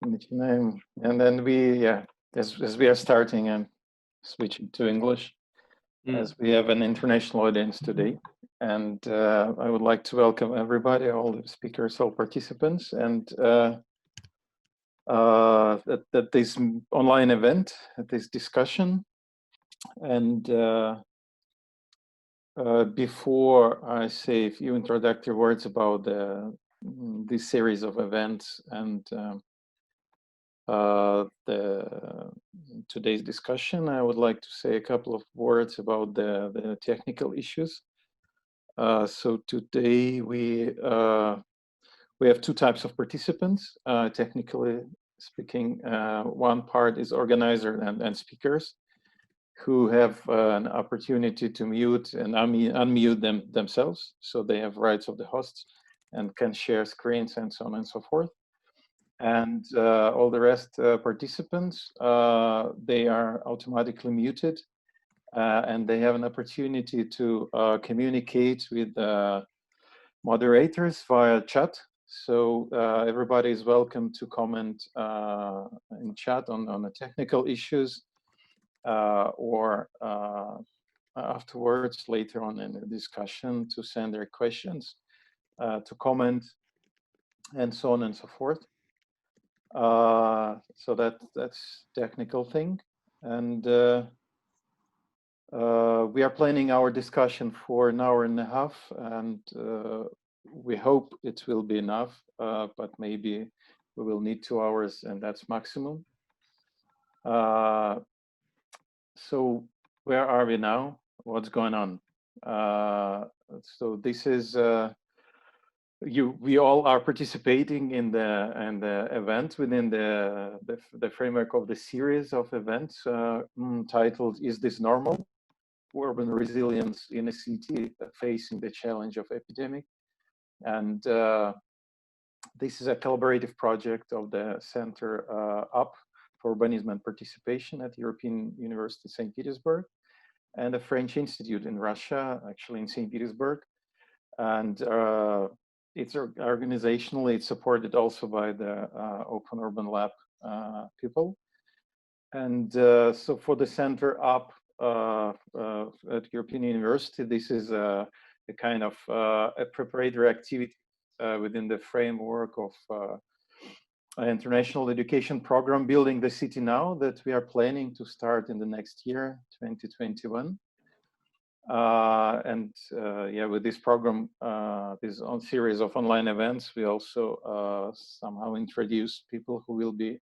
Начинаем. And then as we are starting and switching to English, as we have an international audience today. And I would like to welcome everybody, all the speakers, all participants, and at this online event, at this discussion. And before I say a few introductory words about this series of events and today's discussion, I would like to say a couple of words about the technical issues. So today we have two types of participants. Technically speaking, one part is organizer and speakers who have an opportunity to mute and unmute themselves, so they have rights of the hosts and can share screens and so on and so forth. And all the rest participants, they are automatically muted, and they have an opportunity to communicate with moderators via chat. So everybody is welcome to comment in chat on the technical issues, or afterwards, later on in the discussion, to send their questions, to comment, and so on and so forth. So that's technical thing, and we are planning our discussion for an hour and a half, and we hope it will be enough, but maybe we will need 2 hours, and that's maximum. So where are we now? What's going on? So this is we all are participating in the event within the framework of the series of events titled "Is This Normal? Urban Resilience in a City Facing the Challenge of Epidemic." And this is a collaborative project of the Center UP for Urbanism and Participation at European University St. Petersburg and a French institute in Russia, actually in St. Petersburg. And it's organizationally, it's supported also by the Open Urban Lab people. And so for the Center UP at European University, this is a kind of a preparatory activity within the framework of an international education program, Building the City Now, that we are planning to start in the next year, 2021. With this program, this series of online events, we also somehow introduce people who will be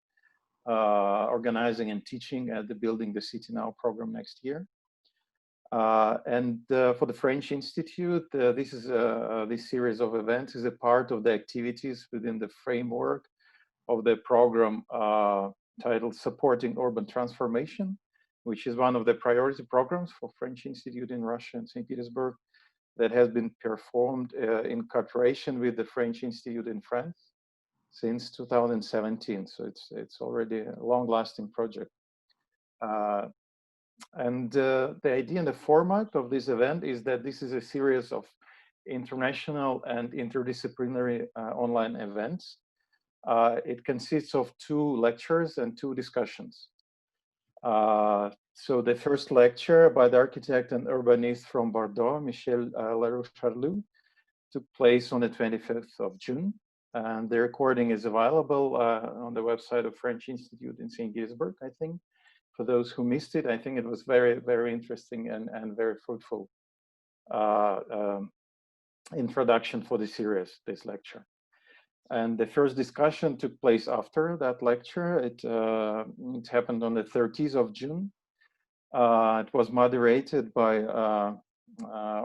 organizing and teaching at the Building the City Now program next year. For the French Institute, this series of events is a part of the activities within the framework of the program titled Supporting Urban Transformation, which is one of the priority programs for French Institute in Russia and St. Petersburg that has been performed in cooperation with the French Institute in France since 2017. So it's already a long-lasting project. The idea and the format of this event is that this is a series of international and interdisciplinary online events. It consists of 2 lectures and 2 discussions. So the first lecture by the architect and urbanist from Bordeaux, Michel Leroux-Charloux, took place on the 25th of June. And the recording is available on the website of French Institute in St. Petersburg, I think. For those who missed it, I think it was very, very interesting and very fruitful introduction for the series, this lecture. And the first discussion took place after that lecture. It happened on the 30th of June. It was moderated by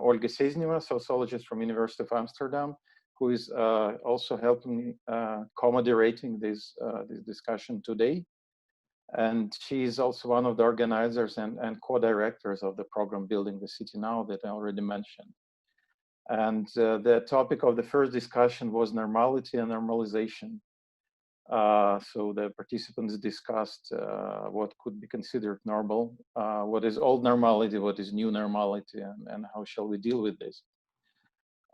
Olga Sezneva, sociologist from University of Amsterdam, who is also helping me co-moderating this discussion today. And she is also one of the organizers and co-directors of the program Building the City Now that I already mentioned. And the topic of the first discussion was normality and normalization. So the participants discussed what could be considered normal, what is old normality, what is new normality, and how shall we deal with this.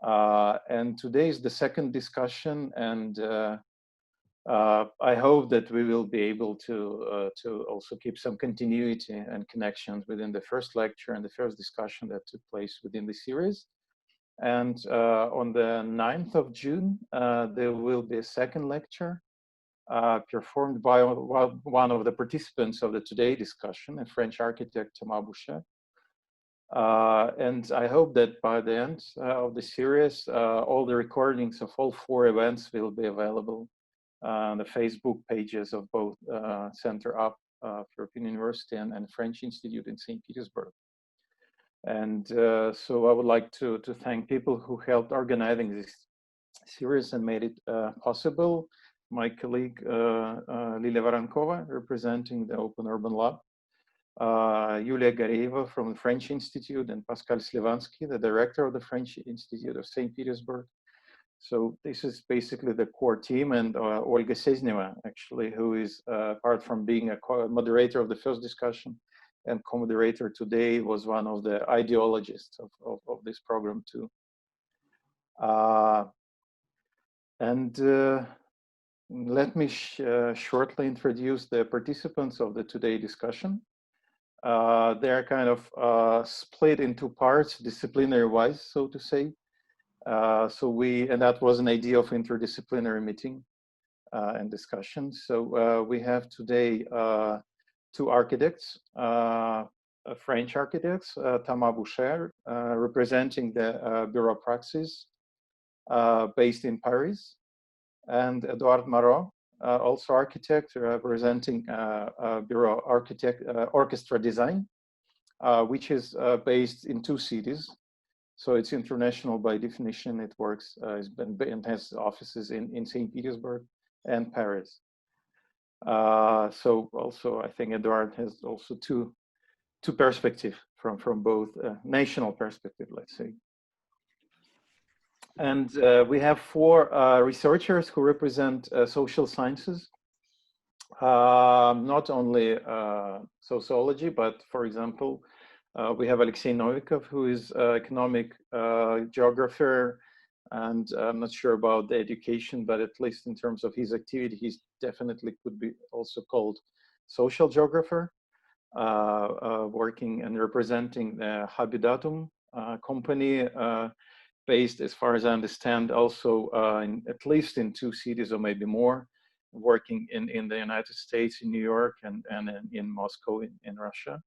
And today is the second discussion, and I hope that we will be able to also keep some continuity and connections within the first lecture and the first discussion that took place within the series. And on the 9th of June, there will be a second lecture performed by one of the participants of the today discussion, a French architect, Thomas Boucher. And I hope that by the end of the series, all the recordings of all 4 events will be available on the Facebook pages of both Center Up European University and French Institute in St. Petersburg. And so I would like to thank people who helped organizing this series and made it possible. My colleague Lilia Varankova, representing the Open Urban Lab, Yulia Gareva from the French Institute, and Pascal Slivansky, the director of the French Institute of St. Petersburg. So this is basically the core team, and Olga Sezneva, actually, who is, apart from being a moderator of the first discussion and co-moderator today, was one of the ideologists of this program too. Let me shortly introduce the participants of the today discussion. They're kind of split into parts, disciplinary-wise, so to say. And that was an idea of interdisciplinary meeting and discussion. So we have today 2 architects, French architects, Thomas Boucher, representing the Bureau of Praxis, based in Paris, and Edouard Marot, also architect, representing Bureau Orchestra Design, which is based in 2 cities. So it's international by definition. It works, and has offices in St. Petersburg and Paris. So also, I think Edouard has also two perspectives from both national perspective, let's say. And we have 4 researchers who represent social sciences, not only sociology, but for example, we have Alexei Novikov, who is economic geographer, and I'm not sure about the education, but at least in terms of his activity, he's definitely could be also called social geographer, working and representing the Habitatum company, based, as far as I understand, also at least in 2 cities or maybe more, working in the United States, in New York, and in Moscow, in Russia.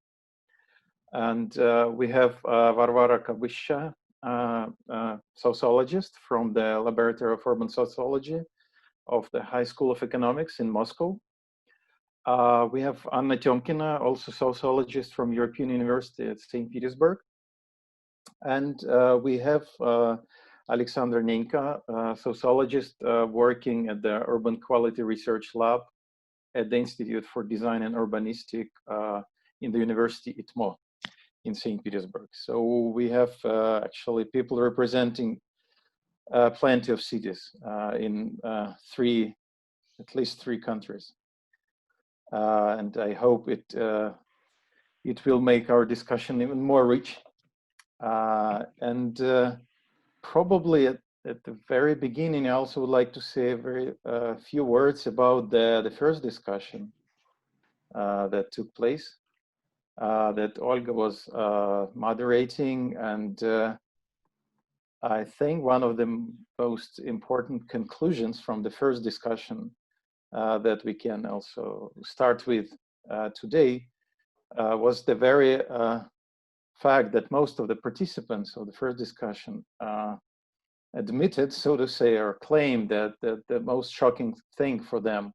And we have Varvara Kabysha, sociologist from the Laboratory of Urban Sociology of the High School of Economics in Moscow. We have Anna Temkina, also sociologist from European University at St. Petersburg. And we have Alexander Nenka, sociologist working at the Urban Quality Research Lab at the Institute for Design and Urbanistic in the University ITMO in St. Petersburg. So we have actually people representing plenty of cities in at least three countries. And I hope it will make our discussion even more rich. Probably at the very beginning, I also would like to say a few words about the first discussion that took place, that Olga was moderating. And I think one of the most important conclusions from the first discussion that we can also start with today was the very fact that most of the participants of the first discussion admitted, so to say, or claimed that the most shocking thing for them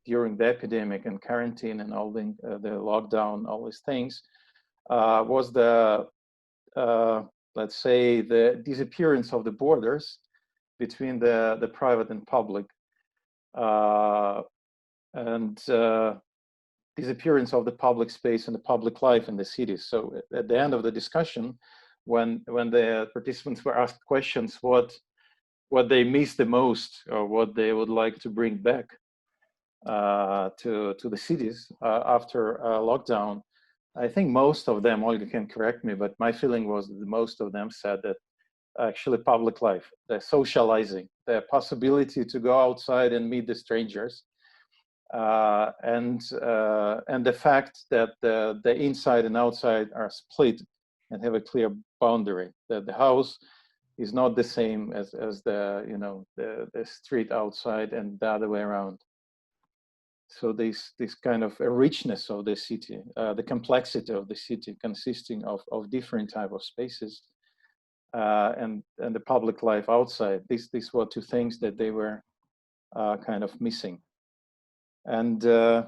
during the epidemic and quarantine and all the lockdown, all these things, was the, let's say, the disappearance of the borders between the private and public, and disappearance of the public space and the public life in the cities. So at the end of the discussion, when the participants were asked questions, what they missed the most or what they would like to bring back to the cities after lockdown, I think most of them, Olga can correct me, but my feeling was that most of them said that actually public life, the socializing, the possibility to go outside and meet the strangers, and the fact that the inside and outside are split and have a clear boundary, that the house is not the same as the, you know, the street outside and the other way around. So this kind of a richness of the city, the complexity of the city consisting of different type of spaces, and the public life outside. These were two things that they were kind of missing. And I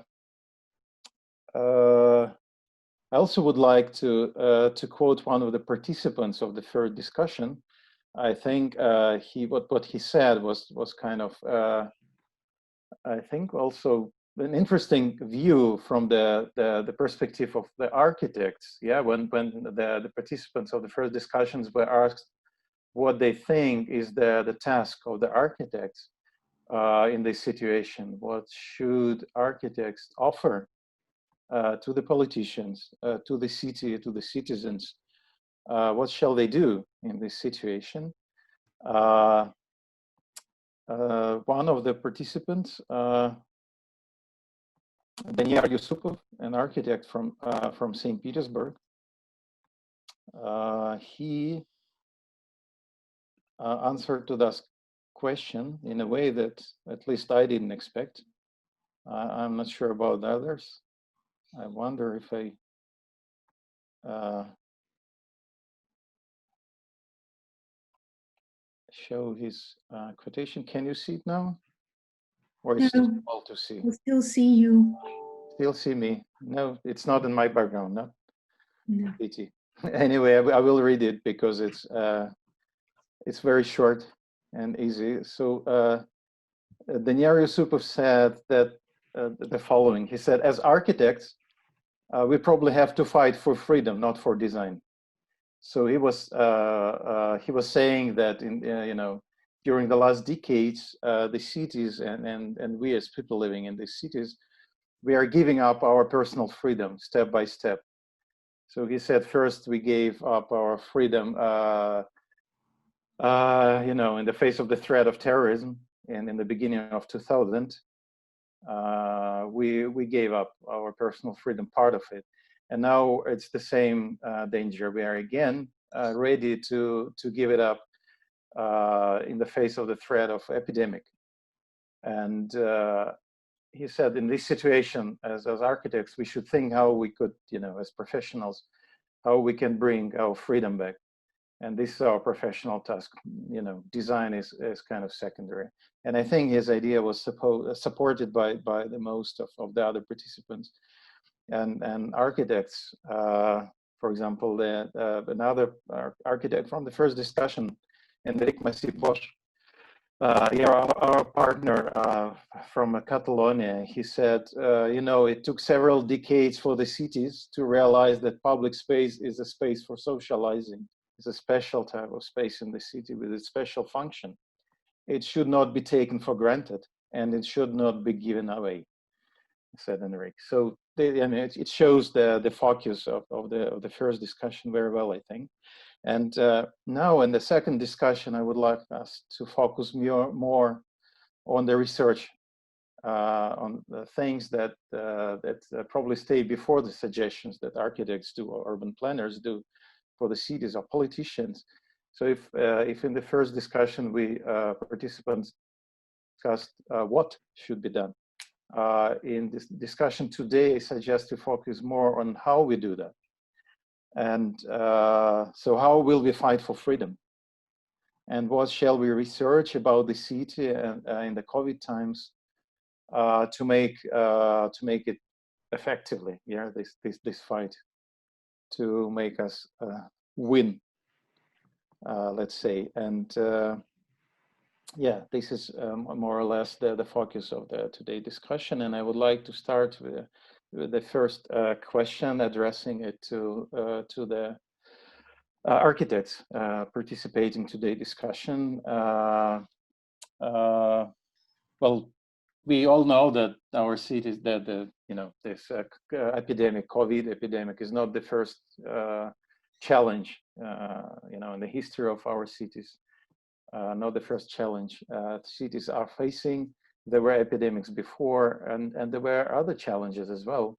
also would like to quote one of the participants of the first discussion. I think what he said was kind of I think also an interesting view from the perspective of the architects. Yeah, when the participants of the first discussions were asked what they think is the task of the architects in this situation, what should architects offer to the politicians, to the city, to the citizens, what shall they do in this situation? One of the participants, Daniel Yusupov, an architect from St. Petersburg, he answered to this question in a way that at least I didn't expect. I'm not sure about the others. I wonder if I show his quotation. Can you see it now? Or it's too small to see? I still see you. Still see me? No, it's not in my background, no? No. Pity. Anyway, I will read it because it's very short and easy. So Daniel Yusupov said that the following. He said, as architects, we probably have to fight for freedom, not for design. So he was saying that you know, during the last decades, the cities and we as people living in these cities, we are giving up our personal freedom step by step. So he said, first we gave up our freedom, you know, in the face of the threat of terrorism, and in the beginning of 2000, we gave up our personal freedom, part of it. And now it's the same danger. We are again ready to give it up in the face of the threat of epidemic. And he said, in this situation, as architects, we should think how we could, you know, as professionals, how we can bring our freedom back. And this is our professional task. You know, design is kind of secondary. And I think his idea was supported by the most of the other participants. And architects, for example, another architect from the first discussion, Enric Masipos, our partner from Catalonia, he said, you know, it took several decades for the cities to realize that public space is a space for socializing. It's a special type of space in the city with a special function. It should not be taken for granted, and it should not be given away, said Enric. So I mean, it shows the focus of the first discussion very well, I think. And now in the second discussion, I would like us to focus more on the research, on the things that probably stay before the suggestions that architects do or urban planners do for the cities or politicians. So if in the first discussion we participants discussed what should be done, in this discussion today, I suggest to focus more on how we do that. And so how will we fight for freedom? And what shall we research about the city and in the COVID times to make it effectively, yeah, this fight, to make us win, let's say. And yeah, this is more or less the focus of the today discussion. And I would like to start with the first question, addressing it to the architects participating today discussion. Well, we all know that our cities, that you know, this epidemic, COVID epidemic, is not the first challenge, you know, in the history of our cities. Not the first challenge cities are facing. there were epidemics before, and there were other challenges as well.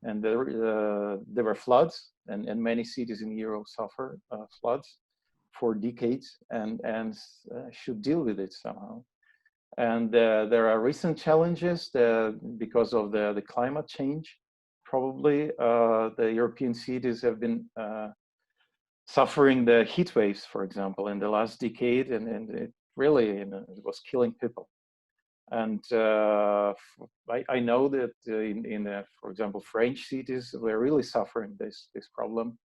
And there were floods, and many cities in Europe suffer floods for decades, and should deal with it somehow. And there are recent challenges because of the climate change. Probably the European cities have been suffering the heat waves, for example, in the last decade, and it really it was killing people. And I know that for example, French cities were really suffering this problem.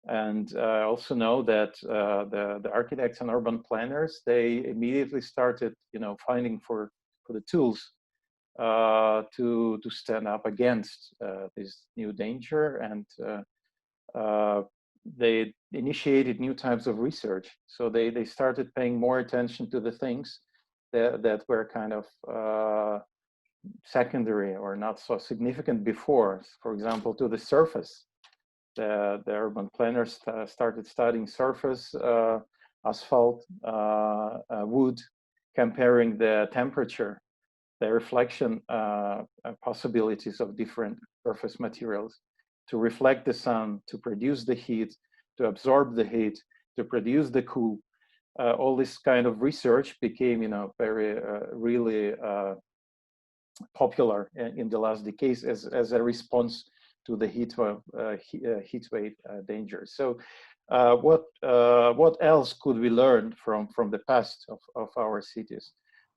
And I also know that the architects and urban planners, they immediately started, finding for the tools to stand up against this new danger, and they initiated new types of research. So they started paying more attention to the things that were kind of secondary or not so significant before. For example, to the surface. The urban planners started studying surface, asphalt, wood, comparing the temperature, the reflection possibilities of different surface materials to reflect the sun, to produce the heat, to absorb the heat, to produce the cool. All this kind of research became, very really popular in the last decades as a response to the heat wave danger. So, what else could we learn from the past of our cities?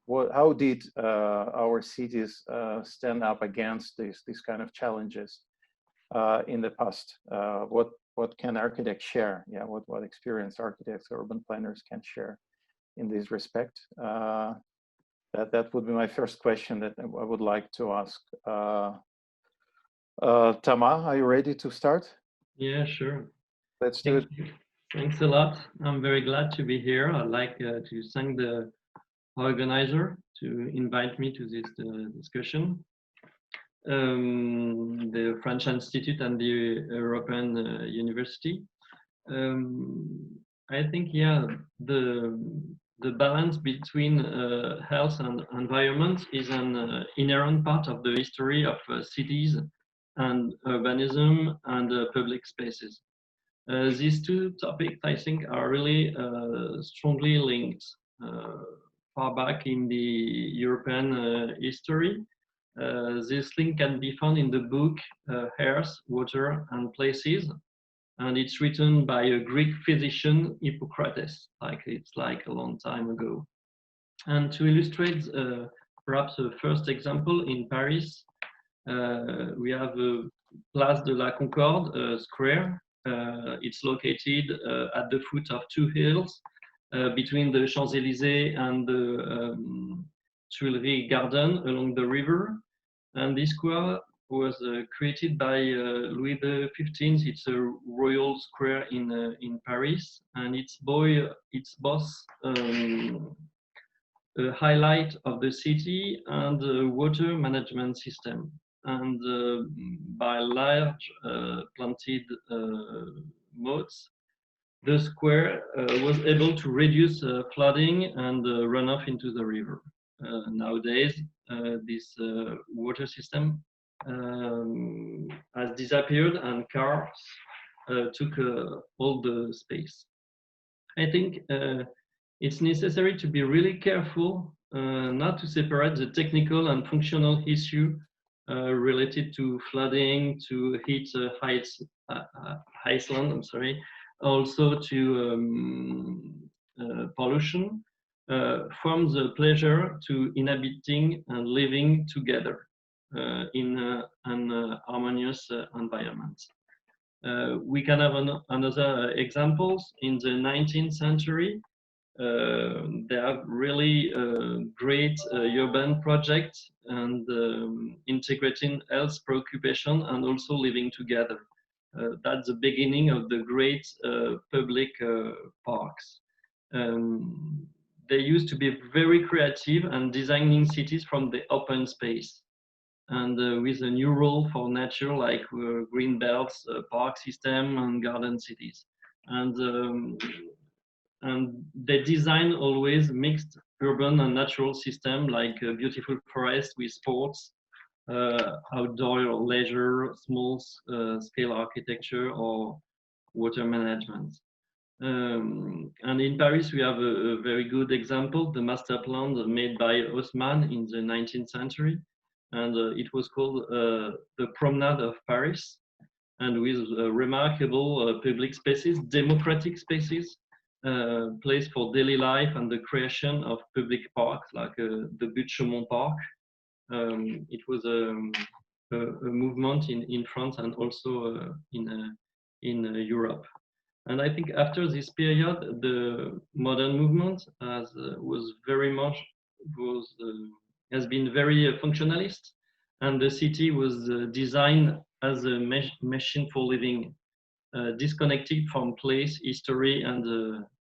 How did our cities stand up against these kind of challenges in the past? What can architects share? Yeah, what experience architects, urban planners can share in this respect? That would be my first question that I would like to ask. Tama, are you ready to start? Yeah, sure. Let's do it. Thanks a lot. I'm very glad to be here. I'd like to thank the organizer to invite me to this discussion. The French Institute and the European University. I think, yeah, the balance between health and environment is an inherent part of the history of cities and urbanism and public spaces. These two topics, I think, are really strongly linked. Far back in the European history, this link can be found in the book Earth, Water and Places, and it's written by a Greek physician, Hippocrates, it's like a long time ago. And to illustrate perhaps the first example, in Paris, we have Place de la Concorde square. It's located at the foot of two hills between the Champs-Élysées and the Tuileries Garden along the river. And this square was created by Louis XV. It's a royal square in Paris, and it's both a highlight of the city and the water management system. And by large planted moats, the square was able to reduce flooding and runoff into the river. Nowadays, this water system has disappeared, and cars took all the space. I think it's necessary to be really careful not to separate the technical and functional issue related to flooding, to heat Iceland, I'm sorry, also to pollution, from the pleasure to inhabiting and living together in an harmonious environment. We can have another examples. In the 19th century, there are really great urban projects and integrating health preoccupation and also living together. That's the beginning of the great public parks. They used to be very creative and designing cities from the open space, and with a new role for nature, like green belts, park system, and garden cities. And they design always mixed urban and natural system like a beautiful forest with sports, outdoor leisure, small scale architecture, or water management. And in Paris, we have a very good example, the master plan made by Haussmann in the 19th century. And it was called the Promenade of Paris, and with remarkable public spaces, democratic spaces, place for daily life, and the creation of public parks like the Butte-Chaumont Park. It was a movement in France and also in Europe. And I think after this period, the modern movement has been very functionalist, and the city was designed as a machine for living, disconnected from place, history, and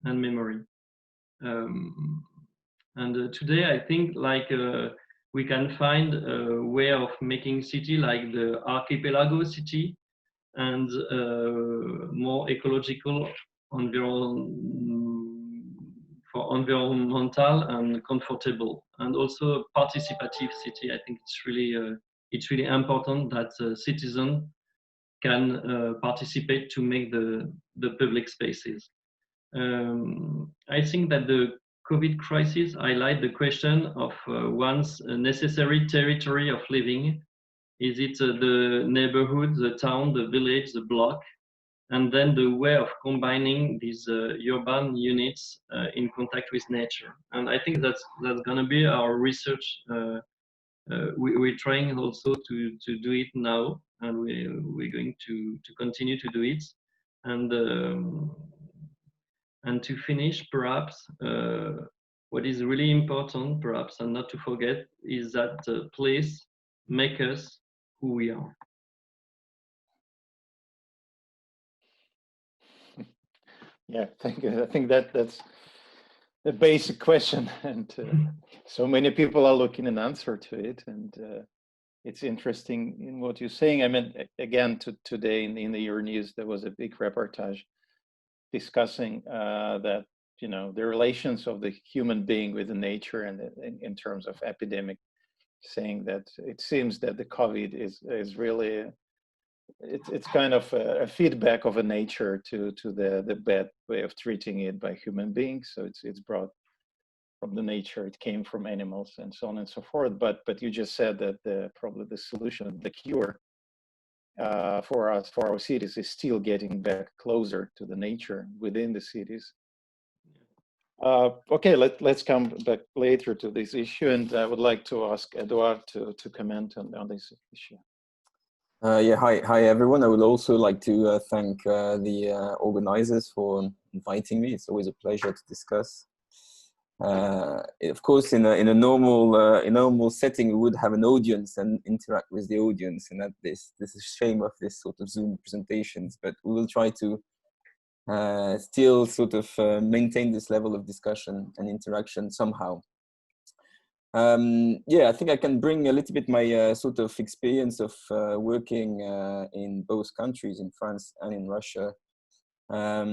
memory. Today, I think we can find a way of making city like the archipelago city, and more ecological, environmental and comfortable, and also participative city. I think it's really important that citizens can participate to make the public spaces. I think that the COVID crisis highlight the question of one's necessary territory of living. Is it the neighborhood, the town, the village, the block? And then the way of combining these urban units in contact with nature. And I think that's going to be our research. We're trying also to do it now, and we're going to continue to do it. And to finish, perhaps, what is really important, perhaps, and not to forget, is that place make us who we are. Yeah, thank you. I think that's the basic question, and so many people are looking an answer to it, and it's interesting in what you're saying. I mean, again, today in the Euronews, there was a big reportage discussing that, you know, the relations of the human being with the nature, and in terms of epidemic, saying that it seems that the COVID is really it's kind of a feedback of a nature to the bad way of treating it by human beings. So it's brought from the nature, it came from animals, and so on and so forth. But you just said that probably the solution, the cure for our cities is still getting back closer to the nature within the cities. Okay, let's come back later to this issue, and I would like to ask Eduard to comment on this issue. Yeah, hi everyone. I would also like to thank the organizers for inviting me. It's always a pleasure to discuss. Of course, in a normal setting, we would have an audience and interact with the audience, and that this is a shame of this sort of Zoom presentations. But we will try to still sort of maintain this level of discussion and interaction somehow. Yeah, I think I can bring a little bit my sort of experience of working in both countries, in France and in Russia. Yeah,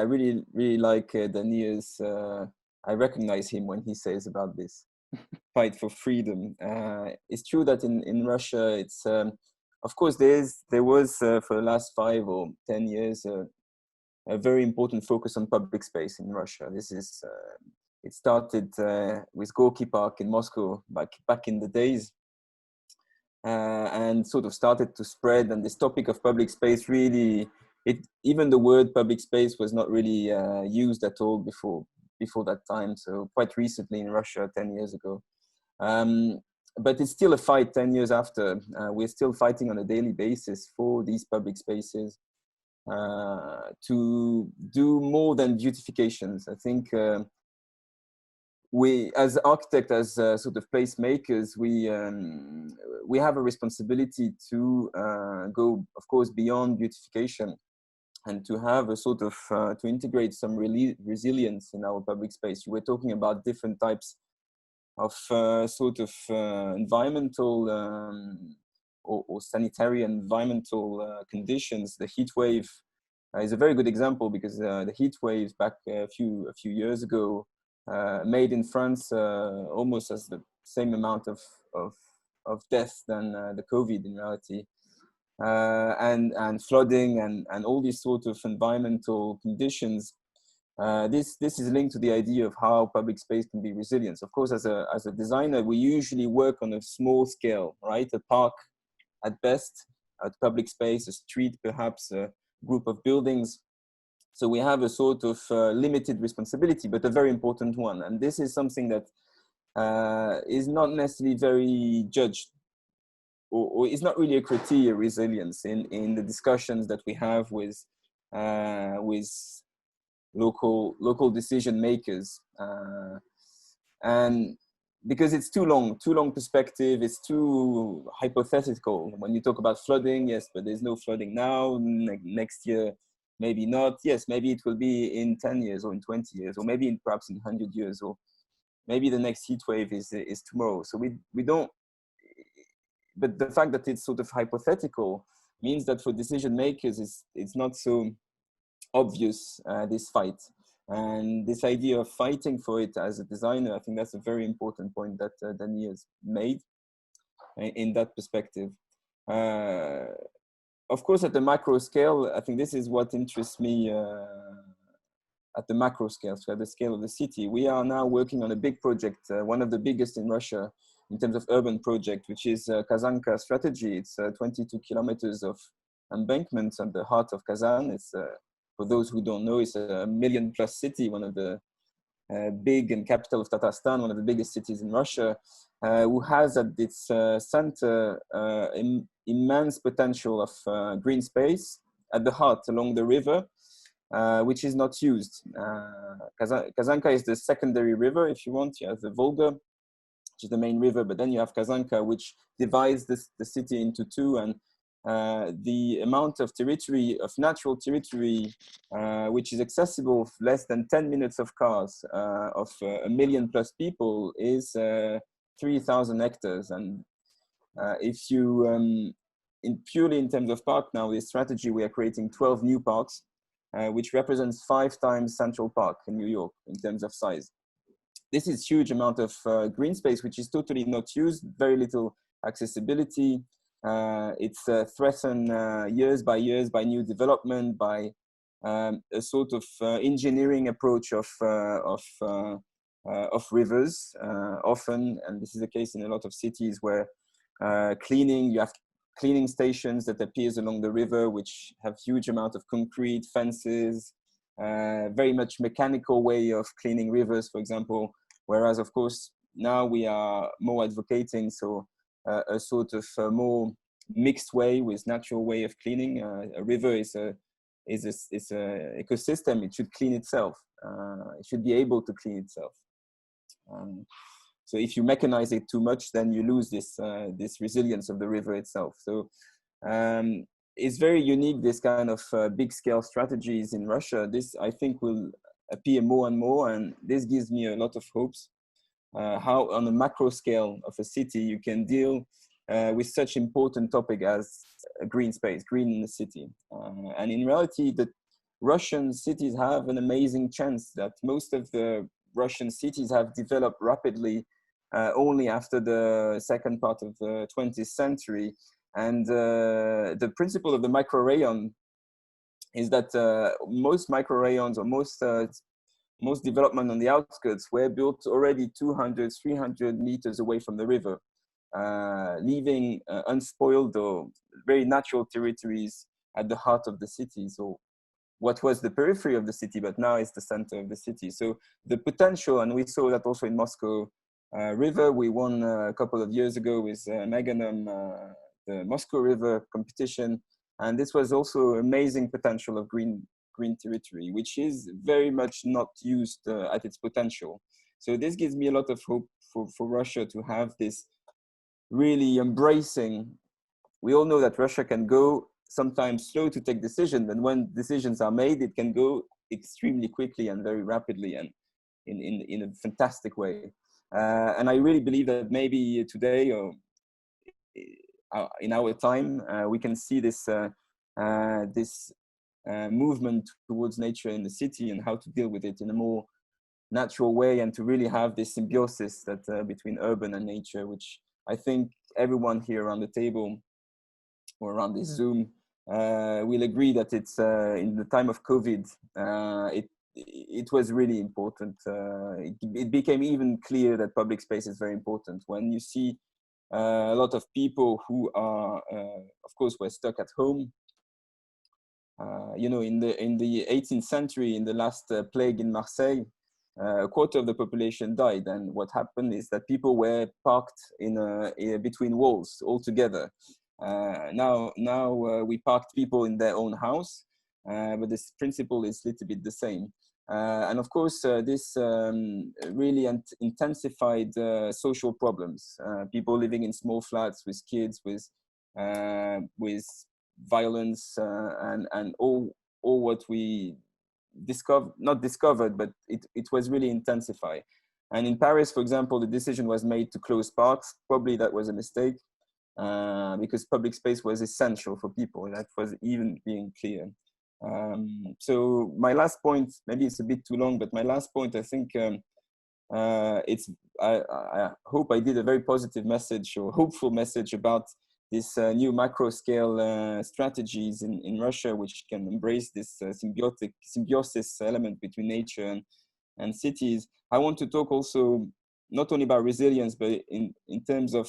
I really like Daniel's. I recognize him when he says about this fight for freedom. It's true that in Russia, it's of course there was for the last 5 or 10 years a very important focus on public space in Russia. This is it started with Gorky Park in Moscow back in the days, and sort of started to spread. And this topic of public space really, even the word public space was not really used at all before that time. So quite recently in Russia, 10 years ago. But it's still a fight 10 years after. We're still fighting on a daily basis for these public spaces. To do more than beautifications. I think we, as architects, as sort of placemakers, we have a responsibility to go, of course, beyond beautification, and to have a sort of to integrate some resilience in our public space. You were talking about different types of sort of environmental or sanitary environmental conditions. The heat wave is a very good example, because the heat waves back a few years ago made in France almost as the same amount of death than the COVID in reality, and flooding and all these sort of environmental conditions. This is linked to the idea of how public space can be resilient. Of course, as a designer, we usually work on a small scale, right? A park at best, a public space, a street, perhaps a group of buildings. So we have a sort of limited responsibility, but a very important one. And this is something that is not necessarily very judged, or is not really a criteria of resilience in the discussions that we have with local decision makers, and because it's too long perspective, it's too hypothetical. When you talk about flooding, yes, but there's no flooding now. Next year, maybe not. Yes, maybe it will be in 10 years or in 20 years, or maybe perhaps in 100 years, or maybe the next heat wave is tomorrow. So we don't. But the fact that it's sort of hypothetical means that for decision makers, it's not so obvious, this fight. And this idea of fighting for it as a designer, I think that's a very important point that Denis has made in that perspective. Of course, at the macro scale, I think this is what interests me at the macro scale, so at the scale of the city. We are now working on a big project, one of the biggest in Russia in terms of urban project, which is Kazanka strategy. It's 22 kilometers of embankments at the heart of Kazan. It's for those who don't know, it's a million-plus city, one of the big and capital of Tatarstan, one of the biggest cities in Russia, who has at its center immense potential of green space at the heart along the river, which is not used. Kazanka is the secondary river, if you want. You have the Volga, which is the main river, but then you have Kazanka, which divides the city into two, and the amount of territory, of natural territory, which is accessible less than 10 minutes of cars, of 1 million plus people, is 3,000 hectares. And if you, purely in terms of park now, this strategy, we are creating 12 new parks, which represents 5 times Central Park in New York in terms of size. This is huge amount of green space, which is totally not used, very little accessibility. It's threatened years by new development, by a sort of engineering approach of rivers, often, and this is the case in a lot of cities where you have cleaning stations that appears along the river, which have huge amount of concrete fences, very much mechanical way of cleaning rivers, for example, whereas of course now we are more advocating a sort of more mixed way with natural way of cleaning. A river is a ecosystem. It should clean itself. It should be able to clean itself. So if you mechanize it too much, then you lose this resilience of the river itself. So it's very unique, this kind of big scale strategies in Russia. This, I think, will appear more and more, and this gives me a lot of hopes. How on a macro scale of a city you can deal with such important topic as green space, green in the city. And in reality, the Russian cities have an amazing chance that most of the Russian cities have developed rapidly only after the second part of the 20th century. And the principle of the microrayon is that most microrayons, or most development on the outskirts, were built already 200, 300 meters away from the river, leaving unspoiled or very natural territories at the heart of the city. So what was the periphery of the city, but now is the center of the city. So the potential, and we saw that also in Moscow River. We won a couple of years ago with Meganum, the Moscow River competition. And this was also amazing potential of green territory, which is very much not used at its potential. So this gives me a lot of hope for Russia to have this really embracing. We all know that Russia can go sometimes slow to take decisions, and when decisions are made, it can go extremely quickly and very rapidly, and in a fantastic way. And I really believe that maybe today, or in our time, we can see this movement towards nature in the city and how to deal with it in a more natural way, and to really have this symbiosis that between urban and nature, which I think everyone here around the table or around this Zoom will agree that it's in the time of COVID, it was really important. It became even clear that public space is very important when you see a lot of people who are, of course, were stuck at home. You know, in the 18th century, in the last plague in Marseille, a quarter of the population died, and what happened is that people were parked in between walls altogether. Now we parked people in their own house, but this principle is a little bit the same. And of course, this really intensified social problems. People living in small flats with kids, with violence, and all what we not discovered, but it was really intensified. And in Paris, for example, the decision was made to close parks. Probably that was a mistake, because public space was essential for people. That was even being clear. So my last point, maybe it's a bit too long, but my last point, I think I hope I did a very positive message or hopeful message about this new macro scale strategies in Russia, which can embrace this symbiosis element between nature and cities. I want to talk also not only about resilience, but in terms of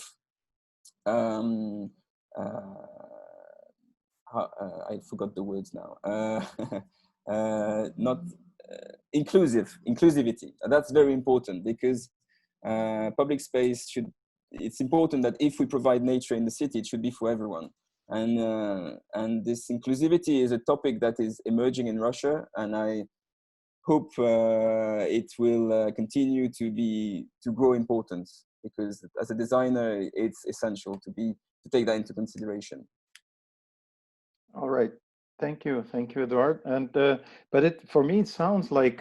I forgot the words now. Inclusivity. That's very important, because public space it's important that if we provide nature in the city, it should be for everyone. And this inclusivity is a topic that is emerging in Russia, and I hope it will continue to grow importance, because as a designer, it's essential to take that into consideration. All right, thank you, Eduard. And but for me, it sounds like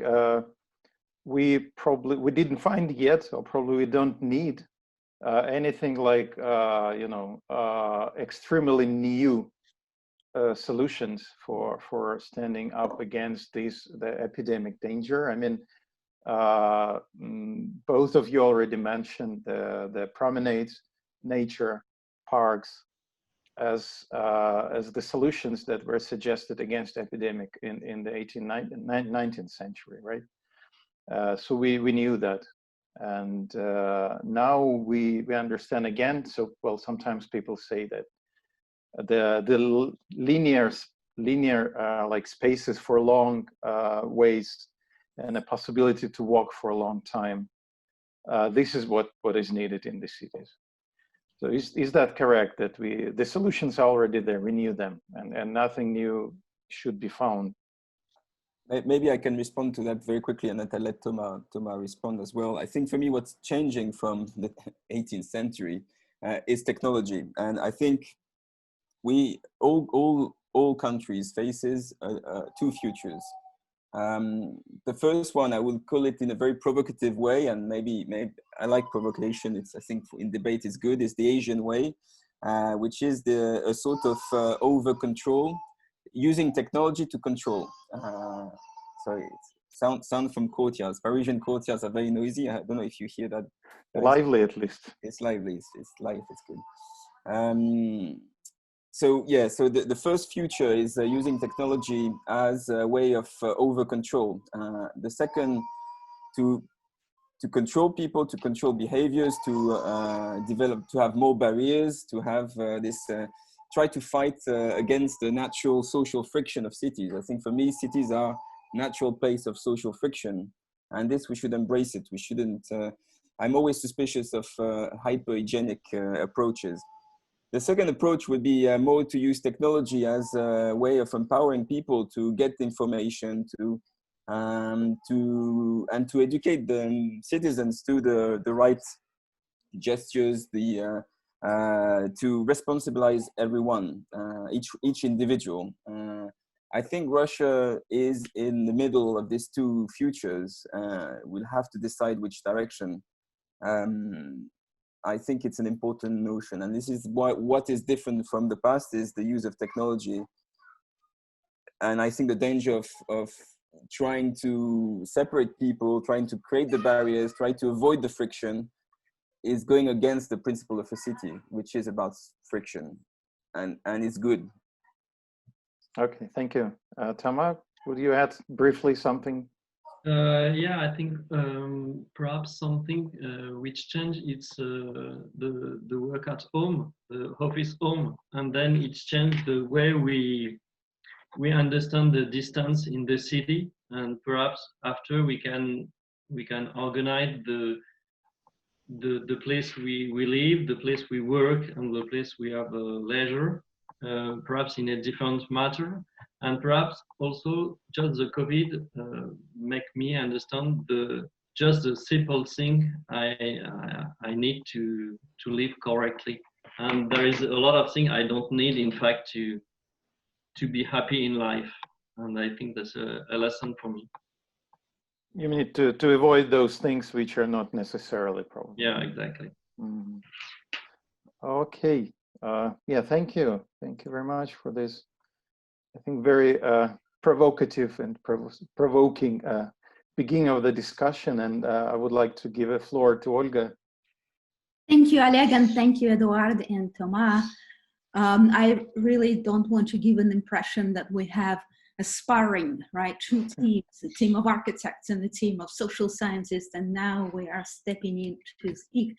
we didn't find yet, or probably we don't need anything like extremely new solutions for standing up against the epidemic danger. I mean, both of you already mentioned the promenades, nature, parks, as the solutions that were suggested against epidemic in the 19th century, right? So we knew that, and now we understand again. So, well, sometimes people say that the linear like spaces for long ways and a possibility to walk for a long time, this is what is needed in the cities. So is that correct, that the solutions are already there, we knew them, and nothing new should be found? Maybe I can respond to that very quickly, and then I'll let Thomas respond as well. I think for me, what's changing from the 18th century is technology. And I think all countries faces two futures. The first one, I will call it in a very provocative way, and maybe I like provocation. I think in debate is good, is the Asian way, which is a sort of over control, using technology to control. Sorry, sound from courtyards. Parisian courtyards are very noisy. I don't know if you hear that. Lively, at least. It's lively. It's live. It's good. So yeah, so the first future is using technology as a way of over control. The second, to control people, to control behaviors, to have more barriers, to have try to fight against the natural social friction of cities. I think for me, cities are natural place of social friction, and this we should embrace it. We shouldn't. I'm always suspicious of hypergenic approaches. The second approach would be more to use technology as a way of empowering people to get information, to educate the citizens to the right gestures, to responsibilize everyone, each individual. I think Russia is in the middle of these two futures. We'll have to decide which direction. I think it's an important notion, and this is what is different from the past is the use of technology And I think the danger of trying to separate people, trying to create the barriers, trying to avoid the friction, is going against the principle of a city, which is about friction, and it's good. Okay, thank you. Tama, would you add briefly something? Yeah, I think perhaps something which changed, it's the work at home, the office home, and then it's changed the way we understand the distance in the city, and perhaps after we can organize the place we live, the place we work, and the place we have leisure, perhaps in a different matter. And perhaps also just the COVID make me understand just the simple thing I need to live correctly. And there is a lot of things I don't need, in fact, to be happy in life. And I think that's a lesson for me. You mean to avoid those things which are not necessarily problem. Yeah, exactly. Mm. Okay. Yeah, thank you. Thank you very much for this, I think, very provocative and provoking beginning of the discussion. And I would like to give a floor to Olga. Thank you, Oleg, and thank you, Eduard and Thomas. I really don't want to give an impression that we have a sparring, right? Two teams, a team of architects and a team of social scientists, and now we are stepping in to speak.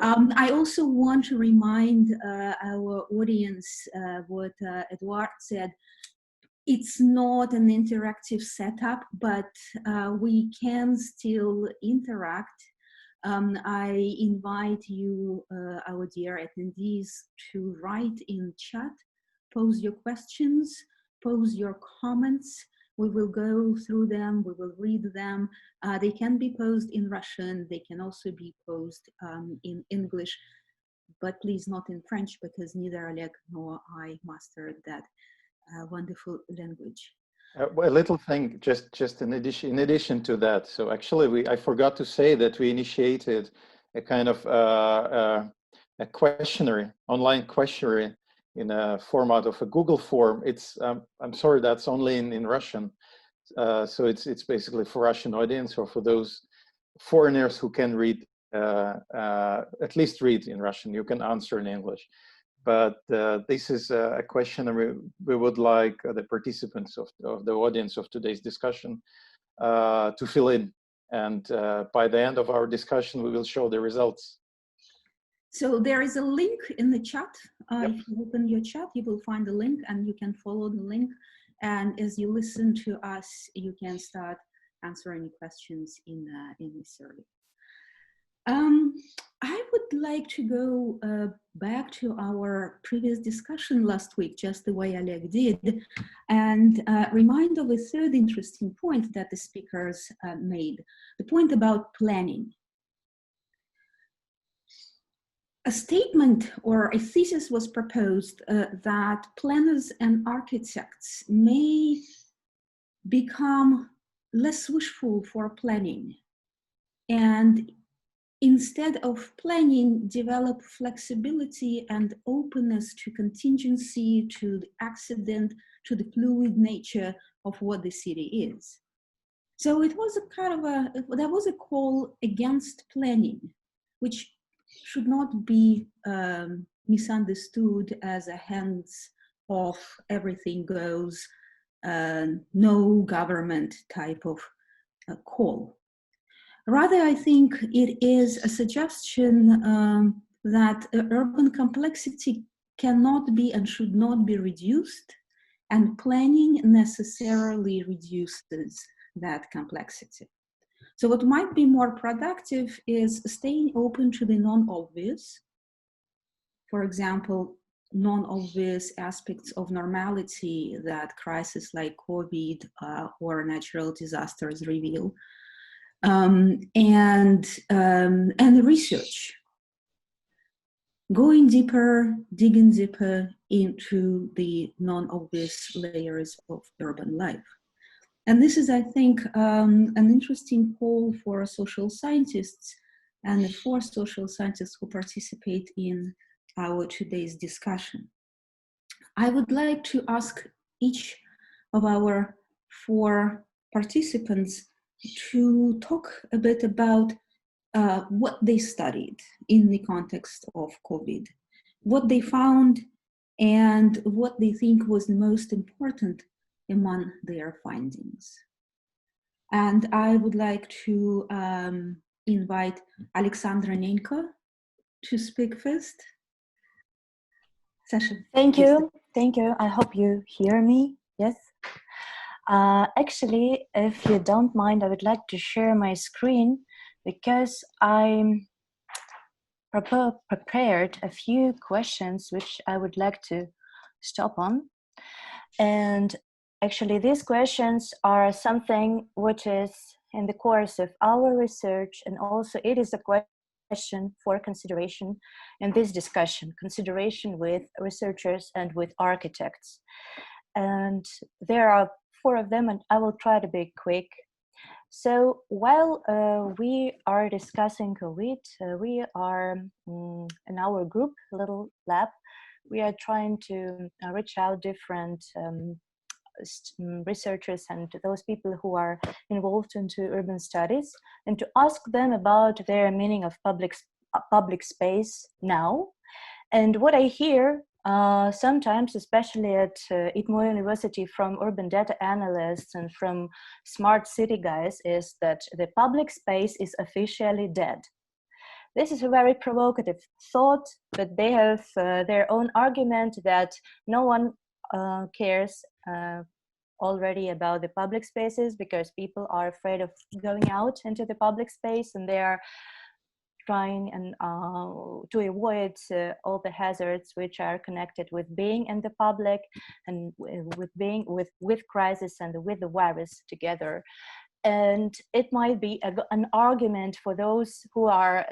I also want to remind our audience what Eduard said. It's not an interactive setup, but we can still interact. I invite you, our dear attendees, to write in chat, pose your questions, pose your comments. We will go through them, we will read them. They can be posed in Russian, they can also be posed in English, but please not in French, because neither Oleg nor I mastered that wonderful language. A little thing, just in addition to that. So actually, I forgot to say that we initiated a kind of a questionnaire, online questionnaire, in a format of a Google form. It's I'm sorry, that's only in Russian. So it's basically for Russian audience, or for those foreigners who can read, at least read in Russian. You can answer in English. But this is a question we would like the participants of the audience of today's discussion to fill in. And by the end of our discussion, we will show the results. So there is a link in the chat. Yep. If you open your chat, you will find the link and you can follow the link. And as you listen to us, you can start answering questions in this survey. I would like to go back to our previous discussion last week, just the way Oleg did, and remind of a third interesting point that the speakers made, the point about planning. A statement or a thesis was proposed that planners and architects may become less wishful for planning, and instead of planning, develop flexibility and openness to contingency, to the accident, to the fluid nature of what the city is. So it was a kind of there was a call against planning, which should not be misunderstood as a hands-off, everything goes, no government type of call. Rather, I think it is a suggestion that urban complexity cannot be and should not be reduced, and planning necessarily reduces that complexity. So what might be more productive is staying open to the non-obvious. For example, non-obvious aspects of normality that crises like COVID or natural disasters reveal. And the research, going deeper, digging deeper into the non-obvious layers of urban life. And this is, I think, an interesting call for social scientists and for social scientists who participate in our today's discussion. I would like to ask each of our 4 participants to talk a bit about what they studied in the context of COVID, what they found, and what they think was the most important among their findings. And I would like to invite Alexandra Nenko to speak first. Sasha. Thank you. Thank you. I hope you hear me. Yes. Actually, if you don't mind, I would like to share my screen because I prepared a few questions which I would like to stop on. And actually, these questions are something which is in the course of our research, and also it is a question for consideration in this discussion, consideration with researchers and with architects. And there are 4 of them, and I will try to be quick. So while we are discussing COVID, we are in our group, little lab, we are trying to reach out different researchers and those people who are involved into urban studies, and to ask them about their meaning of public space now. And what I hear sometimes, especially at ITMO University, from urban data analysts and from smart city guys, is that the public space is officially dead. This is a very provocative thought, but they have their own argument that no one cares already about the public spaces because people are afraid of going out into the public space, and they are trying and to avoid all the hazards which are connected with being in the public and with being with crisis and with the virus together. And it might be an argument for those who are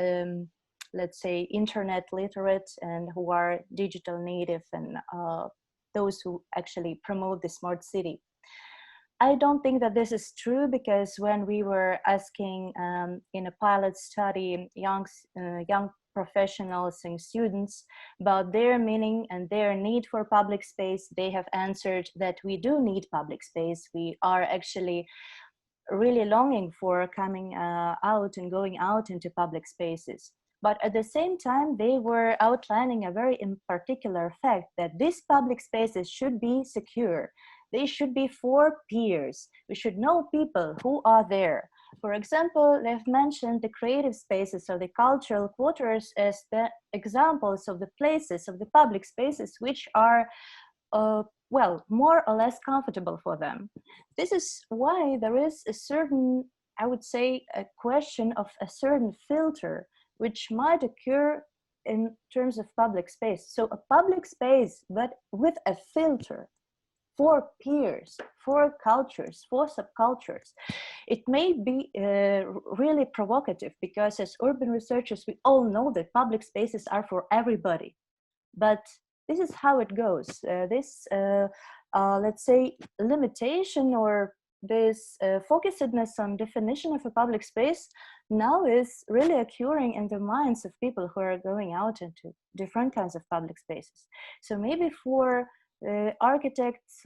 let's say internet literate and who are digital native, and those who actually promote the smart city. I don't think that this is true, because when we were asking in a pilot study young professionals and students about their meaning and their need for public space, they have answered that we do need public space. We are actually really longing for coming out and going out into public spaces. But at the same time, they were outlining a very particular fact that these public spaces should be secure. They should be for peers. We should know people who are there. For example, they've mentioned the creative spaces or the cultural quarters as the examples of the places, of the public spaces, which are, well, more or less comfortable for them. This is why there is a certain, I would say, a question of a certain filter which might occur in terms of public space. So a public space, but with a filter, for peers, for cultures, for subcultures. It may be really provocative, because as urban researchers, we all know that public spaces are for everybody. But this is how it goes. This, let's say, limitation or this focusedness on definition of a public space now is really occurring in the minds of people who are going out into different kinds of public spaces. So maybe for architects,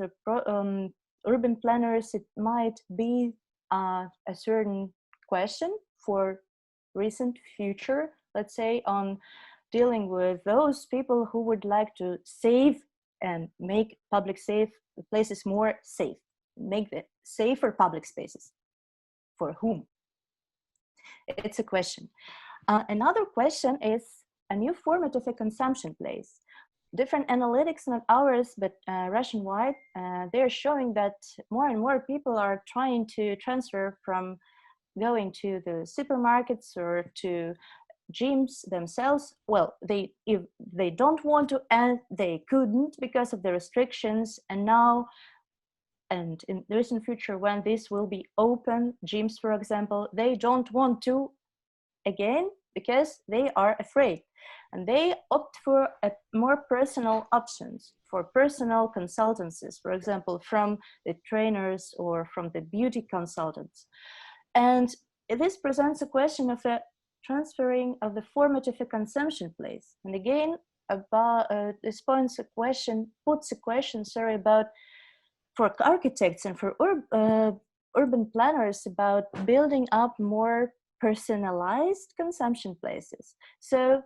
urban planners, it might be a certain question for recent future, let's say, on dealing with those people who would like to save and make public safe places more safe, make the safer public spaces. For whom? It's a question. Another question is a new format of a consumption place. Different analytics, not ours, but Russian-wide, they're showing that more and more people are trying to transfer from going to the supermarkets or to gyms themselves. Well, if they don't want to, and they couldn't because of the restrictions, and now, and in the recent future, when this will be open, gyms, for example, they don't want to again because they are afraid. And they opt for more personal options, for personal consultancies, for example, from the trainers or from the beauty consultants. And this presents a question of a transferring of the format of a consumption place. And again, about this puts a question, sorry, about for architects and for urban planners about building up more personalized consumption places. So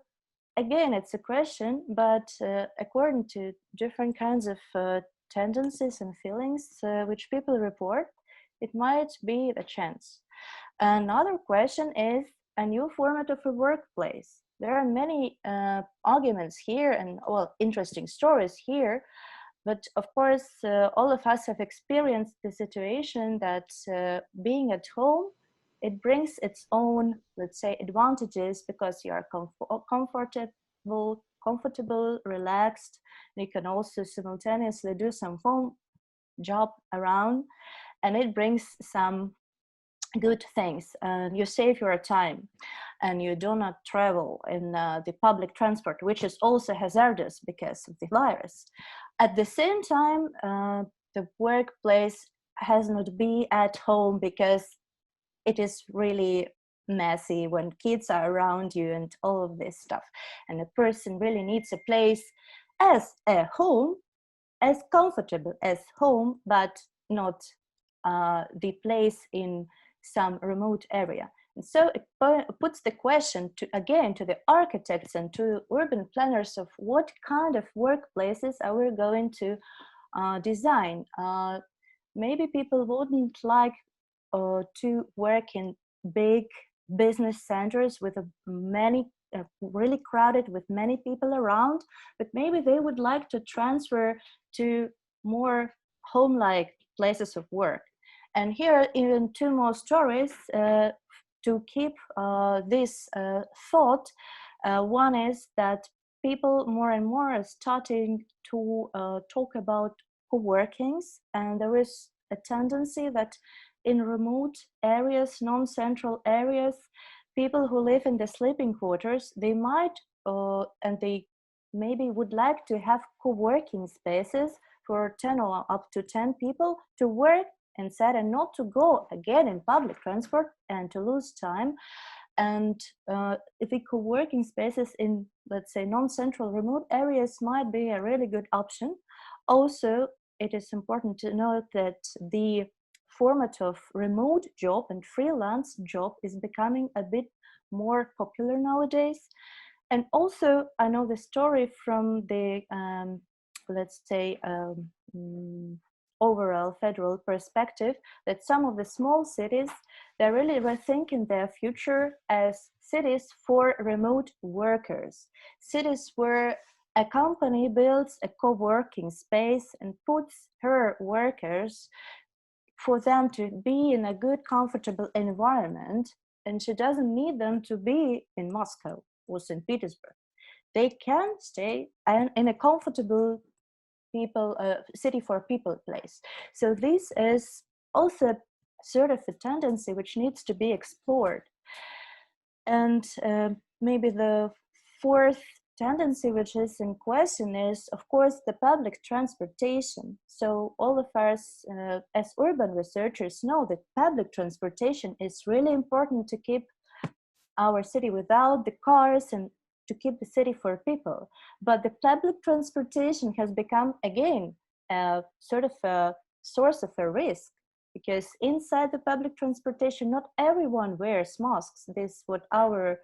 again, it's a question, but according to different kinds of tendencies and feelings which people report, it might be a chance. Another question is a new format of a workplace. There are many arguments here and, well, interesting stories here, but of course, all of us have experienced the situation that being at home, it brings its own, let's say, advantages, because you are comfortable, relaxed. You can also simultaneously do some home job around, and it brings some good things. You save your time, and you do not travel in the public transport, which is also hazardous because of the virus. At the same time, the workplace has not been at home, because it is really messy when kids are around you and all of this stuff. And a person really needs a place as a home, as comfortable as home, but not the place in some remote area. And so it puts the question to the architects and to urban planners of what kind of workplaces are we going to design. Maybe people wouldn't like to work in big business centers with many really crowded with many people around, but maybe they would like to transfer to more home-like places of work. And here even two more stories to keep this thought. One is that people more and more are starting to talk about co-workings, and there is a tendency that in remote areas, non-central areas, people who live in the sleeping quarters, they might and they maybe would like to have co-working spaces for 10 or up to 10 people to work inside and not to go again in public transport and to lose time. And the co-working spaces in, let's say, non-central remote areas might be a really good option. Also, it is important to note that the format of remote job and freelance job is becoming a bit more popular nowadays. And also, I know the story from the, let's say, overall federal perspective, that some of the small cities, they're really rethinking their future as cities for remote workers. Cities where a company builds a co-working space and puts her workers for them to be in a good, comfortable environment, and she doesn't need them to be in Moscow or St. Petersburg. They can stay in a comfortable city for people place. So this is also sort of a tendency which needs to be explored. And maybe the fourth tendency which is in question is, of course, the public transportation. So all of us as urban researchers know that public transportation is really important to keep our city without the cars and to keep the city for people. But the public transportation has become, again, sort of a source of a risk, because inside the public transportation, not everyone wears masks. This is what our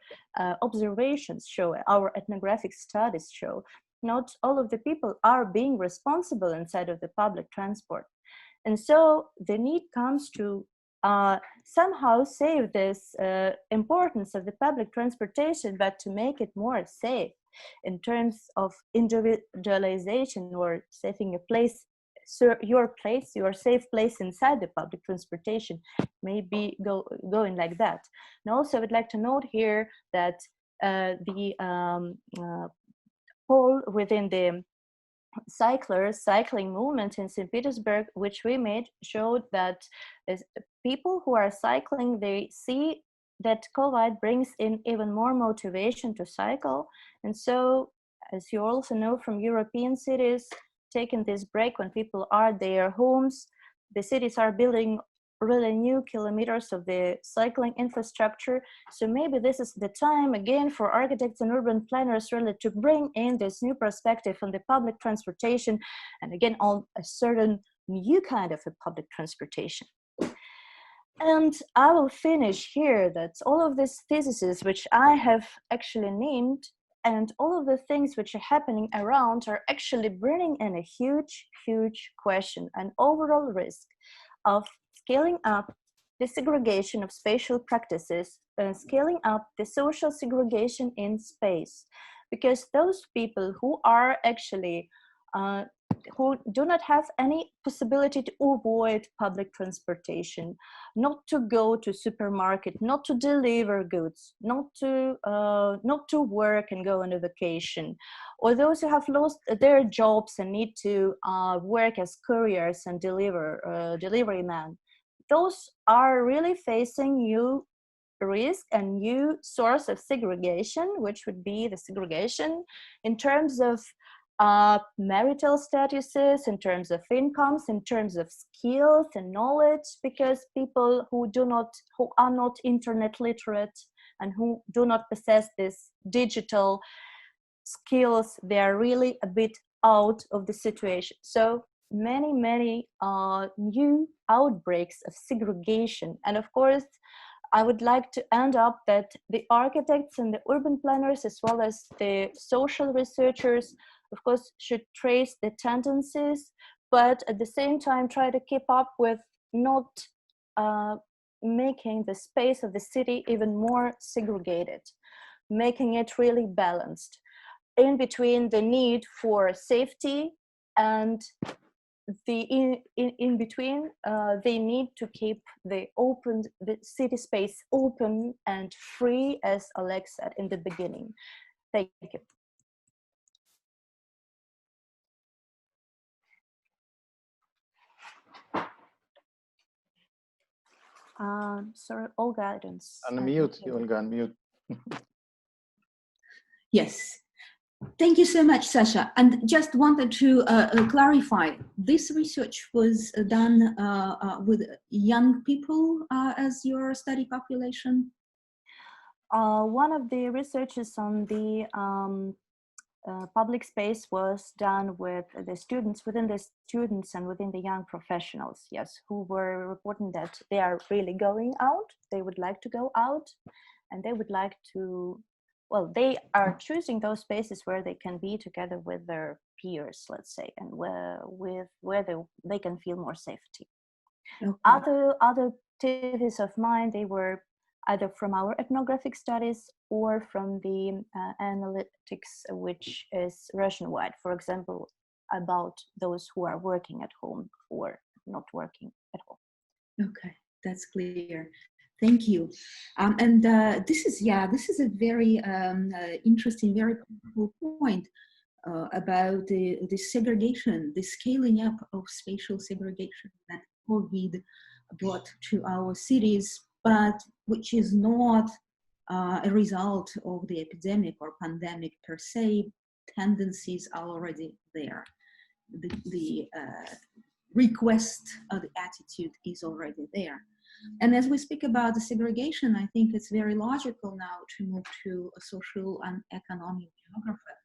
observations show, our ethnographic studies show. Not all of the people are being responsible inside of the public transport. And so the need comes to somehow save this importance of the public transportation, but to make it more safe in terms of individualization or saving a place, your safe place inside the public transportation may be going like that. And also I would like to note here that the poll within the cycling movement in St. Petersburg, which we made, showed that people who are cycling, they see that COVID brings in even more motivation to cycle. And so, as you also know from European cities, taking this break when people are at their homes, the cities are building really new kilometers of the cycling infrastructure. So maybe this is the time again for architects and urban planners really to bring in this new perspective on the public transportation, and again on a certain new kind of a public transportation. And I will finish here that all of these theses which I have actually named and all of the things which are happening around are actually bringing in a huge, huge question, an overall risk of scaling up the segregation of spatial practices and scaling up the social segregation in space. Because those people who are actually, who do not have any possibility to avoid public transportation, not to go to supermarket, not to deliver goods, not to work and go on a vacation, or those who have lost their jobs and need to work as couriers and delivery men, those are really facing new risk and new source of segregation, which would be the segregation in terms of marital statuses, in terms of incomes, in terms of skills and knowledge, because people who are not internet literate and who do not possess this digital skills, they are really a bit out of the situation. So many new outbreaks of segregation. And of course, I would like to end up that the architects and the urban planners, as well as the social researchers, of course, should trace the tendencies, but at the same time try to keep up with not making the space of the city even more segregated, making it really balanced in between the need for safety and in between they need to keep the city space open and free, as Alex said in the beginning. Thank you. Sorry, Olga, I don't. Unmute, Olga, unmute. Yes. Thank you so much, Sasha. And just wanted to clarify, this research was done with young people as your study population? One of the researches on the public space was done with the students, within the students and within the young professionals, yes, who were reporting that they are really going out, they would like to go out, and they would like to, well, they are choosing those spaces where they can be together with their peers, let's say, and where they can feel more safety. Okay. Other theses of mine, they were either from our ethnographic studies or from the analytics, which is Russian-wide, for example, about those who are working at home or not working at home. Okay, that's clear. Thank you. And this is a very interesting, very powerful point about the segregation, the scaling up of spatial segregation that COVID brought to our cities, but which is not a result of the epidemic or pandemic per se. Tendencies are already there. The request of the attitude is already there. And as we speak about the segregation, I think it's very logical now to move to a social and economic geographer.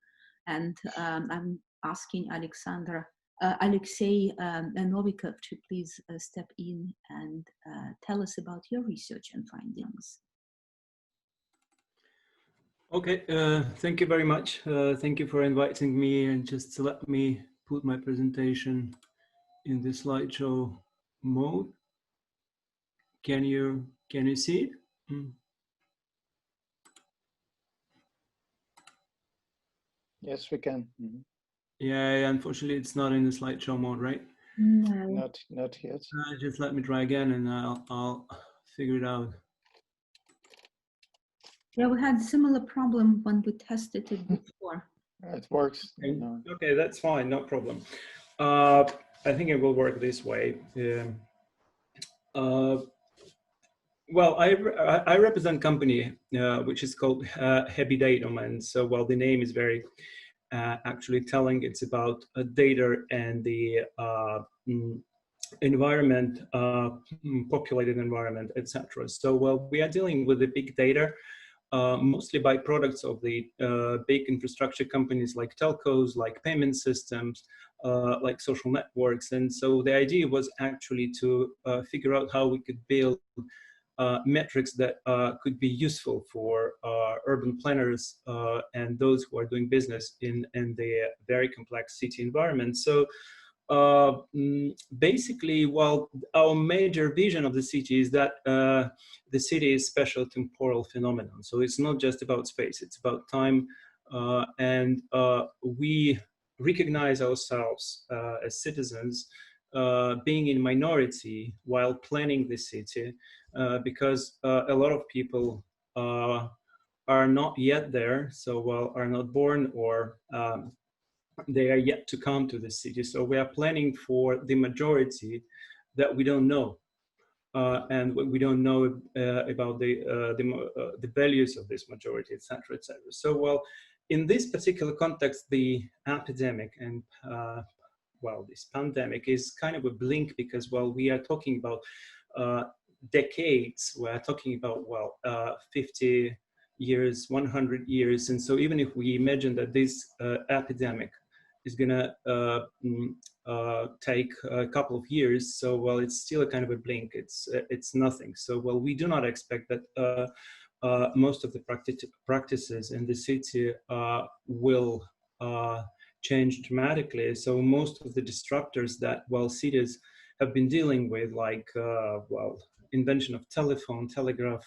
And I'm asking Alexei Novikov to please step in and tell us about your research and findings. Okay, thank you very much. Thank you for inviting me, and just to let me put my presentation in the slideshow mode. Can you see it? Yes, we can. Mm-hmm. Yeah, unfortunately, it's not in the slideshow mode, right? No. Not yet. Just let me try again, and I'll figure it out. Yeah, we had a similar problem when we tested it before. It works. Okay, that's fine, no problem. I think it will work this way. Well, I represent a company which is called Happy Datum, and so while the name is very actually telling, it's about data and the environment, populated environment, etc. So while we are dealing with the big data, mostly byproducts of the big infrastructure companies like telcos, like payment systems, like social networks. And so the idea was actually to figure out how we could build metrics that could be useful for urban planners and those who are doing business in the very complex city environment. So basically, well, our major vision of the city is that the city is spatial temporal phenomenon. So it's not just about space, it's about time. And we recognize ourselves as citizens being in minority while planning the city, because a lot of people are not yet there, so well, are not born, or they are yet to come to the city. So we are planning for the majority that we don't know, and we don't know about the values of this majority, etc., etc. So well, in this particular context, the epidemic and well, this pandemic is kind of a blink, because well, we are talking about decades. We are talking about, well, 50 years, 100 years. And so even if we imagine that this epidemic is gonna take a couple of years, so well, it's still a kind of a blink. It's nothing. So well, we do not expect that most of the practices in the city will change dramatically. So most of the disruptors that, well, cities have been dealing with, like well, invention of telephone, telegraph,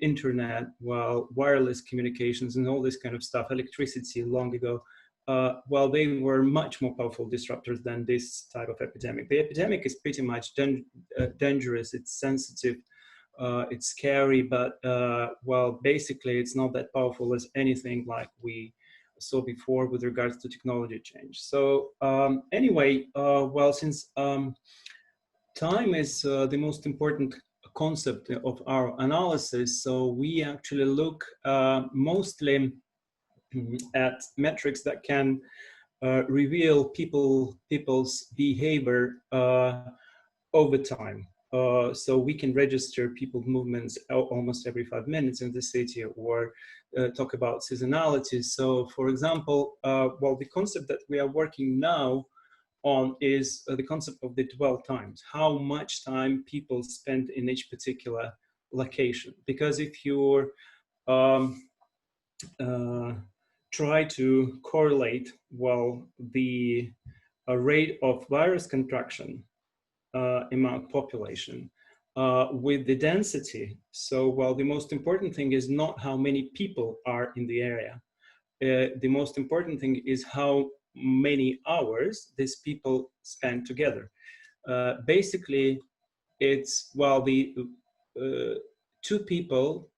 internet, well, wireless communications and all this kind of stuff, electricity long ago, well, they were much more powerful disruptors than this type of epidemic. The epidemic is pretty much dangerous, it's sensitive, it's scary, but well, basically it's not that powerful as anything like we saw before with regards to technology change. So anyway, well, since time is the most important concept of our analysis, so we actually look mostly at metrics that can reveal people's behavior over time. So we can register people's movements almost every 5 minutes in the city, or talk about seasonality. So for example, well, the concept that we are working now on is the concept of the dwell times, how much time people spend in each particular location. Because if you try to correlate, well, the rate of virus contraction among population with the density, so well, the most important thing is not how many people are in the area. The most important thing is how many hours these people spend together. Basically, it's, well, the 2 people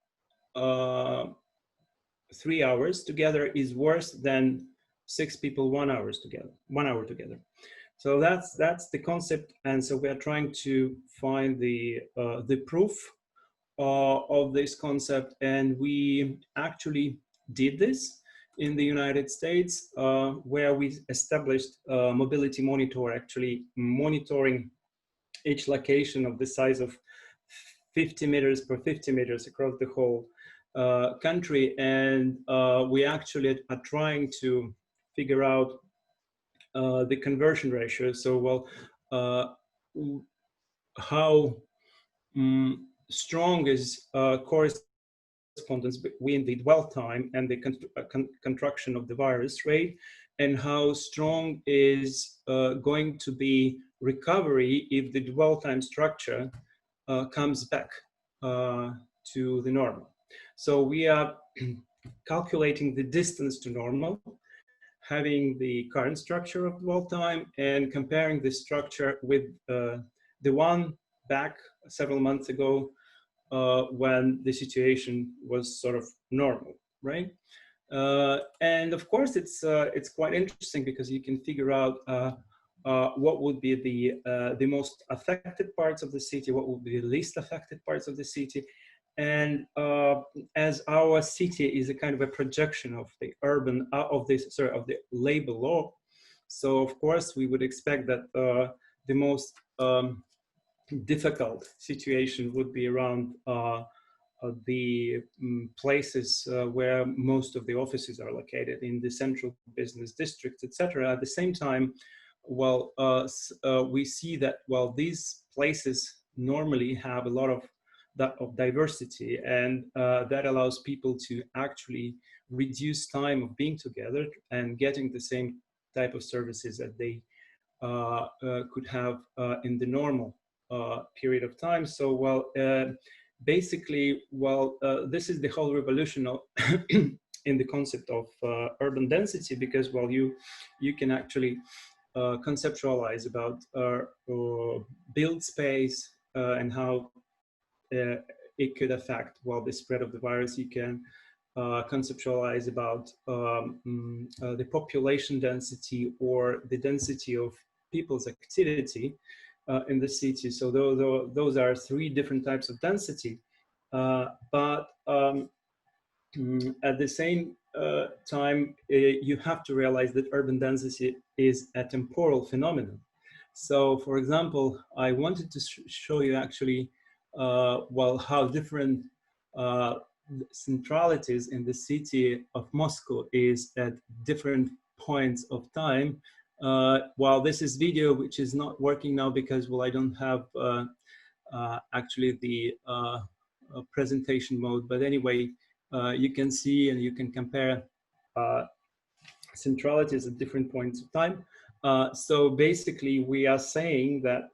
3 hours together is worse than 6 people 1 hour together. So that's the concept, and so we are trying to find the proof of this concept, and we actually did this in the United States, where we established a mobility monitor, actually monitoring each location of the size of 50 meters per 50 meters across the whole country, and we actually are trying to figure out the conversion ratio. So, well, how strong is correspondence between the dwell time and the contraction of the virus rate, and how strong is going to be recovery if the dwell time structure comes back to the normal. So we are calculating the distance to normal, having the current structure of dwell time, and comparing the structure with the one back several months ago when the situation was sort of normal, right? And of course, it's quite interesting, because you can figure out what would be the most affected parts of the city, what would be the least affected parts of the city. And as our city is a kind of a projection of the urban, of the labor law, so of course we would expect that the most difficult situation would be around the places where most of the offices are located in the central business districts, etc. At the same time, well, we see that, well, these places normally have a lot of diversity, and that allows people to actually reduce time of being together and getting the same type of services that they could have in the normal period of time. So, well, basically, well, this is the whole revolution of in the concept of urban density, because, well, you can actually conceptualize about build space and how it could affect, well, the spread of the virus. You can conceptualize about the population density or the density of people's activity in the city. So those are three different types of density. But at the same time, you have to realize that urban density is a temporal phenomenon. So, for example, I wanted to show you actually, well, how different centralities in the city of Moscow is at different points of time. While this is video, which is not working now because, well, I don't have actually the presentation mode, but anyway, you can see and you can compare centralities at different points of time. So basically, we are saying that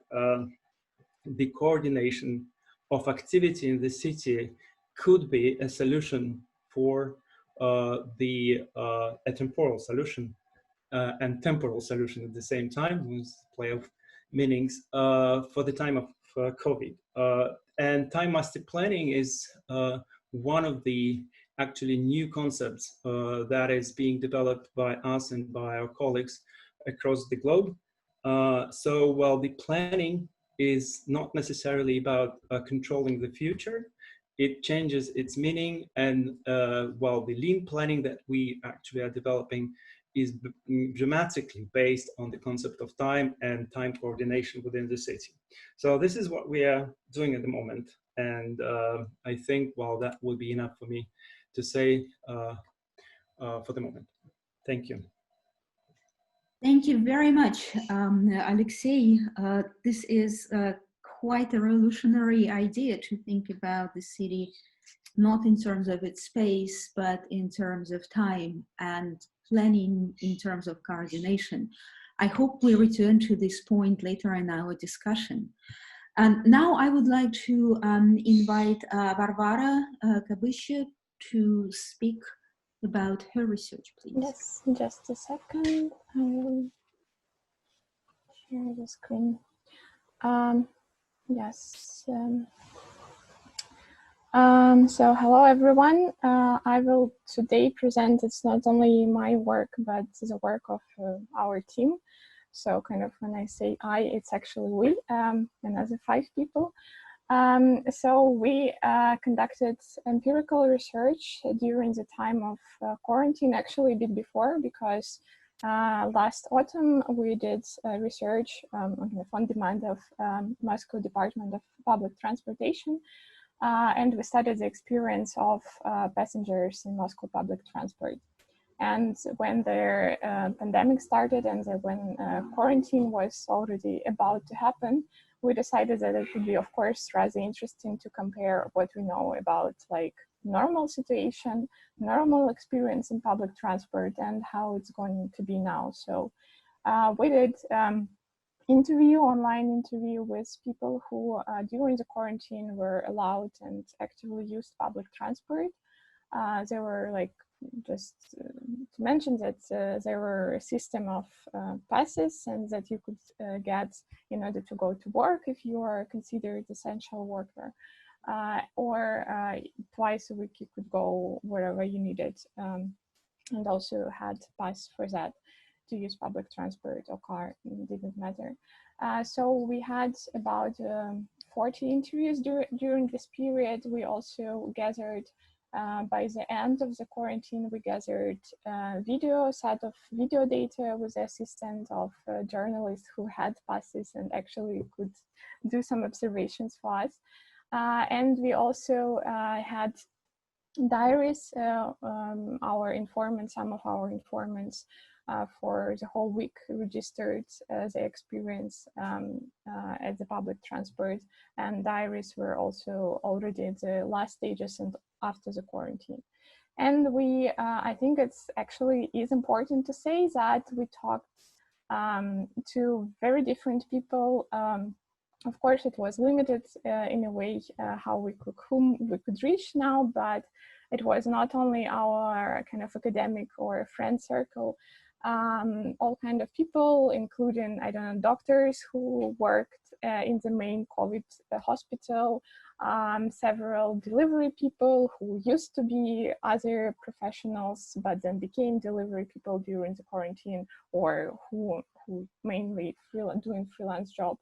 the coordination of activity in the city could be a solution for a temporal solution and temporal solution at the same time, with play of meanings for the time of COVID. And time master planning is one of the actually new concepts that is being developed by us and by our colleagues across the globe. So, well, the planning is not necessarily about controlling the future. It changes its meaning, and well, the lean planning that we actually are developing is dramatically based on the concept of time and time coordination within the city. So this is what we are doing at the moment, and I think, well, that will be enough for me to say for the moment. Thank you. Thank you very much, Alexei. This is quite a revolutionary idea to think about the city, not in terms of its space, but in terms of time and planning in terms of coordination. I hope we return to this point later in our discussion. Now I would like to invite Varvara Kabysha to speak about her research, please. Yes, just a second. I will share the screen. Yes. So hello everyone. I will today present, it's not only my work, but the work of our team. So kind of when I say I, it's actually we, another 5 people. So we conducted empirical research during the time of quarantine, actually a bit before, because last autumn we did research on demand of Moscow Department of Public Transportation, and we studied the experience of passengers in Moscow public transport. And when the pandemic started and when quarantine was already about to happen, we decided that it would be, of course, rather interesting to compare what we know about like normal situation, normal experience in public transport, and how it's going to be now. So we did online interview with people who during the quarantine were allowed and actively used public transport. There were like, just to mention that there were a system of passes and that you could get in order to go to work if you are considered essential worker, or twice a week you could go wherever you needed, and also had pass for that to use public transport or car, it didn't matter. So we had about 40 interviews during this period. We also gathered by the end of the quarantine, we gathered a set of video data with the assistance of journalists who had passes and actually could do some observations for us. And we also had diaries, our informants, some of our informants for the whole week registered the experience at the public transport, and diaries were also already at the last stages and after the quarantine. And we, I think it's actually is important to say that we talked to very different people. Of course, it was limited in a way whom we could reach now, but it was not only our kind of academic or friend circle, all kind of people, including, I don't know, doctors who worked in the main COVID hospital, several delivery people who used to be other professionals, but then became delivery people during the quarantine, or who mainly doing freelance job.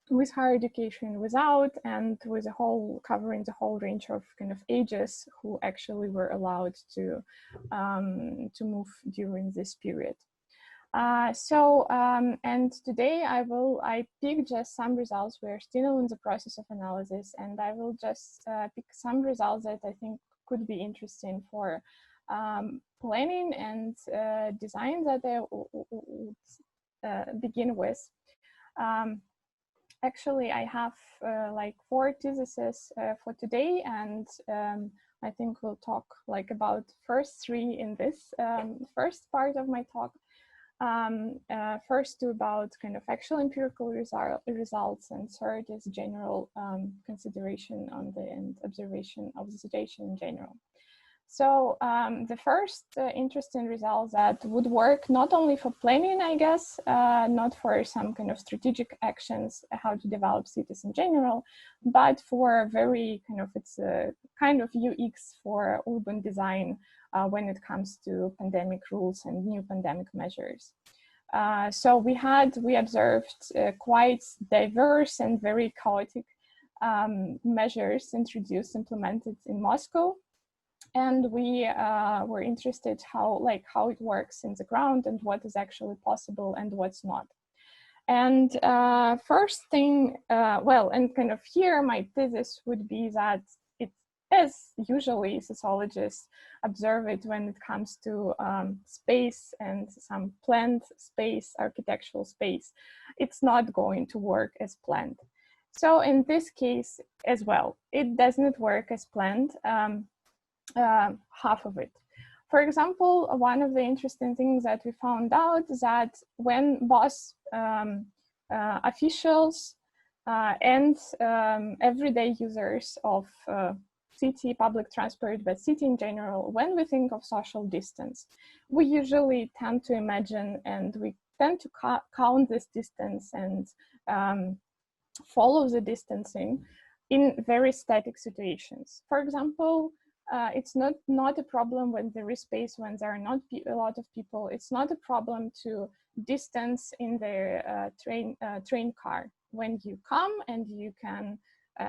With higher education, without, and with a whole covering the whole range of kind of ages who actually were allowed to move during this period. And today I picked just some results. We're still in the process of analysis, and I will just pick some results that I think could be interesting for planning and design that I would begin with. Actually, I have like 4 theses for today, and I think we'll talk like about first 3 in this first part of my talk. First 2 about kind of actual empirical results, and third is general consideration on and observation of the situation in general. So the first interesting result that would work not only for planning, I guess, not for some kind of strategic actions, how to develop cities in general, but for very kind of, it's a kind of UX for urban design when it comes to pandemic rules and new pandemic measures. So we observed quite diverse and very chaotic measures implemented in Moscow. And we were interested how it works in the ground and what is actually possible and what's not. And first thing, and kind of here my thesis would be that it, as usually sociologists observe it when it comes to space and some planned space, architectural space, it's not going to work as planned. So in this case as well, it doesn't work as planned. Half of it. For example, one of the interesting things that we found out is that when both officials and everyday users of city public transport, but city in general, when we think of social distance, we usually tend to imagine and we tend to count this distance and follow the distancing in very static situations. For example, it's not a problem when there is space, when there are not a lot of people. It's not a problem to distance in the train car. When you come and you can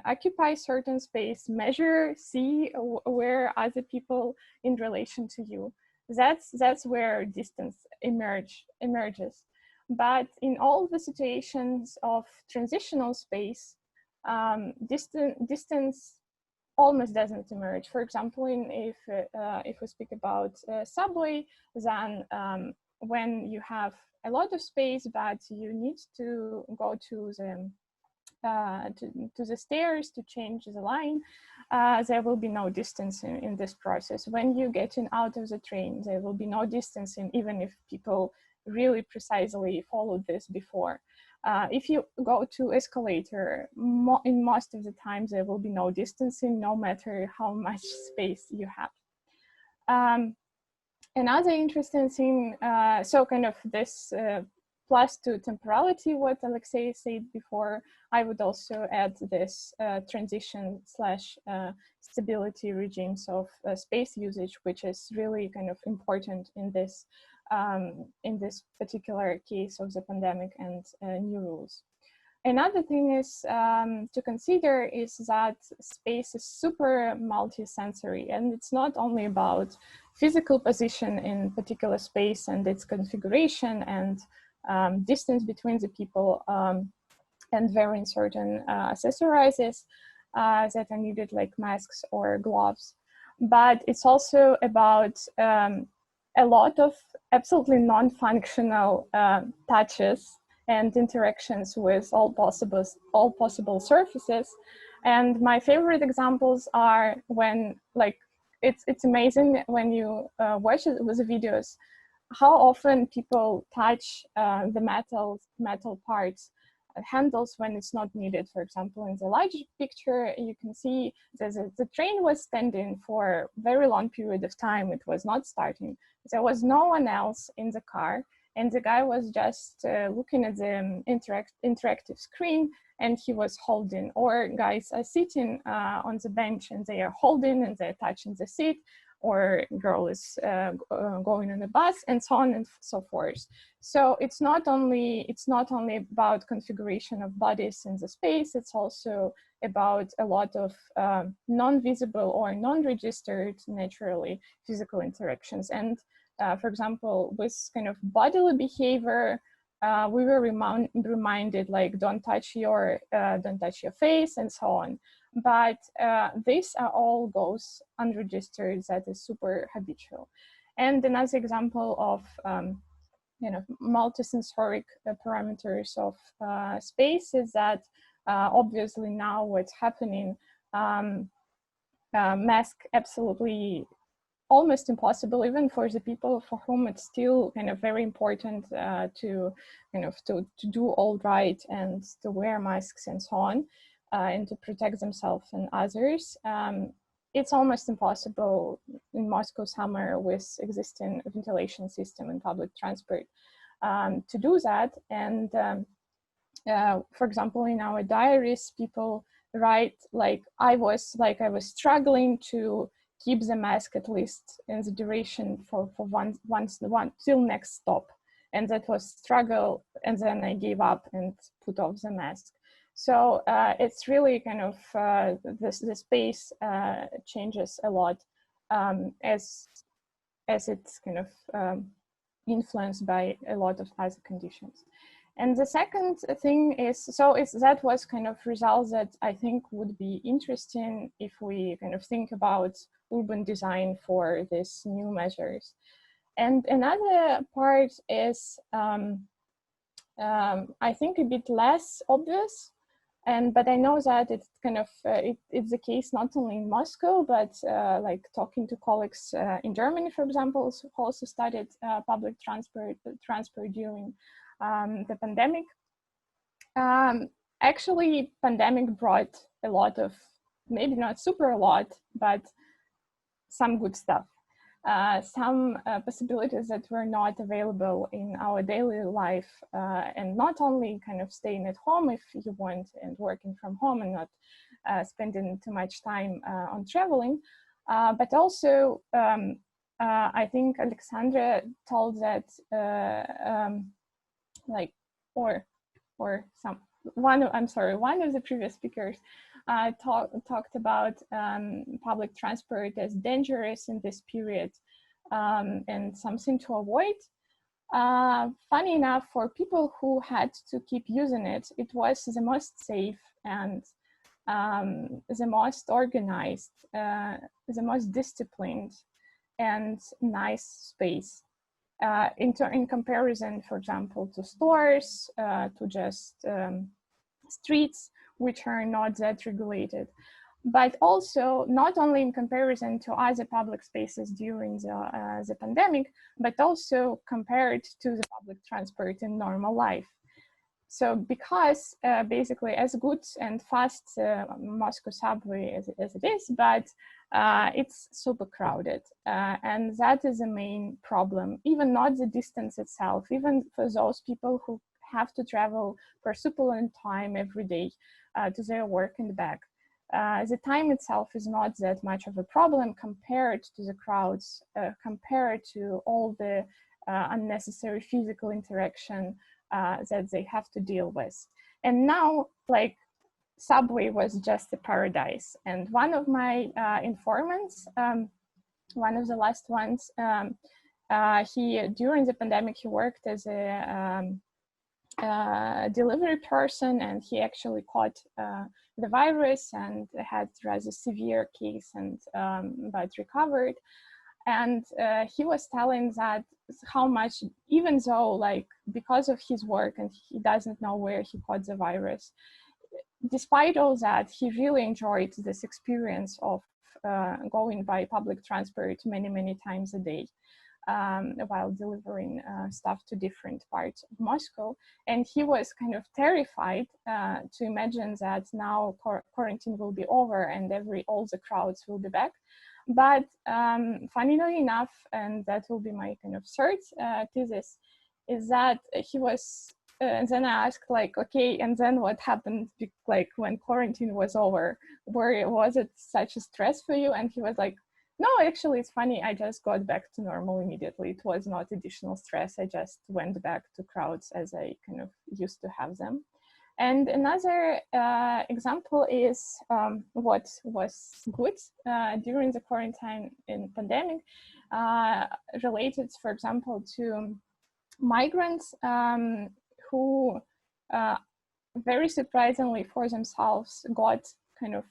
occupy certain space, measure, see where other people in relation to you. That's where distance emerges. But in all the situations of transitional space, distance almost doesn't emerge. For example, if we speak about subway, then when you have a lot of space, but you need to go to the stairs to change the line, there will be no distancing in this process. When you get in out of the train, there will be no distancing, even if people really precisely followed this before. If you go to escalator, in most of the times there will be no distancing, no matter how much space you have. Another interesting thing, so kind of this plus to temporality, what Alexei said before, I would also add this transition / stability regimes of space usage, which is really kind of important in this particular case of the pandemic and new rules. Another thing is to consider is that space is super multi-sensory, and it's not only about physical position in particular space and its configuration and distance between the people, and wearing certain accessories that are needed, like masks or gloves. But it's also about a lot of absolutely non-functional touches and interactions with all possible surfaces. And my favorite examples are when, like, it's amazing when you watch it with the videos, how often people touch the metal parts, handles, when it's not needed. For example, in the large picture, you can see the train was standing for a very long period of time. It was not starting. There was no one else in the car, and the guy was just looking at the interactive screen, and he was holding. Or guys are sitting on the bench and they are holding and they're touching the seat, or girl is going on the bus, and so on and so forth. So it's not only about configuration of bodies in the space, it's also about a lot of non-visible or non-registered, naturally, physical interactions. And for example, with kind of bodily behavior, we were reminded, like, don't touch your face and so on. But these are all goes unregistered, that is super habitual. And another example of multisensoric parameters of space is that obviously now what's happening, mask absolutely almost impossible, even for the people for whom it's still kind of very important to do all right and to wear masks and so on, and to protect themselves and others. It's almost impossible in Moscow summer with existing ventilation system and public transport to do that. And for example, in our diaries, people write, like, I was struggling to keep the mask at least in the duration for one till next stop, and that was struggle, and then I gave up and put off the mask. So it's really kind of the space changes a lot as it's kind of influenced by a lot of other conditions. And the second thing is, that was kind of results that I think would be interesting if we kind of think about urban design for these new measures. And another part is, I think, a bit less obvious, but I know that it's kind of it's the case not only in Moscow, but like talking to colleagues in Germany, for example, who also studied public transport during the pandemic. Actually, pandemic brought a lot of, maybe not super a lot, but some good stuff. Some possibilities that were not available in our daily life, and not only kind of staying at home if you want and working from home and not spending too much time on traveling, but also I think Alexandra told that one of the previous speakers talked about public transport as dangerous in this period and something to avoid. Funny enough, for people who had to keep using it, it was the most safe and the most organized, the most disciplined and nice space. In comparison, for example, to stores, to just streets, which are not that regulated, but also not only in comparison to other public spaces during the pandemic, but also compared to the public transport in normal life. So because basically as good and fast Moscow subway as it is, but it's super crowded. And that is the main problem, even not the distance itself, even for those people who have to travel for super long time every day to their work and back. The time itself is not that much of a problem compared to the crowds, compared to all the unnecessary physical interaction that they have to deal with. And now, like, subway was just a paradise. And one of my informants, one of the last ones, he during the pandemic, he worked as a delivery person, and he actually caught the virus and had rather severe case, and but recovered. And he was telling that how much, even though like because of his work and he doesn't know where he caught the virus, despite all that, he really enjoyed this experience of going by public transport many times a day while delivering stuff to different parts of Moscow. And he was kind of terrified to imagine that now quarantine will be over and all the crowds will be back. But funnily enough, and that will be my kind of third thesis, is that he was, and then I asked like, okay, and then what happened like when quarantine was over? Was it such a stress for you? And he was like, no, actually it's funny, I just got back to normal immediately. It was not additional stress, I just went back to crowds as I kind of used to have them. And another example is what was good during the quarantine in pandemic, related, for example, to migrants who very surprisingly for themselves got kind of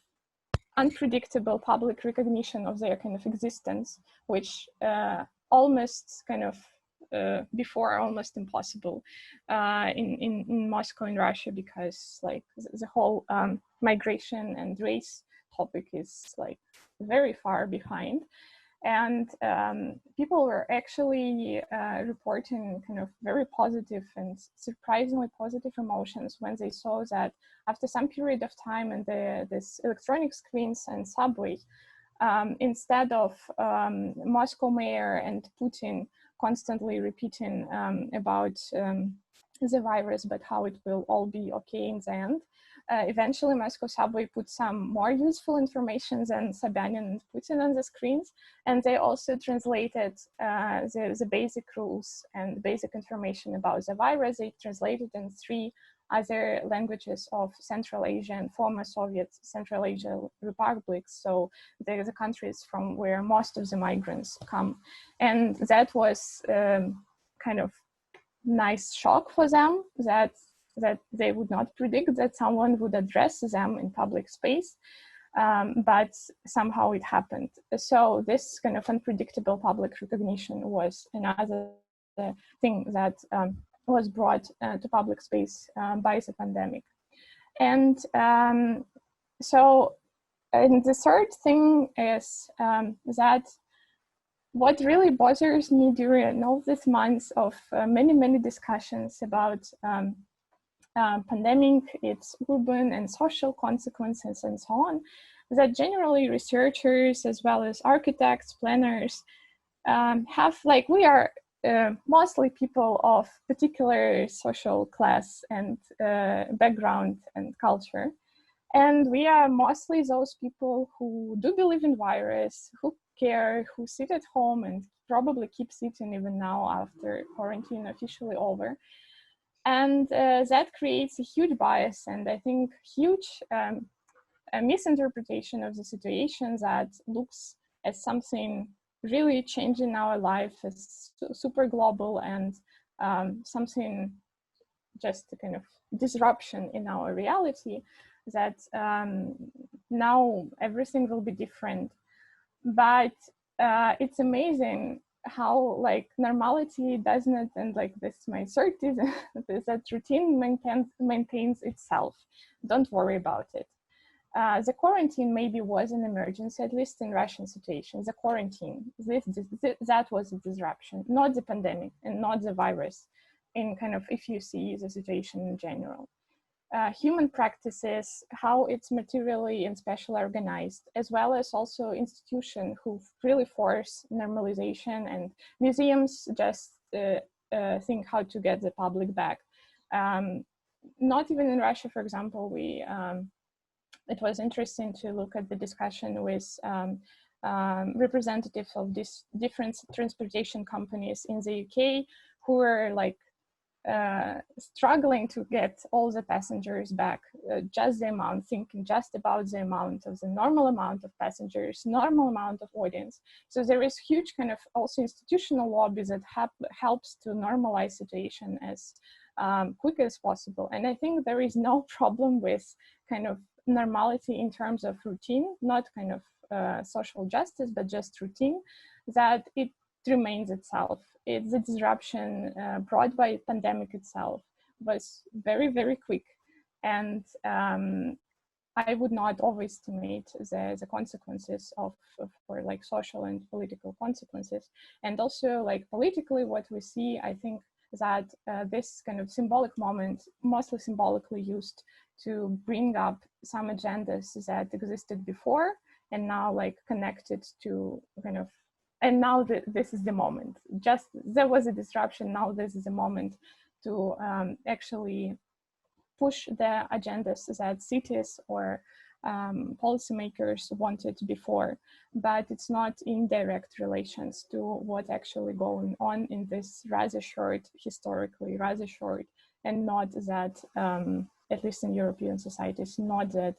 unpredictable public recognition of their kind of existence, which almost kind of before almost impossible in Moscow in Russia, because like the whole migration and race topic is like very far behind. And people were actually reporting kind of very positive and surprisingly positive emotions when they saw that after some period of time in this electronic screens and subway, instead of Moscow mayor and Putin constantly repeating about the virus, but how it will all be okay in the end. Eventually, Moscow subway put some more useful information than Sobyanin and Putin on the screens, and they also translated the basic rules and basic information about the virus. They translated in 3 other languages of Central Asia and former Soviet Central Asia republics, so they're the countries from where most of the migrants come. And that was kind of nice shock for them, that they would not predict that someone would address them in public space, but somehow it happened. So this kind of unpredictable public recognition was another thing that was brought to public space by the pandemic. And so and the third thing is that what really bothers me during all these months of many discussions about pandemic, its urban and social consequences and so on, that generally researchers as well as architects, planners have like, we are mostly people of particular social class and background and culture. And we are mostly those people who do believe in virus, who care, who sit at home and probably keep sitting even now after quarantine officially over. And that creates a huge bias and I think huge a misinterpretation of the situation that looks at something really changing our life as super global and something just a kind of disruption in our reality, that now everything will be different. But it's amazing how like normality does not, and like this my third is that routine maintains itself. Don't worry about it. The quarantine maybe was an emergency, at least in Russian situation. The quarantine, that was a disruption, not the pandemic and not the virus, in kind of if you see the situation in general. Human practices, how it's materially and spatially organized, as well as also institutions who really force normalization, and museums just think how to get the public back. Not even in Russia, for example, it was interesting to look at the discussion with representatives of these different transportation companies in the UK who were like struggling to get all the passengers back, just the amount, thinking just about the amount of the normal amount of passengers, normal amount of audience. So there is huge kind of also institutional lobby that helps to normalize situation as quick as possible. And I think there is no problem with kind of normality in terms of routine, not kind of social justice, but just routine, that it remains itself. It's a disruption brought by pandemic itself was very, very quick. And I would not overestimate the consequences for like social and political consequences. And also like politically, what we see, I think that this kind of symbolic moment, mostly symbolically used to bring up some agendas that existed before and now like connected to kind of, and now this is the moment. Just there was a disruption, now this is a moment to actually push the agendas that cities or policymakers wanted before, but it's not in direct relations to what actually going on in this rather short, historically rather short, and not that, at least in European societies, not that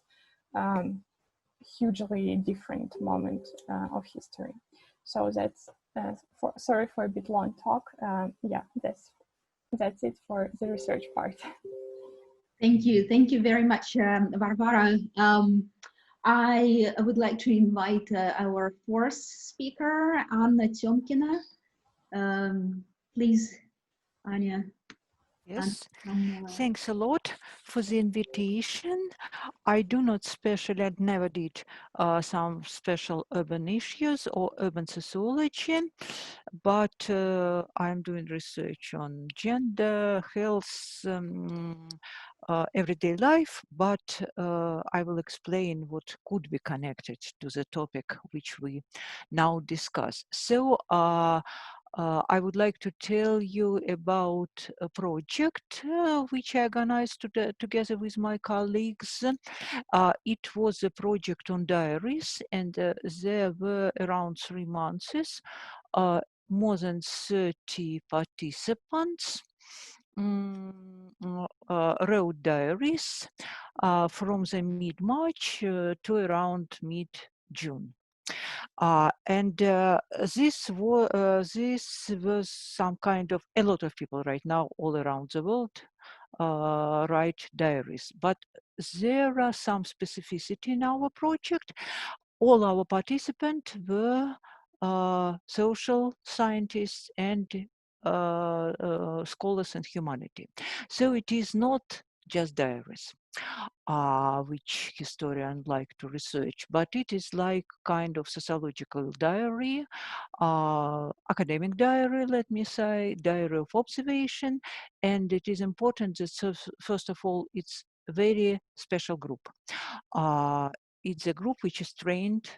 hugely different moment of history. So that's, sorry for a bit long talk. Yeah, that's it for the research part. Thank you very much, Varvara. I would like to invite our fourth speaker, Anna Tjomkina. Please, Anya. Yes, thanks a lot for the invitation. I do not specially, I never did some special urban issues or urban sociology, but I'm doing research on gender, health, everyday life, but I will explain what could be connected to the topic which we now discuss. So I would like to tell you about a project which I organized together with my colleagues. It was a project on diaries, and there were around 3 months, more than 30 participants wrote diaries from the mid-March to around mid-June. This was some kind of, a lot of people right now all around the world write diaries, but there are some specificity in our project. All our participants were social scientists and scholars in humanity. So it is not just diaries, which historians like to research, but it is like kind of sociological diary, academic diary, let me say, diary of observation. And it is important that, first of all, it's a very special group. It's a group which is trained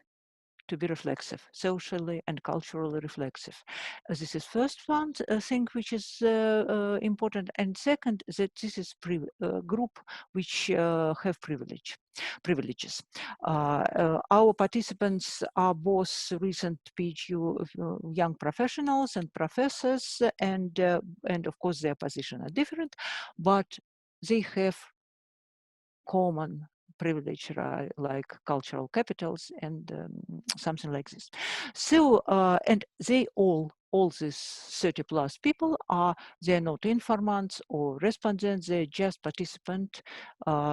to be reflexive, socially and culturally reflexive. This is first one thing which is important, and second, that this is group which have privileges. Our participants are both recent PhD young professionals and professors, and of course their positions are different, but they have common privilege, like cultural capitals and something like this. So, and they all these 30 plus people they're not informants or respondents, they're just participants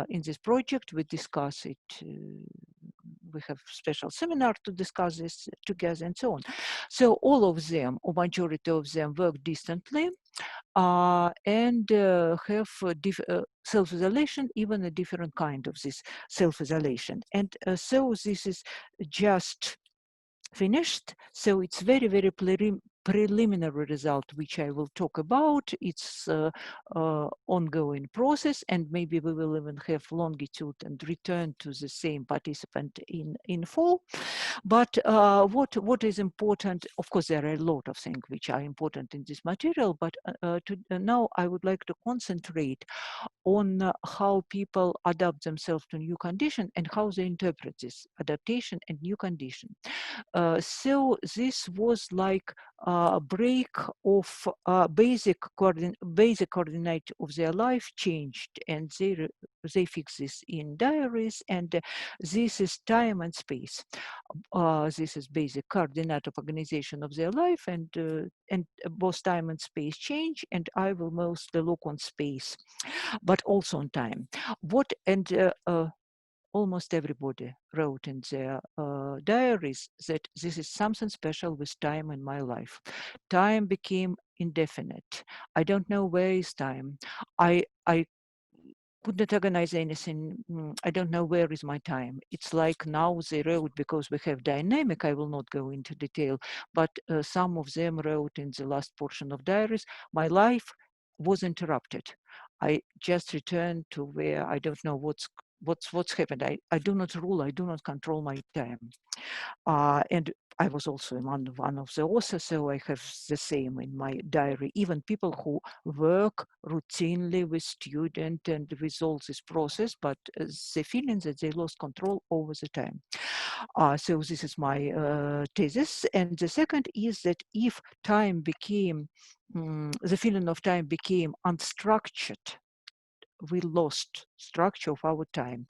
in this project. We discuss it, we have special seminar to discuss this together and so on. So all of them, or majority of them, work distantly and have self-isolation, even a different kind of this self-isolation. And so this is just finished. So it's very, very preliminary result, which I will talk about. It's ongoing process, and maybe we will even have longitude and return to the same participant in fall. But what is important, of course, there are a lot of things which are important in this material, but now I would like to concentrate on how people adapt themselves to new condition and how they interpret this adaptation and new condition. So this was like break of basic coordinate of their life changed, and they fix this in diaries, and this is time and space. This is basic coordinate of organization of their life, and both time and space change, and I will mostly look on space, but also on time. Almost everybody wrote in their diaries that this is something special with time in my life. Time became indefinite. I don't know where is time. I could not organize anything. I don't know where is my time. It's like now they wrote, because we have dynamic, I will not go into detail, but some of them wrote in the last portion of diaries, my life was interrupted. I just returned to where I don't know what's happened. I do not rule, I do not control my time. And I was also one of the authors, so I have the same in my diary. Even people who work routinely with students and with all this process, but the feeling that they lost control over the time. So this is my thesis. And the second is that if time became, the feeling of time became unstructured, we lost structure of our time.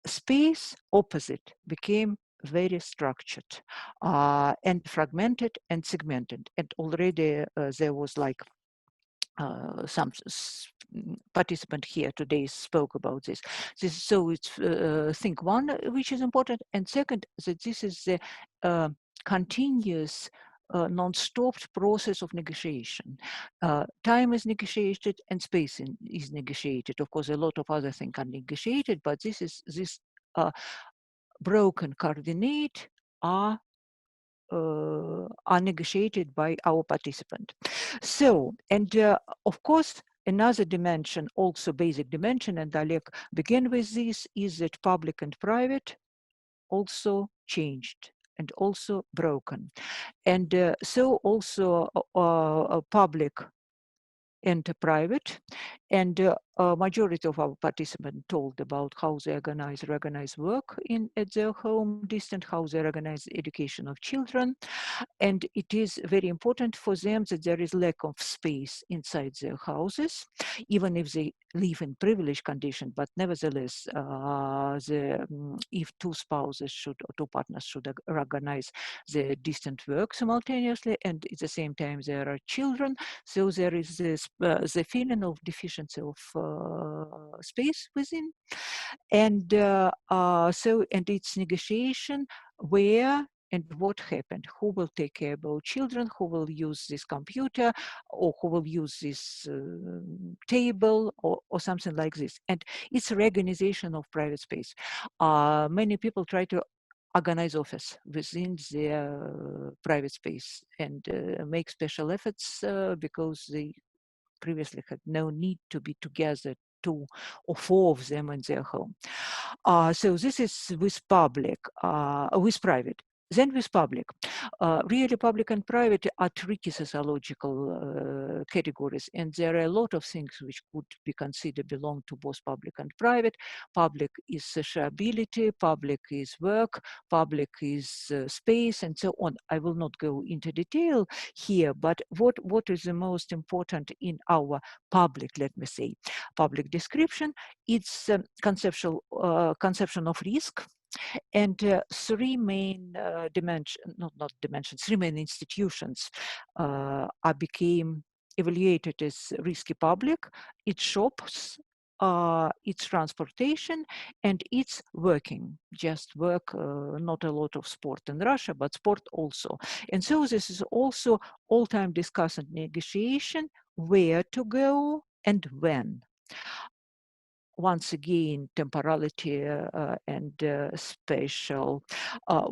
Space, opposite, became very structured and fragmented and segmented. And already there was like some participant here today spoke about this. So it's thing one, which is important, and second, that this is the continuous non-stopped process of negotiation. Time is negotiated and space is negotiated. Of course, a lot of other things are negotiated, but this broken coordinate are negotiated by our participant. So, and of course, another dimension, also basic dimension, and Oleg began with this, is that public and private also changed and also broken. And so also public and private, and majority of our participants told about how they organize work at their home distance, how they organize education of children. And it is very important for them that there is lack of space inside their houses, even if they live in privileged condition, but nevertheless, if two spouses or two partners should organize the distant work simultaneously, and at the same time there are children, so there is this the feeling of deficiency of space within, and and it's negotiation where and what happened, who will take care about children, who will use this computer, or who will use this table, or something like this. And it's a reorganization of private space. Many people try to organize office within their private space and make special efforts because they previously had no need to be together, 2 or 4 of them in their home. So this is with public, with private. Then with public, really public and private are tricky sociological categories, and there are a lot of things which could be considered belong to both public and private. Public is sociability, public is work, public is space, and so on. I will not go into detail here, but what is the most important in our public, let me say, public description? It's conception of risk. And 3 main three main institutions became evaluated as risky public. It's shops, it's transportation, and it's working, just work, not a lot of sport in Russia, but sport also. And so this is also all-time discussion negotiation, where to go and when. Once again, temporality and spatial,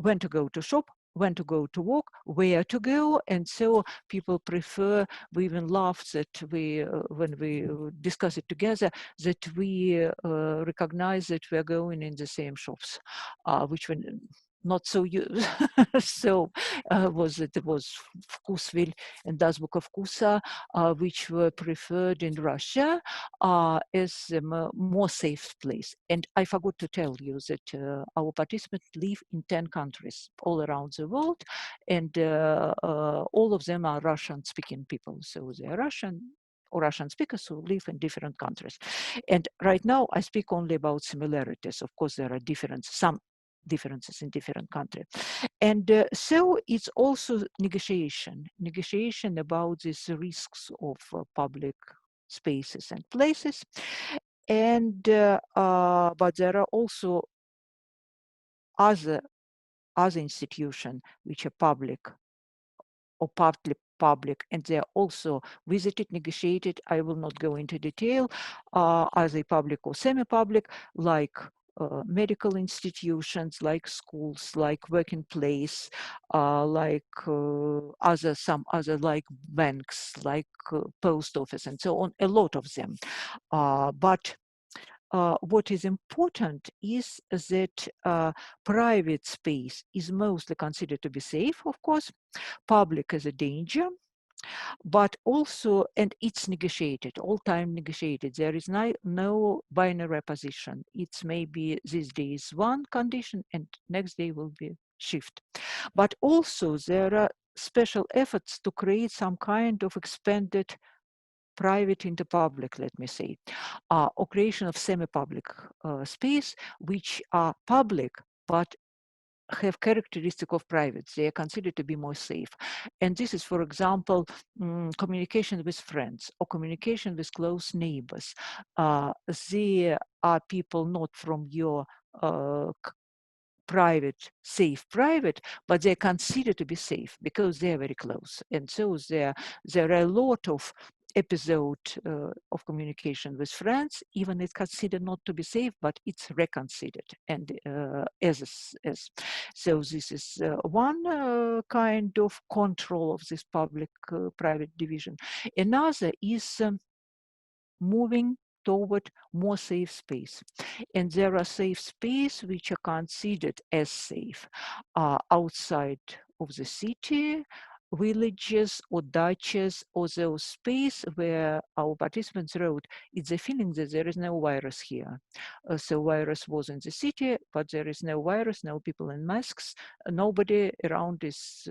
when to go to shop, when to go to walk, where to go. And so people prefer, we even laughed that when we discuss it together, that we recognize that we're going in the same shops, which not so so it was Vkusvil and Azbuka Vkusa, which were preferred in Russia as a more safe place. And I forgot to tell you that our participants live in 10 countries all around the world, and all of them are Russian-speaking people. So they are Russian or Russian speakers who live in different countries. And right now I speak only about similarities. Of course, there are some differences in different countries. And so it's also negotiation about these risks of public spaces and places. And but there are also other institutions which are public or partly public, and they are also visited, negotiated. I will not go into detail. Are they public or semi-public, like medical institutions, like schools, like working place, like some other like banks, like post office, and so on. A lot of them, but. What is important is that private space is mostly considered to be safe, of course, public is a danger, but also, and it's negotiated, all time negotiated. There is no binary position. It's maybe this day is one condition and next day will be shift. But also there are special efforts to create some kind of expanded private into public, let me say, or creation of semi-public space, which are public, but have characteristic of private. They are considered to be more safe. And this is, for example, communication with friends or communication with close neighbors. They are people not from your private, safe private, but they're considered to be safe because they're very close. And so there are a lot of episode of communication with friends, even it's considered not to be safe, but it's reconsidered and so this is one kind of control of this public private division. Another is moving toward more safe space, and there are safe space which are considered as safe outside of the city, villages or dachas, or those space where our participants wrote, it's a feeling that there is no virus here. So virus was in the city, but there is no virus, no people in masks, nobody around is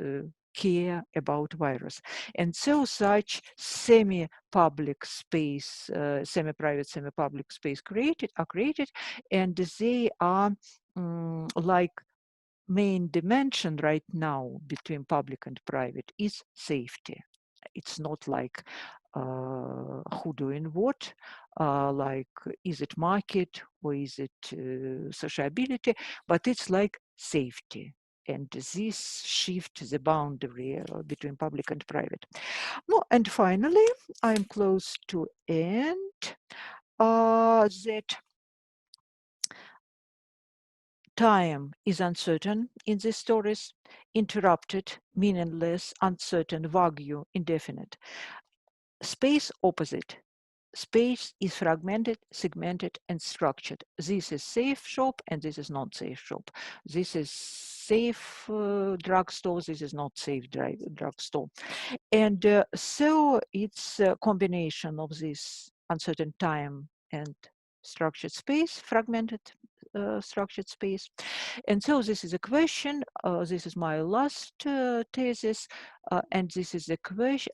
care about virus. And so such semi-public space, semi-private, semi-public space are created, and they are like main dimension right now between public and private is safety. It's not like who doing what, like is it market or is it sociability, but it's like safety. And this shifts the boundary between public and private. No, and finally, I'm close to end that time is uncertain in these stories, interrupted, meaningless, uncertain, vague, indefinite. Space opposite. Space is fragmented, segmented, and structured. This is safe shop and this is not safe shop. This is safe drugstore, this is not safe drugstore. And so it's a combination of this uncertain time and structured space, fragmented structured space. And so this is a question, this is my last thesis, and this is a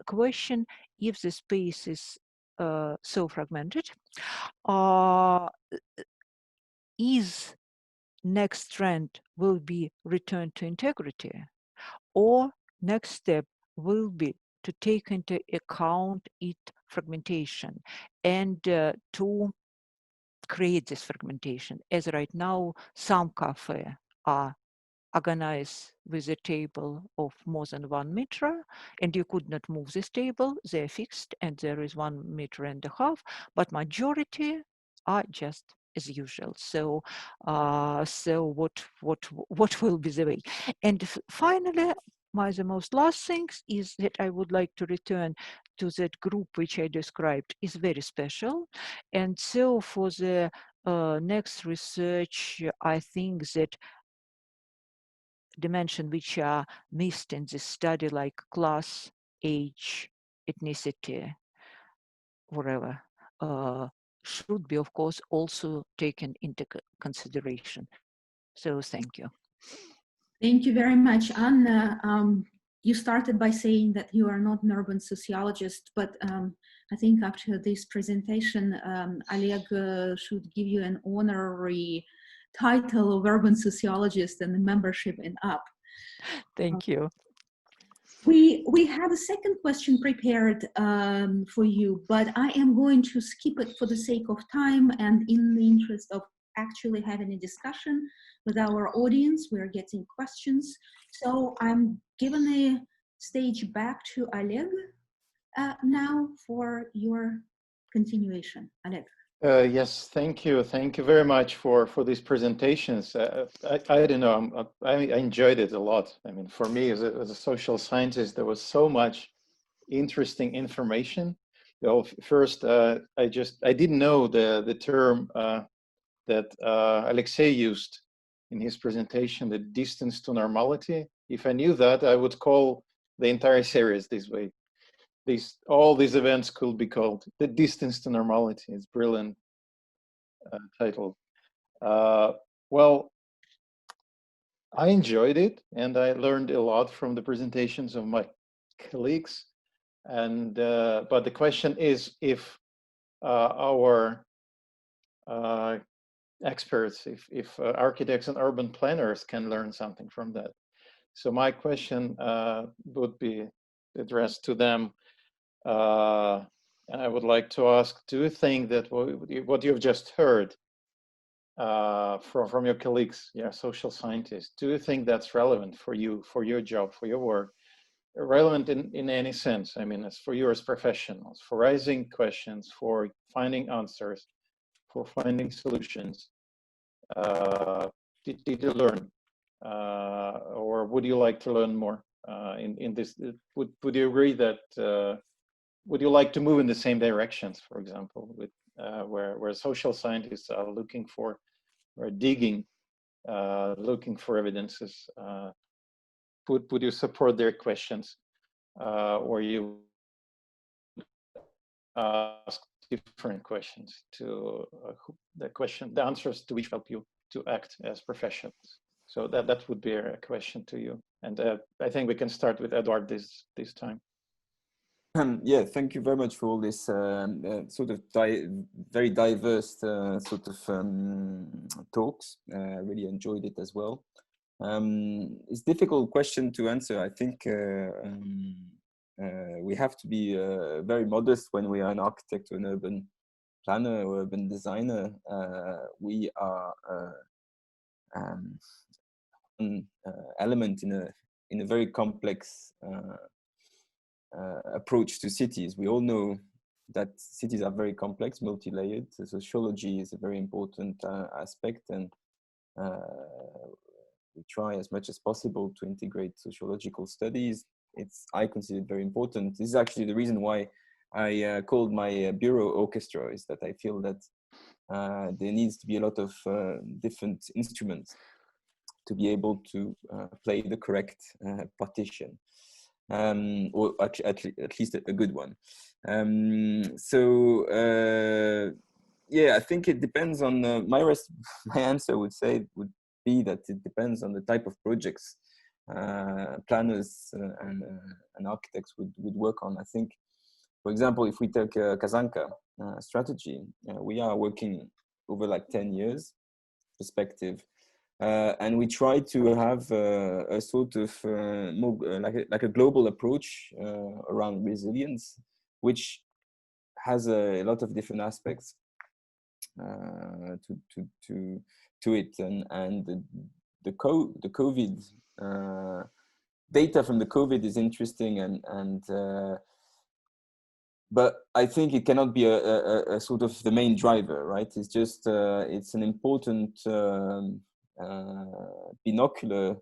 question if the space is so fragmented, is next trend will be return to integrity, or next step will be to take into account its fragmentation and to create this fragmentation. As right now, some cafes are organized with a table of more than 1 meter, and you could not move this table. They're fixed, and there is 1.5 meters, but majority are just as usual. So, what will be the way? And finally, the most last things is that I would like to return to that group which I described is very special, and so for the next research, I think that dimensions which are missed in this study, like class, age, ethnicity, whatever, should be, of course, also taken into consideration. So thank you. Thank you very much, Anna. You started by saying that you are not an urban sociologist, but I think after this presentation, Oleg should give you an honorary title of urban sociologist and the membership in UP. Thank you. We have a second question prepared for you, but I am going to skip it for the sake of time and in the interest of actually having a discussion with our audience. We're getting questions. So I'm giving the stage back to Oleg now for your continuation. Oleg. Yes, thank you. Thank you very much for these presentations. I don't know, I enjoyed it a lot. I mean, for me as a social scientist, there was so much interesting information. Well, first, I didn't know the term that Alexei used in his presentation, the distance to normality. If I knew that, I would call the entire series this way. All these events could be called the distance to normality. It's brilliant title. Well, I enjoyed it and I learned a lot from the presentations of my colleagues. And but the question is if our experts, if architects and urban planners can learn something from that. So my question would be addressed to them. And I would like to ask, do you think that what you've just heard from your colleagues, social scientists, do you think that's relevant for you, for your job, for your work? Relevant in any sense? I mean, as for you as professionals, for raising questions, for finding answers, for finding solutions. Did you learn? Or would you like to learn more in this? Would you agree that would you like to move in the same directions, for example, with where social scientists are looking for, or digging, looking for evidences? Would you support their questions, or you ask different questions to the answers to which help you to act as professionals? So that would be a question to you. And I think we can start with Eduard this time. Yeah, thank you very much for all this sort of very diverse sort of talks. I really enjoyed it as well. It's a difficult question to answer. I think we have to be very modest when we are an architect or an urban planner or urban designer. We are an element in a very complex approach to cities. We all know that cities are very complex, multi-layered. So sociology is a very important aspect, and we try as much as possible to integrate sociological studies. I consider it very important. This is actually the reason why I called my bureau orchestra, is that I feel that there needs to be a lot of different instruments to be able to play the correct partition. Or at least a good one. Yeah, I think it depends on my answer would be that it depends on the type of projects planners and architects would work on. I think, for example, if we take Kazanka strategy, we are working over like 10 years perspective. And we try to have a sort of more like a global approach around resilience, which has a lot of different aspects to it. And the COVID data from the COVID is interesting, but I think it cannot be a sort of the main driver, right? It's just it's an important binocular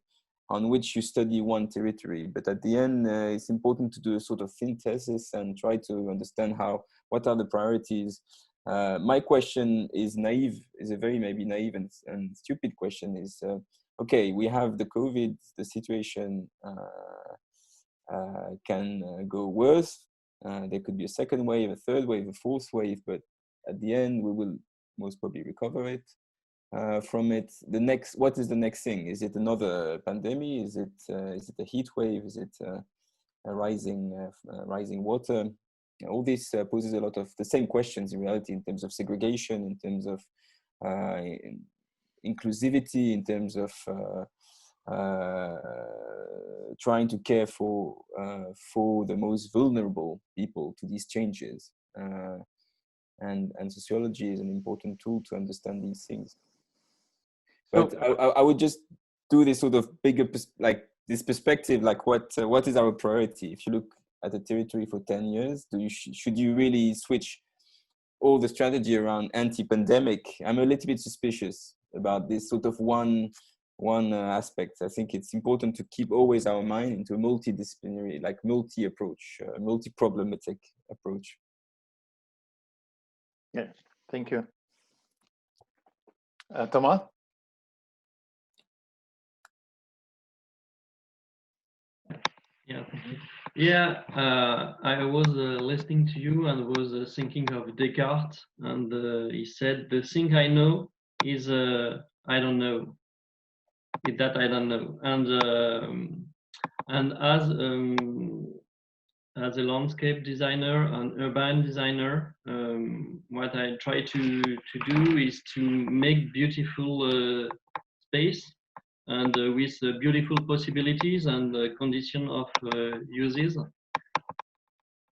on which you study one territory, but at the end it's important to do a sort of synthesis and try to understand what are the priorities. My question is a very maybe naive and stupid question, is okay, we have the COVID, the situation can go worse. There could be a second wave, a third wave, a fourth wave, but at the end, we will most probably recover it. From it, what is the next thing? Is it another pandemic? Is it a heat wave? Is it a rising water? All this poses a lot of the same questions in reality, in terms of segregation, in terms of inclusivity, in terms of trying to care for the most vulnerable people to these changes. And sociology is an important tool to understand these things. But I would just do this sort of bigger, like this perspective, like what is our priority? If you look at a territory for 10 years, should you really switch all the strategy around anti-pandemic? I'm a little bit suspicious about this sort of one aspect. I think it's important to keep always our mind into a multidisciplinary, like multi-approach, multi-problematic approach. Yeah, thank you. Thomas? Yeah, thank you. Yeah, I was listening to you and was thinking of Descartes, and he said, the thing I know is I don't know. That I don't know. And as a landscape designer and urban designer, what I try to do is to make beautiful space, and with beautiful possibilities and condition of uses.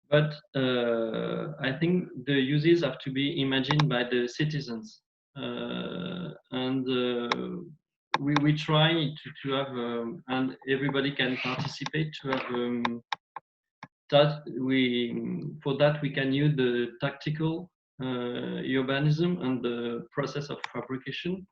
But I think the uses have to be imagined by the citizens. We try to have, and everybody can participate, to have for that we can use the tactical urbanism and the process of fabrication.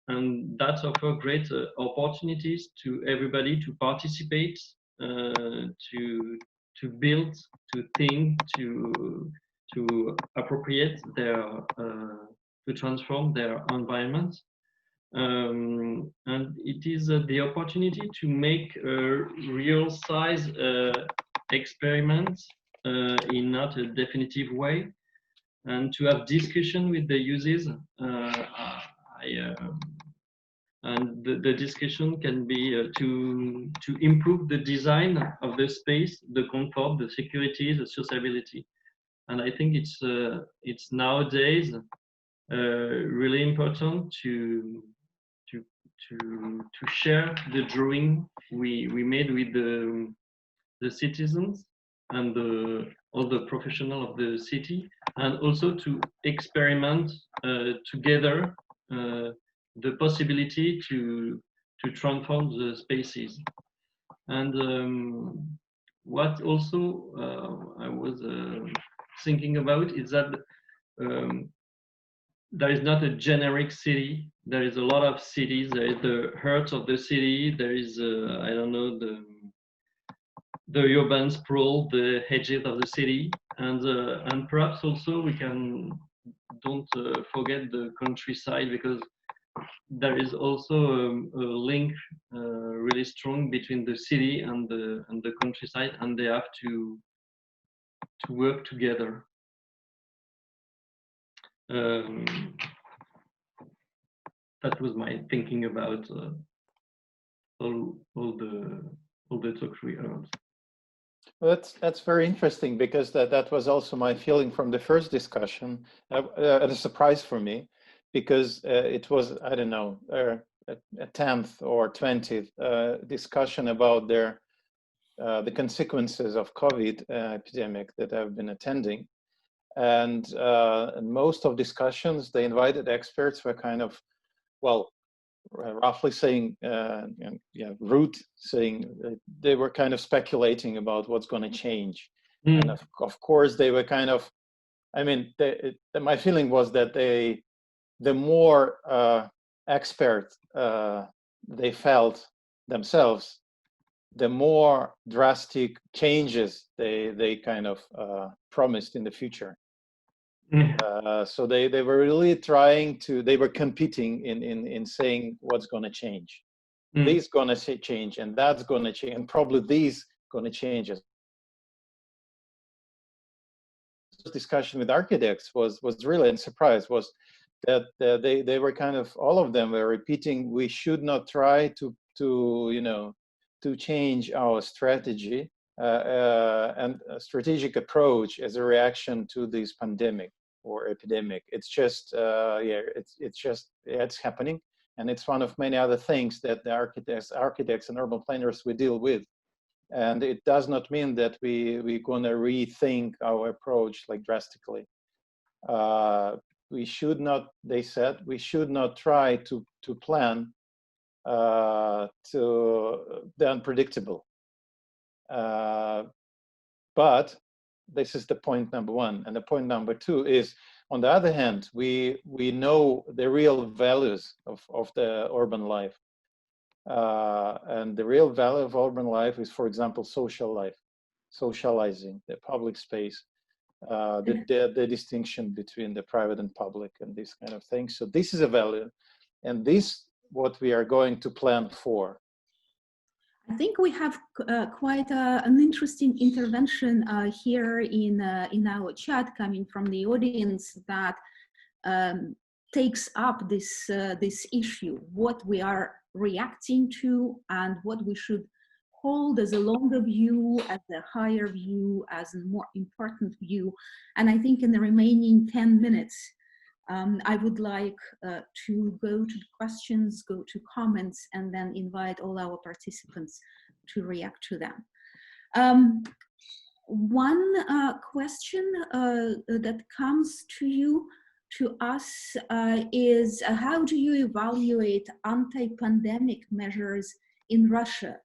And that offers great opportunities to everybody to participate, to build, to think, to appropriate their, to transform their environment. And it is the opportunity to make a real size experiments in not a definitive way, and to have discussion with the users. And the discussion can be to improve the design of the space, the comfort, the security, the sociability. And I think it's nowadays really important to share the drawing we made with the citizens and all the professionals of the city, and also to experiment together the possibility to transform the spaces. And what also I was thinking about is that there is not a generic city. There is a lot of cities. There is the heart of the city. There is I don't know, the urban sprawl, the edges of the city, and perhaps also we don't forget the countryside, because there is also a link really strong between the city and the countryside, and they have to work together. That was my thinking about all the talks we heard. Well, that's very interesting, because that was also my feeling from the first discussion. A surprise for me, because it was, I don't know, a 10th or 20th discussion about the consequences of COVID epidemic that I've been attending. And most of discussions, they invited experts were kind of, well, roughly saying, rude, saying they were kind of speculating about what's going to change. And of course, they were kind of, I mean, my feeling was that the more expert they felt themselves, the more drastic changes they kind of promised in the future. So they were really trying to, they were competing in saying what's going to change. This going to change, and that's going to change, and probably these going to change. Discussion with architects was really a surprise, was that they were kind of, all of them were repeating, we should not try to change our strategy and a strategic approach as a reaction to this pandemic or epidemic. It's just it's happening, and it's one of many other things that the architects and urban planners we deal with. And it does not mean that we're going to rethink our approach like drastically. We should not, they said, we should not try to plan to the unpredictable. But this is the point number one. And the point number two is, on the other hand, we know the real values of the urban life. And the real value of urban life is, for example, social life, socializing, the public space, the distinction between the private and public, and these kind of things. So this is a value, and this what we are going to plan for. I think we have quite an interesting intervention here in our chat coming from the audience that takes up this issue, what we are reacting to and what we should hold as a longer view, as a higher view, as a more important view. And I think in the remaining 10 minutes, I would like to go to questions, go to comments, and then invite all our participants to react to them. One question that comes to us is, how do you evaluate anti-pandemic measures in Russia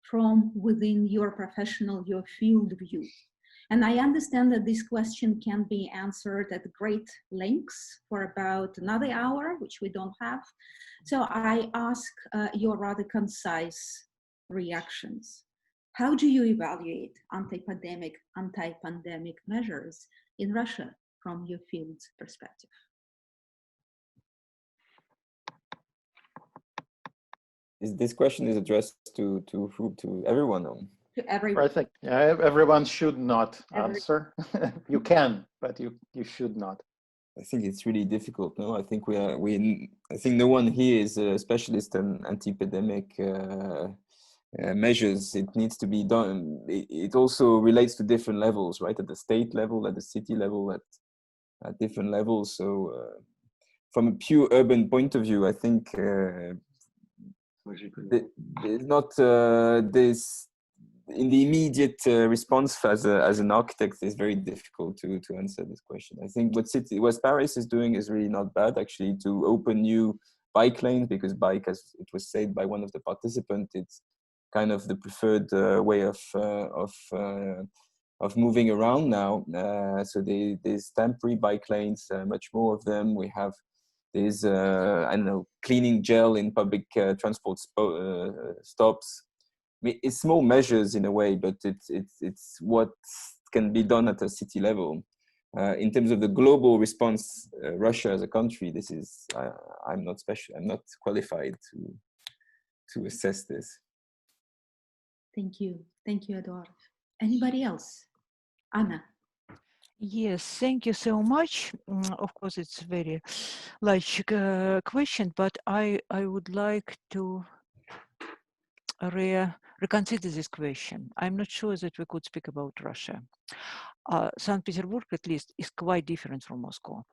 from within your professional, your field view? And I understand that this question can be answered at great lengths for about another hour, which we don't have. So I ask your rather concise reactions. How do you evaluate anti-pandemic measures in Russia from your field's perspective? This question is addressed to everyone? To everyone. I think everyone should not answer. You can, but you should not. I think it's really difficult. No, I think I think no one here is a specialist in anti-pandemic measures. It needs to be done. It also relates to different levels, right? At the state level, at the city level, at different levels. So from a pure urban point of view, I think there's not this in the immediate response as an architect. It's very difficult to answer this question. I think what Paris is doing is really not bad, actually, to open new bike lanes, because bike, as it was said by one of the participants, it's kind of the preferred way of moving around now. So there's temporary bike lanes, much more of them. We have there's I don't know, cleaning gel in public transport stops. I mean, it's small measures in a way, but it's what can be done at a city level. In terms of the global response, Russia as a country, this is I'm not qualified to assess this. Thank you, Eduard. Anybody else? Anna. Yes, thank you so much. Of course, it's a very large question, but I would like to reconsider this question. I'm not sure that we could speak about Russia. St. Petersburg, at least, is quite different from Moscow.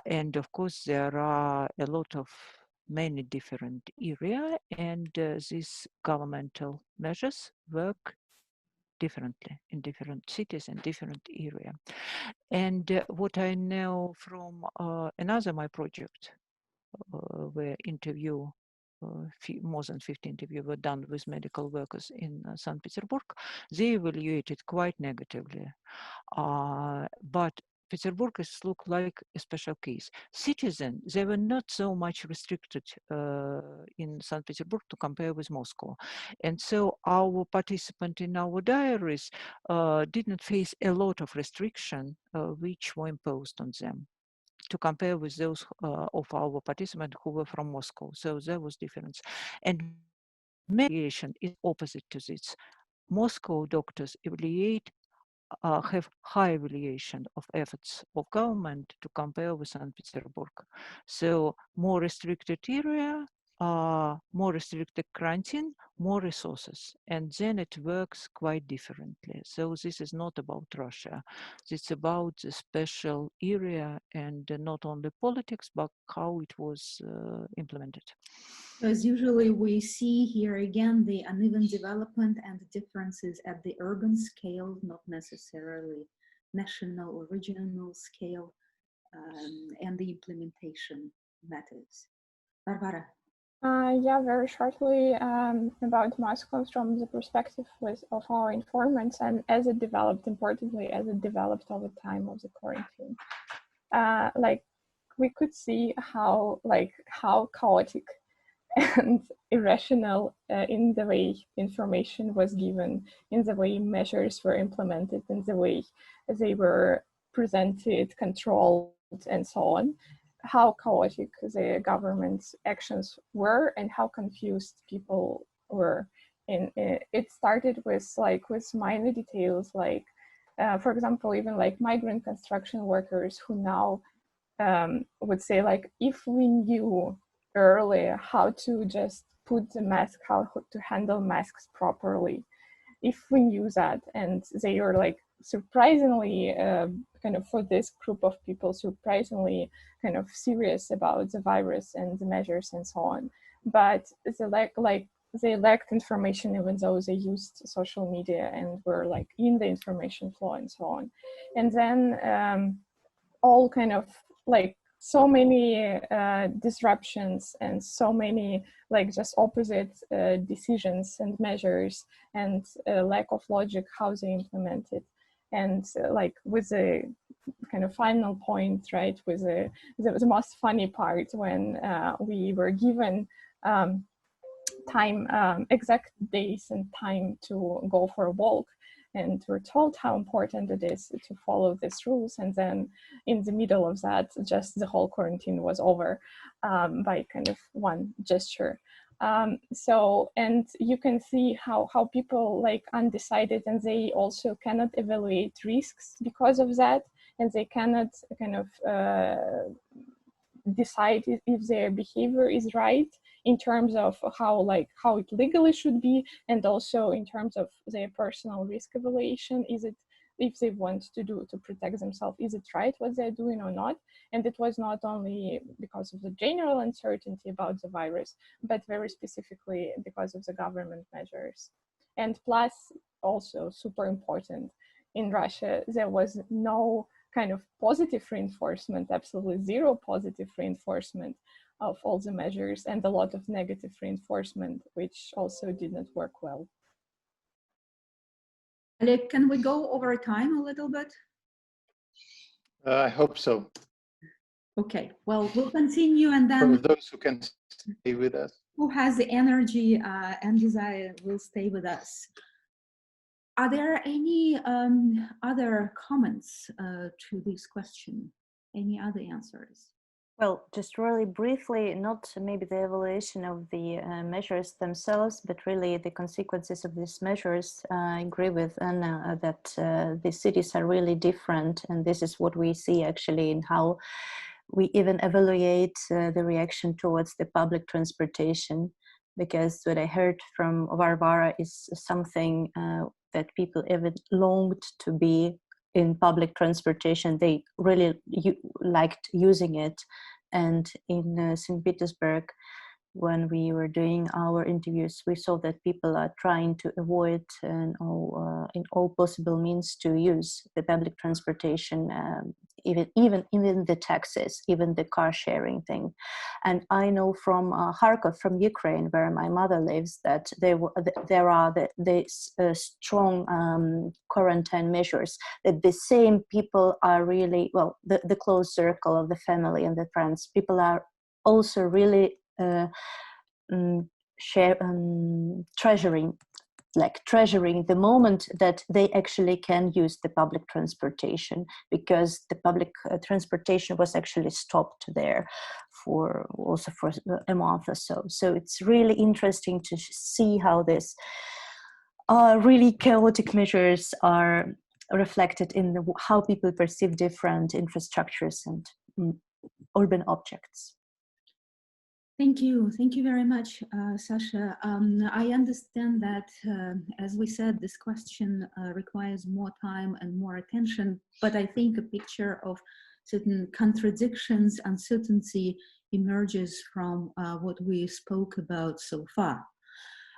And of course, there are a lot of many different areas, and these governmental measures work differently in different cities and different area. And what I know from another my project, where interview more than 50 interviews were done with medical workers in St. Petersburg, they evaluated quite negatively. But Petersburg is look like a special case. Citizens, they were not so much restricted in St. Petersburg to compare with Moscow. And so our participants in our diaries did not face a lot of restriction which were imposed on them to compare with those of our participants who were from Moscow. So there was difference. And mediation is opposite to this. Moscow doctors evaluate have high evaluation of efforts of government to compare with St. Petersburg. So more restricted area, more restricted quarantine, more resources, and then it works quite differently. So this is not about Russia. It's about the special area and not only politics, but how it was implemented. As usually we see here again the uneven development and differences at the urban scale, not necessarily national or regional scale, and the implementation methods. Barbara. Yeah, very shortly about Moscow from the perspective of our informants and as it developed, importantly, as it developed over time of the quarantine. Like we could see how chaotic and irrational in the way information was given, in the way measures were implemented, in the way they were presented, controlled, and so on. How chaotic the government's actions were and how confused people were. And it started with minor details, like, for example, even like migrant construction workers who now would say, like, if we knew earlier how to just put the mask, how to handle masks properly, if we knew that, and they were like surprisingly kind of for this group of people surprisingly kind of serious about the virus and the measures and so on, but they lacked information even though they used social media and were like in the information flow and so on. And then all kind of like so many disruptions and so many like just opposite decisions and measures and lack of logic how they implement it. And like with the kind of final point, right, with the most funny part when we were given time, exact days and time to go for a walk, and we're told how important it is to follow these rules, and then in the middle of that, just the whole quarantine was over by kind of one gesture. So, and you can see how people like undecided, and they also cannot evaluate risks because of that, and they cannot kind of decide if their behavior is right in terms of how it legally should be, and also in terms of their personal risk evaluation. Is it, if they want to do to protect themselves, is it right what they're doing or not? And it was not only because of the general uncertainty about the virus, but very specifically because of the government measures. And plus, also super important, in Russia, there was no kind of positive reinforcement, absolutely zero positive reinforcement of all the measures, and a lot of negative reinforcement, which also did not work well. Oleg, can we go over time a little bit? I hope so. Okay, well, we'll continue, and then For those who can stay with us. Who has the energy and desire will stay with us. Are there any other comments to this question? Any other answers? Well, just really briefly, not maybe the evaluation of the measures themselves, but really the consequences of these measures. I agree with Anna that the cities are really different, and this is what we see actually in how we even evaluate the reaction towards the public transportation, because what I heard from Varvara is something that people even longed to be in public transportation. They really liked using it. And in St. Petersburg, when we were doing our interviews, we saw that people are trying to avoid in all possible means to use the public transportation even the taxis, even the car sharing thing. And I know from Kharkov, from Ukraine, where my mother lives, that there are strong quarantine measures, that the same people are really, well, the close circle of the family and the friends, people are also really treasuring the moment that they actually can use the public transportation, because the public transportation was actually stopped there for a month or so. So it's really interesting to see how this really chaotic measures are reflected in how people perceive different infrastructures and urban objects. Thank you very much, Sasha. I understand that, as we said, this question requires more time and more attention, but I think a picture of certain contradictions, uncertainty emerges from what we spoke about so far.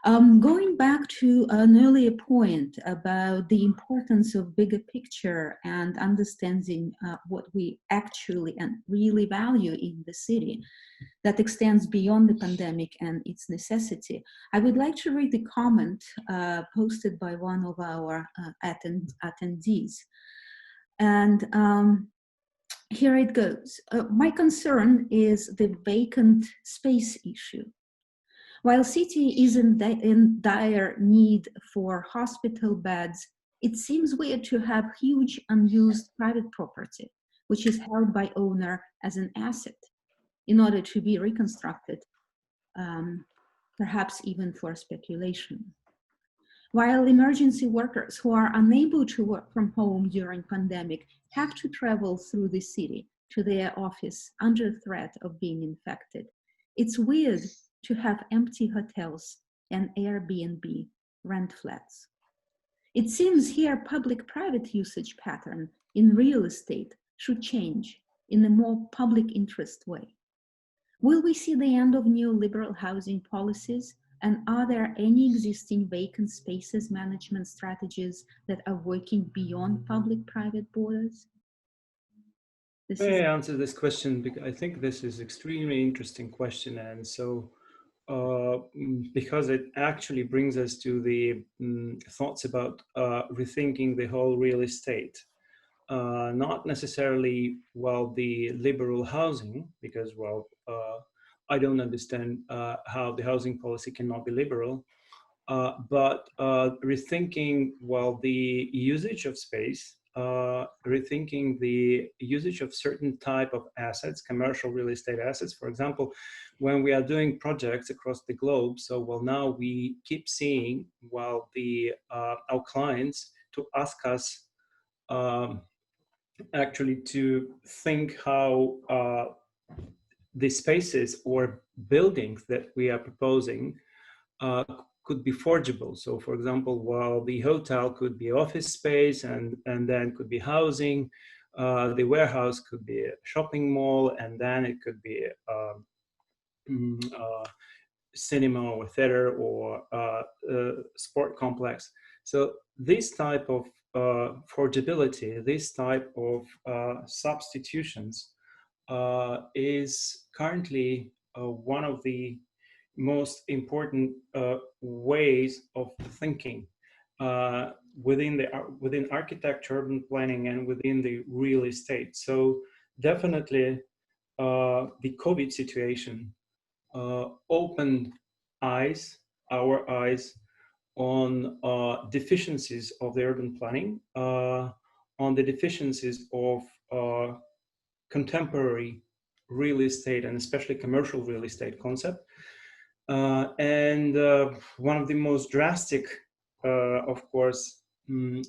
Going back to an earlier point about the importance of bigger picture and understanding what we actually and really value in the city that extends beyond the pandemic and its necessity, I would like to read the comment posted by one of our attendees. And here it goes. My concern is the vacant space issue. While city is in dire need for hospital beds, it seems weird to have huge unused private property, which is held by owner as an asset in order to be reconstructed, perhaps even for speculation. While emergency workers who are unable to work from home during pandemic have to travel through the city to their office under threat of being infected, it's weird to have empty hotels and Airbnb rent flats. It seems here public-private usage pattern in real estate should change in a more public interest way. Will we see the end of neoliberal housing policies? And are there any existing vacant spaces management strategies that are working beyond public-private borders? May I answer this question? Because I think this is extremely interesting question. And so, because it actually brings us to the thoughts about rethinking the whole real estate. Not necessarily, well, the liberal housing, because, well, I don't understand how the housing policy cannot be liberal, but rethinking, well, the usage of space, rethinking the usage of certain type of assets, commercial real estate assets. For example, when we are doing projects across the globe, so, well, now we keep seeing, well, our clients to ask us actually to think how the spaces or buildings that we are proposing could be forgeable. So, for example, while the hotel could be office space and then could be housing, the warehouse could be a shopping mall, and then it could be cinema or theater or sport complex. So this type of forgeability, this type of substitutions is currently one of the most important ways of thinking within architecture, urban planning, and within the real estate. So definitely the COVID situation opened our eyes on deficiencies of the urban planning, on the deficiencies of contemporary real estate, and especially commercial real estate concept. And one of the most drastic, of course,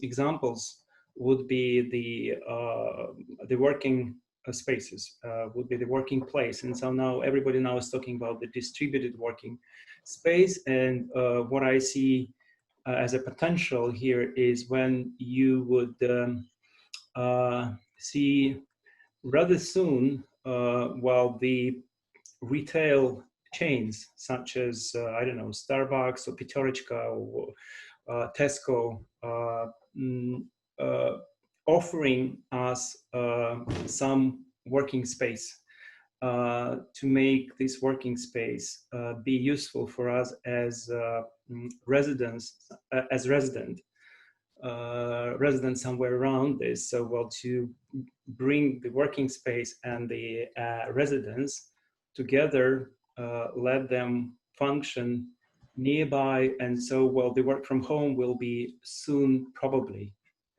examples would be the working spaces, would be the working place. And so now everybody now is talking about the distributed working space. And what I see as a potential here is when you would see rather soon, while the retail chains such as, I don't know, Starbucks or Petorочка or Tesco offering us some working space to make this working space be useful for us as residents, resident somewhere around this. So, well, to bring the working space and the residents together, let them function nearby, and so, well, the work from home will be soon, probably,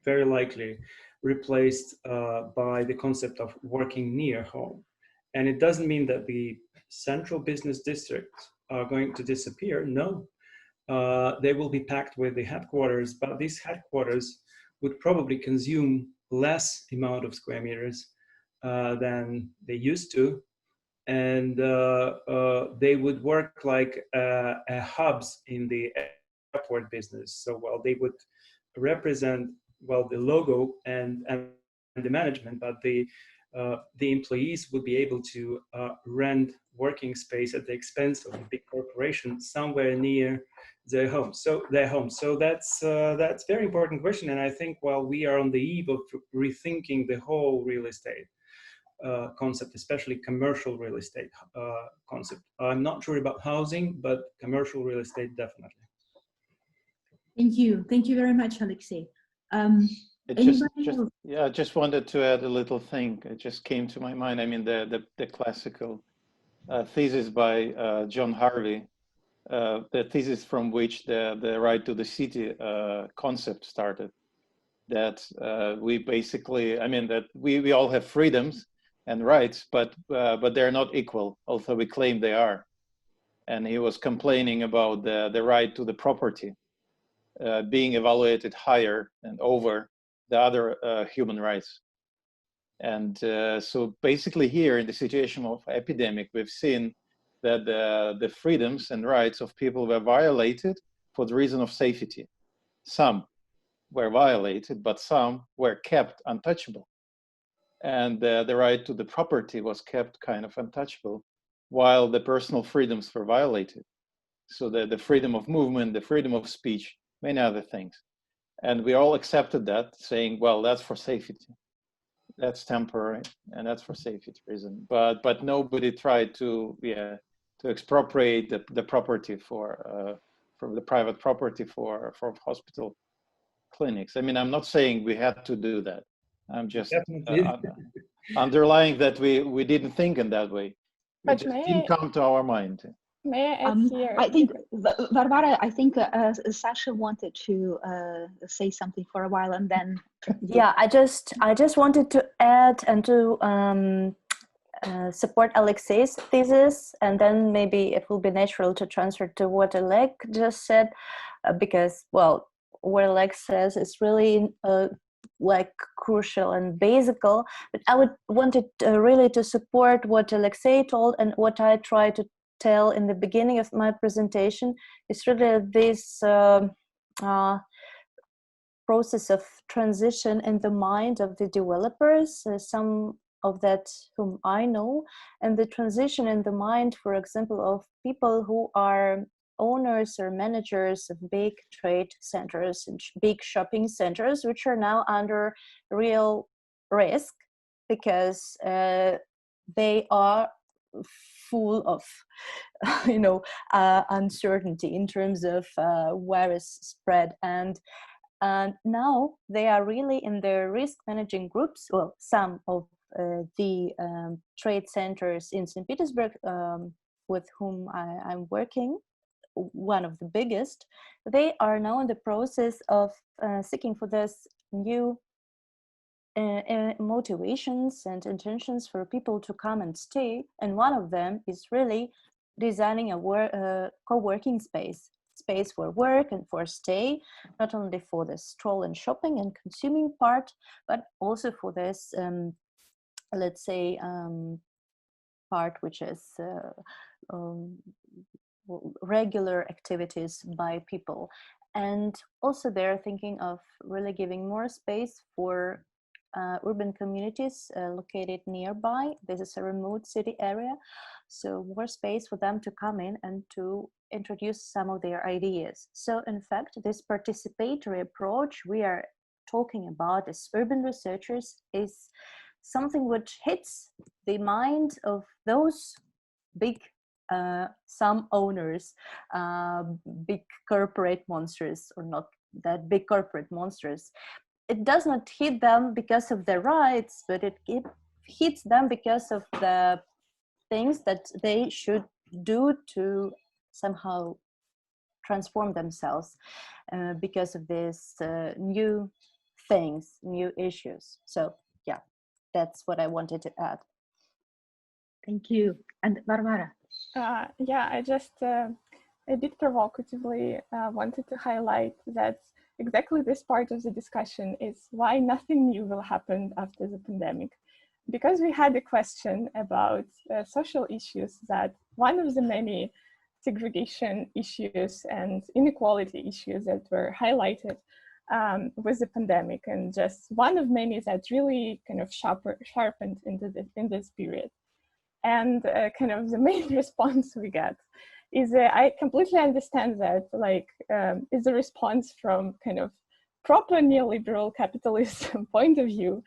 very likely, replaced by the concept of working near home. And it doesn't mean that the central business districts are going to disappear. No, they will be packed with the headquarters, but these headquarters would probably consume less amount of square meters than they used to. And they would work like hubs in the airport business. So, well, they would represent, well, the logo and the management, but the employees would be able to rent working space at the expense of a big corporation somewhere near their home. So that's very important question. And I think while we are on the eve of rethinking the whole real estate concept, especially commercial real estate concept. I'm not sure about housing, but commercial real estate, definitely. Thank you. Thank you very much, Alexei. I just wanted to add a little thing. It just came to my mind. I mean, the classical thesis by John Harvey, the thesis from which the right to the city concept started. That we basically, I mean, that we all have freedoms and rights, but they're not equal, although we claim they are. And he was complaining about the right to the property being evaluated higher and over the other human rights. And so basically here in the situation of epidemic, we've seen that the freedoms and rights of people were violated for the reason of safety. Some were violated, but some were kept untouchable. And the right to the property was kept kind of untouchable, while the personal freedoms were violated. So the freedom of movement, the freedom of speech, many other things. And we all accepted that, saying, well, that's for safety. That's temporary, and that's for safety reason. But nobody tried to expropriate the property for the private property for hospital clinics. I mean, I'm not saying we had to do that. I'm just underlying that we didn't think in that way. It just didn't come to our mind. May I add here? I think, Varvara, I think Sasha wanted to say something for a while, and then. Yeah, I just wanted to add and to support Alexei's thesis, and then maybe it will be natural to transfer to what Oleg just said, because, well, what Oleg says is really like crucial and basical, but I wanted really to support what Alexei told, and what I try to tell in the beginning of my presentation is really this process of transition in the mind of the developers, some of that whom I know, and the transition in the mind, for example, of people who are owners or managers of big trade centers and big shopping centers, which are now under real risk because they are full of uncertainty in terms of virus spread, and now they are really in their risk managing groups. Well, some of the trade centers in St. Petersburg with whom I'm working, one of the biggest, they are now in the process of seeking for this new motivations and intentions for people to come and stay, and one of them is really designing a co-working space for work and for stay, not only for the stroll and shopping and consuming part, but also for this let's say part which is regular activities by people. And also they're thinking of really giving more space for urban communities located nearby. This is a remote city area, so more space for them to come in and to introduce some of their ideas. So in fact, this participatory approach we are talking about as urban researchers is something which hits the mind of those big some owners, big corporate monsters, or not that big corporate monsters. It does not hit them because of their rights, but it hits them because of the things that they should do to somehow transform themselves because of these new things, new issues. So yeah, that's what I wanted to add. Thank you. And Varvara? Yeah, I just a bit provocatively wanted to highlight that exactly this part of the discussion is why nothing new will happen after the pandemic. Because we had a question about social issues, that one of the many segregation issues and inequality issues that were highlighted with the pandemic, and just one of many that really kind of sharpened in this period. And kind of the main response we get is I completely understand that, like, is a response from kind of proper neoliberal capitalist point of view.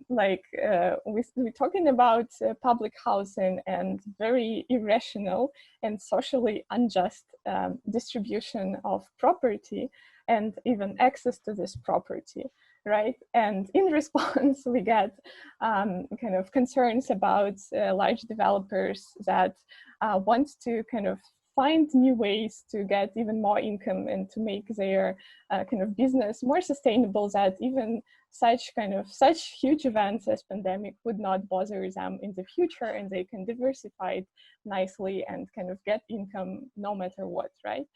We're talking about public housing and very irrational and socially unjust distribution of property and even access to this property, right? And in response, we get kind of concerns about large developers that want to kind of find new ways to get even more income and to make their kind of business more sustainable, that even such huge events as pandemic would not bother them in the future, and they can diversify it nicely and kind of get income no matter what, right?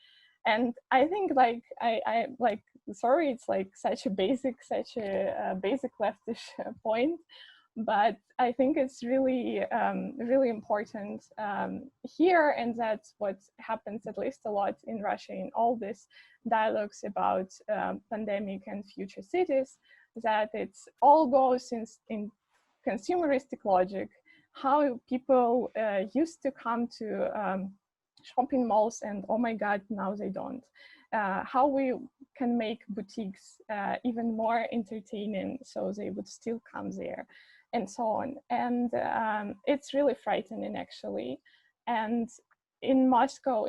And I think, like, I like, sorry, it's like such a basic leftish point, but I think it's really, really important here, and that's what happens at least a lot in Russia in all these dialogues about pandemic and future cities, that it's all goes in consumeristic logic, how people used to come to shopping malls and oh my God, now they don't. How we can make boutiques even more entertaining so they would still come there, and so on. And it's really frightening, actually. And in Moscow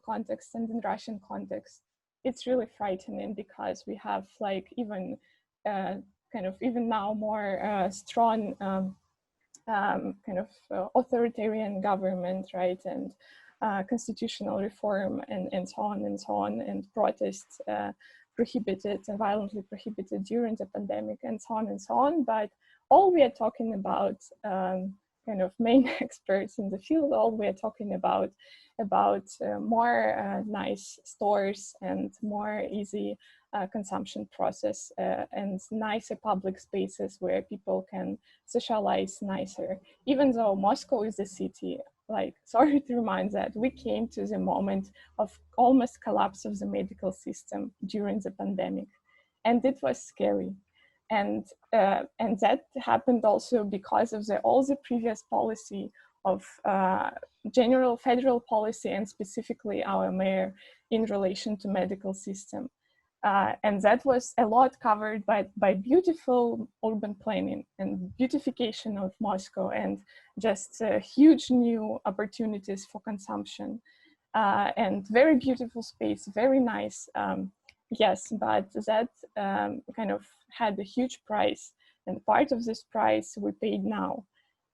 context and in Russian context, it's really frightening because we have, like, even kind of even now more strong kind of authoritarian government, right? And constitutional reform and so on, and protests prohibited and violently prohibited during the pandemic, and so on. But all we are talking about, kind of main experts in the field, all we are talking about more nice stores and more easy consumption process and nicer public spaces where people can socialize nicer. Even though Moscow is a city, like, sorry to remind that we came to the moment of almost collapse of the medical system during the pandemic, and it was scary. And that happened also because of all the previous policy of general federal policy, and specifically our mayor in relation to medical system. And that was a lot covered by beautiful urban planning and beautification of Moscow, and just huge new opportunities for consumption, and very beautiful space, very nice. Yes, but that kind of had a huge price, and part of this price we paid now.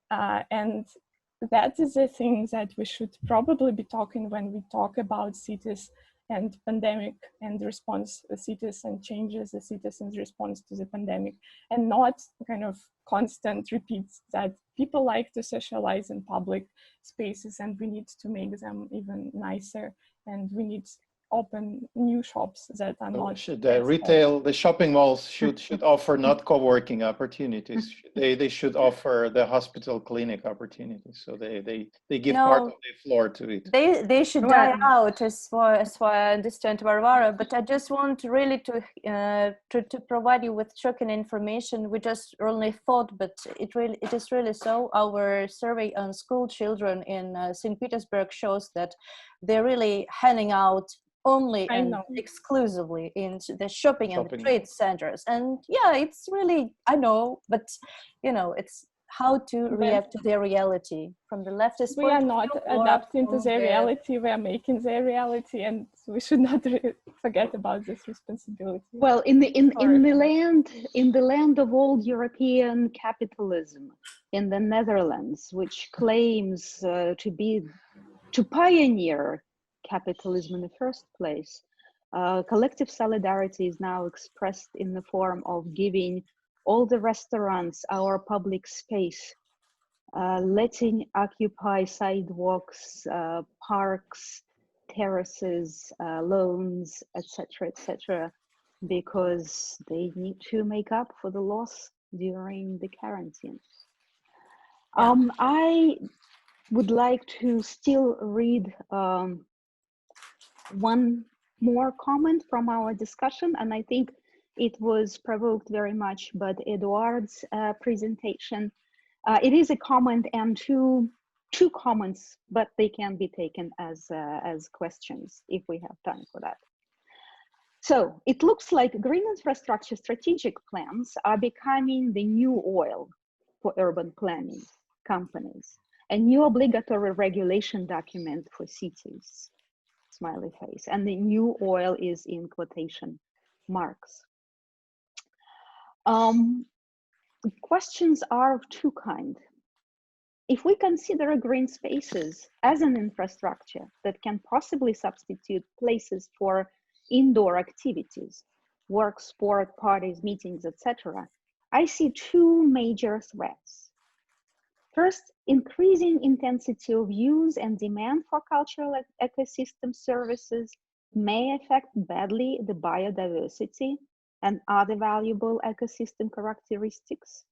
And that is the thing that we should probably be talking when we talk about cities and pandemic and response, the cities and changes, the citizens' response to the pandemic, and not kind of constant repeats that people like to socialize in public spaces, and we need to make them even nicer, and we need open new shops that are not. Should the shopping malls should offer not co-working opportunities. They should offer the hospital clinic opportunities. So they give part of their floor to it. They should die out, as far I understand, Varvara. But I just want really to provide you with shocking information. We just only thought, but it is really so. Our survey on school children in St. Petersburg shows that they're really handing out only I and know. exclusively in the shopping and the Shopping. trade centers. And yeah, it's really, I know, but you know, it's how to react to their reality from the leftist We point are of not view or adapting to from their the- reality, we are making their reality, and we should not forget about this responsibility. Well, in the land of old European capitalism, in the Netherlands, which claims to pioneer capitalism in the first place, collective solidarity is now expressed in the form of giving all the restaurants our public space, letting occupy sidewalks, parks, terraces, lawns, etc., because they need to make up for the loss during the quarantine. I would like to still read one more comment from our discussion, and I think it was provoked very much by Eduard's presentation. It is a comment and two comments, but they can be taken as questions if we have time for that. So it looks like green infrastructure strategic plans are becoming the new oil for urban planning companies, a new obligatory regulation document for cities, smiley face, and the new oil is in quotation marks. Questions are of two kinds. If we consider green spaces as an infrastructure that can possibly substitute places for indoor activities, work, sport, parties, meetings, etc., I see two major threats. First, increasing intensity of use and demand for cultural ecosystem services may affect badly the biodiversity and other valuable ecosystem characteristics.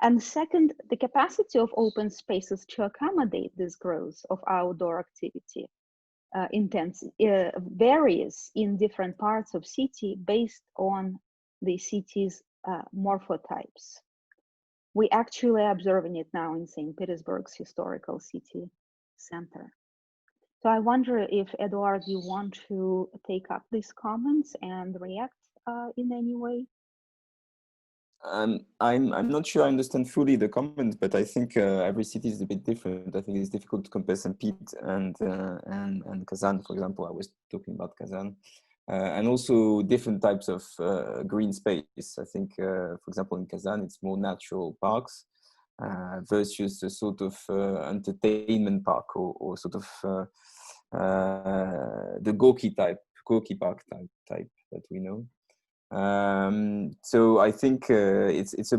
And second, the capacity of open spaces to accommodate this growth of outdoor activity varies in different parts of city based on the city's morphotypes. We actually are observing it now in St. Petersburg's historical city center. So I wonder if, Eduard, you want to take up these comments and react in any way? I'm not sure I understand fully the comment, but I think every city is a bit different. I think it's difficult to compare St. Pete and Kazan, for example. I was talking about Kazan. And also different types of green space. I think, for example, in Kazan, it's more natural parks versus a sort of entertainment park or sort of the Gorky park type that we know. So I think it's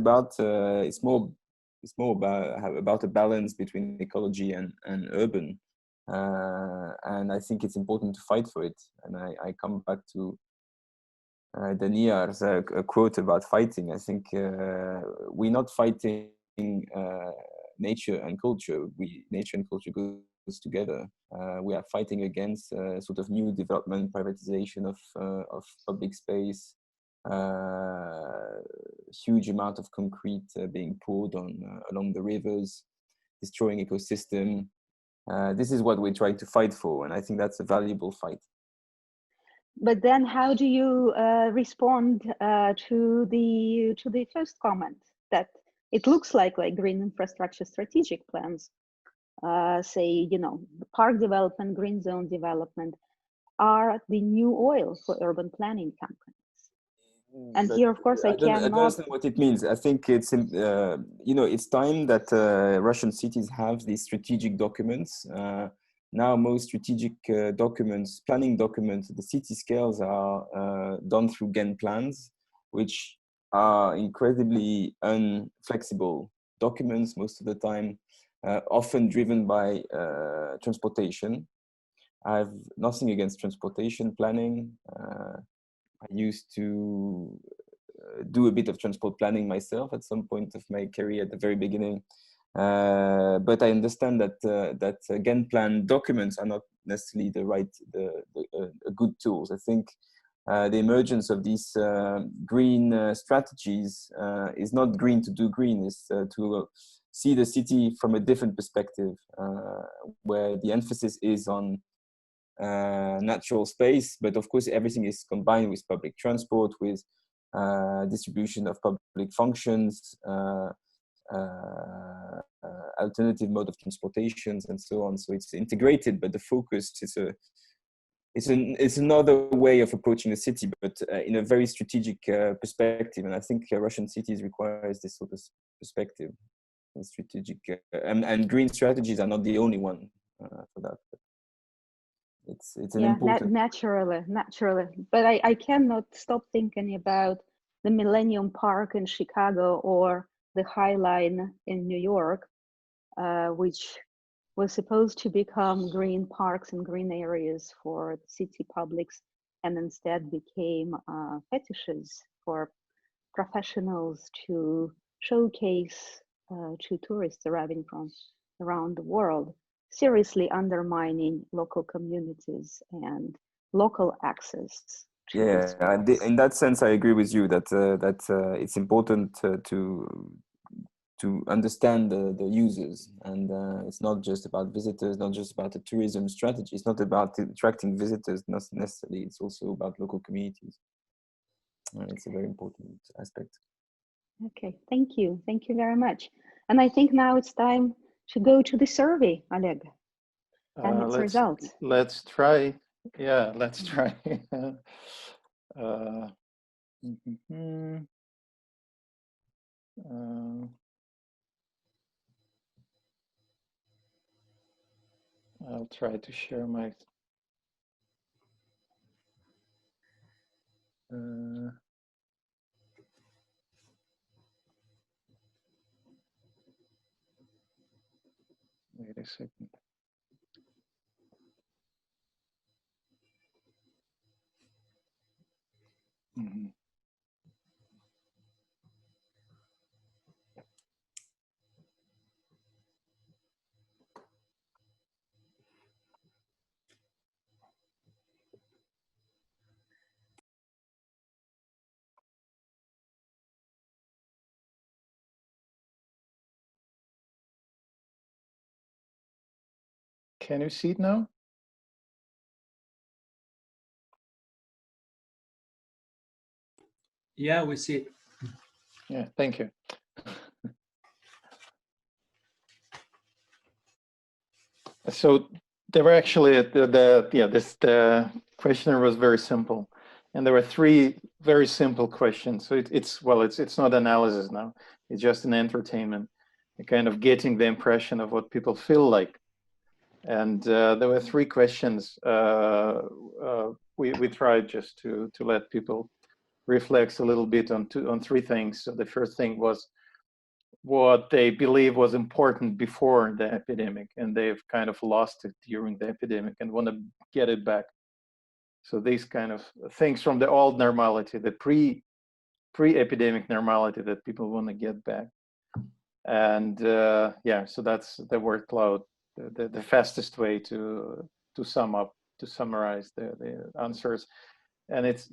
more about a balance between ecology and urban. And I think it's important to fight for it. And I come back to Daniar's quote about fighting. I think we're not fighting nature and culture. Nature and culture goes together. We are fighting against sort of new development, privatization of public space, huge amount of concrete being poured along the rivers, destroying ecosystem. This is what we're trying to fight for, and I think that's a valuable fight. But then, how do you respond to the first comment that it looks like green infrastructure strategic plans, say, park development, green zone development, are the new oil for urban planning companies? And but here, of course, I don't cannot. understand what it means. I think it's it's time that Russian cities have these strategic documents. Now, most strategic documents, planning documents, the city scales are done through GEN plans, which are incredibly unflexible documents most of the time, often driven by transportation. I have nothing against transportation planning. I used to do a bit of transport planning myself at some point of my career at the very beginning. But I understand that GEN plan documents are not necessarily good tools. I think the emergence of these green strategies is not green to do green, is to see the city from a different perspective, where the emphasis is on natural space, but of course everything is combined with public transport, with distribution of public functions, alternative mode of transportations, and so on. So it's integrated, but the focus is another way of approaching the city, but in a very strategic perspective. And I think Russian cities requires this sort of perspective, and strategic, and green strategies are not the only one for that. But it's an important. Naturally. But I cannot stop thinking about the Millennium Park in Chicago or the High Line in New York, which was supposed to become green parks and green areas for the city publics, and instead became fetishes for professionals to showcase to tourists arriving from around the world, seriously undermining local communities and local access. Yeah, in that sense, I agree with you that it's important to understand the users, and it's not just about visitors, not just about the tourism strategy. It's not about attracting visitors, not necessarily. It's also about local communities, and it's a very important aspect. Okay, thank you very much. And I think now it's time to go to the survey, Oleg, and its results. Let's try. Yeah, let's try. I'll try to share my wait a second. Can you see it now? Yeah, we see it. Yeah, thank you. So there were actually the questionnaire was very simple, and there were 3 very simple questions. So it's not analysis now; it's just an entertainment, kind of getting the impression of what people feel like. And there were 3 questions. We tried just to let people reflect a little bit on 3 things. So the first thing was what they believe was important before the epidemic, and they've kind of lost it during the epidemic and want to get it back. So these kind of things from the old normality, the pre-epidemic normality that people want to get back. And so that's the word cloud, the fastest way to summarize the answers. And it's,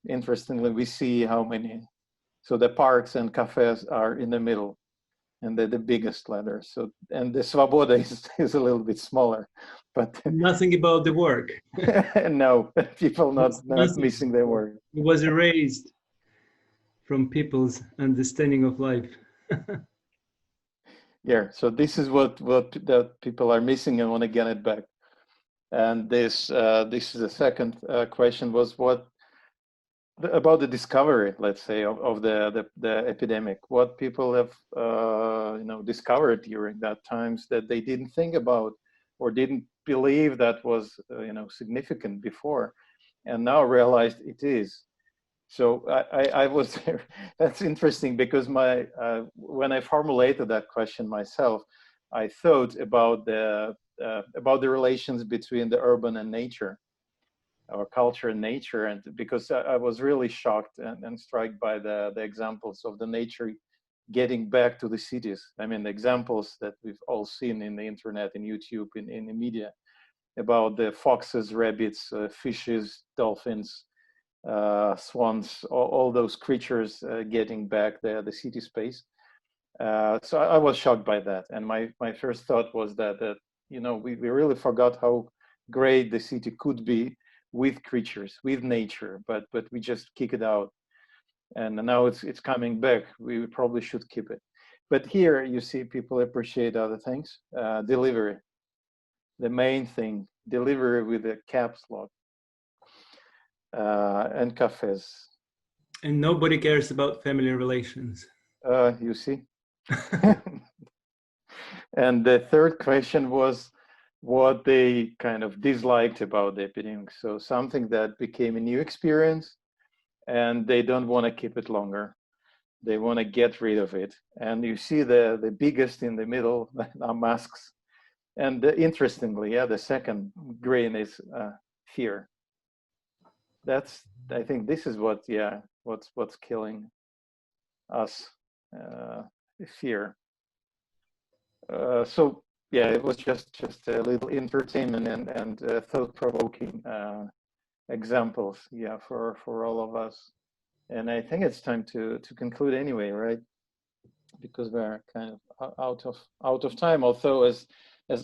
interestingly, we see how many, so the parks and cafes are in the middle, and they're the biggest letters. So, and the Svoboda is a little bit smaller, but nothing about the work. No, people not missing their work. It was erased from people's understanding of life. Yeah, so this is what that people are missing and want to get it back. And this is the second question, was what about the discovery, let's say, of the epidemic, what people have discovered during that times that they didn't think about or didn't believe that was significant before, and now realized it is. So I was that's interesting, because when I formulated that question myself, I thought about the relations between the urban and nature, or culture and nature, and because I was really shocked and struck by the examples of the nature getting back to the cities. I mean, the examples that we've all seen in the internet, in YouTube, in the media, about the foxes, rabbits, fishes, dolphins, swans, all those creatures getting back the city space. So I was shocked by that, and my first thought was that we really forgot how great the city could be with creatures, with nature, but we just kick it out. And now it's coming back. We probably should keep it. But here you see people appreciate other things. Delivery, the main thing, delivery with a caps lock, and cafes. And nobody cares about family relations. You see. And the third question was what they kind of disliked about the epidemic. So something that became a new experience, and they don't want to keep it longer. They want to get rid of it. And you see the biggest in the middle are masks. And interestingly, yeah, the second green is fear. I think this is what, yeah, what's killing us, fear. So yeah, it was just a little entertainment and thought-provoking examples, yeah, for all of us. And I think it's time to conclude anyway, right? Because we're kind of out of time. Although, as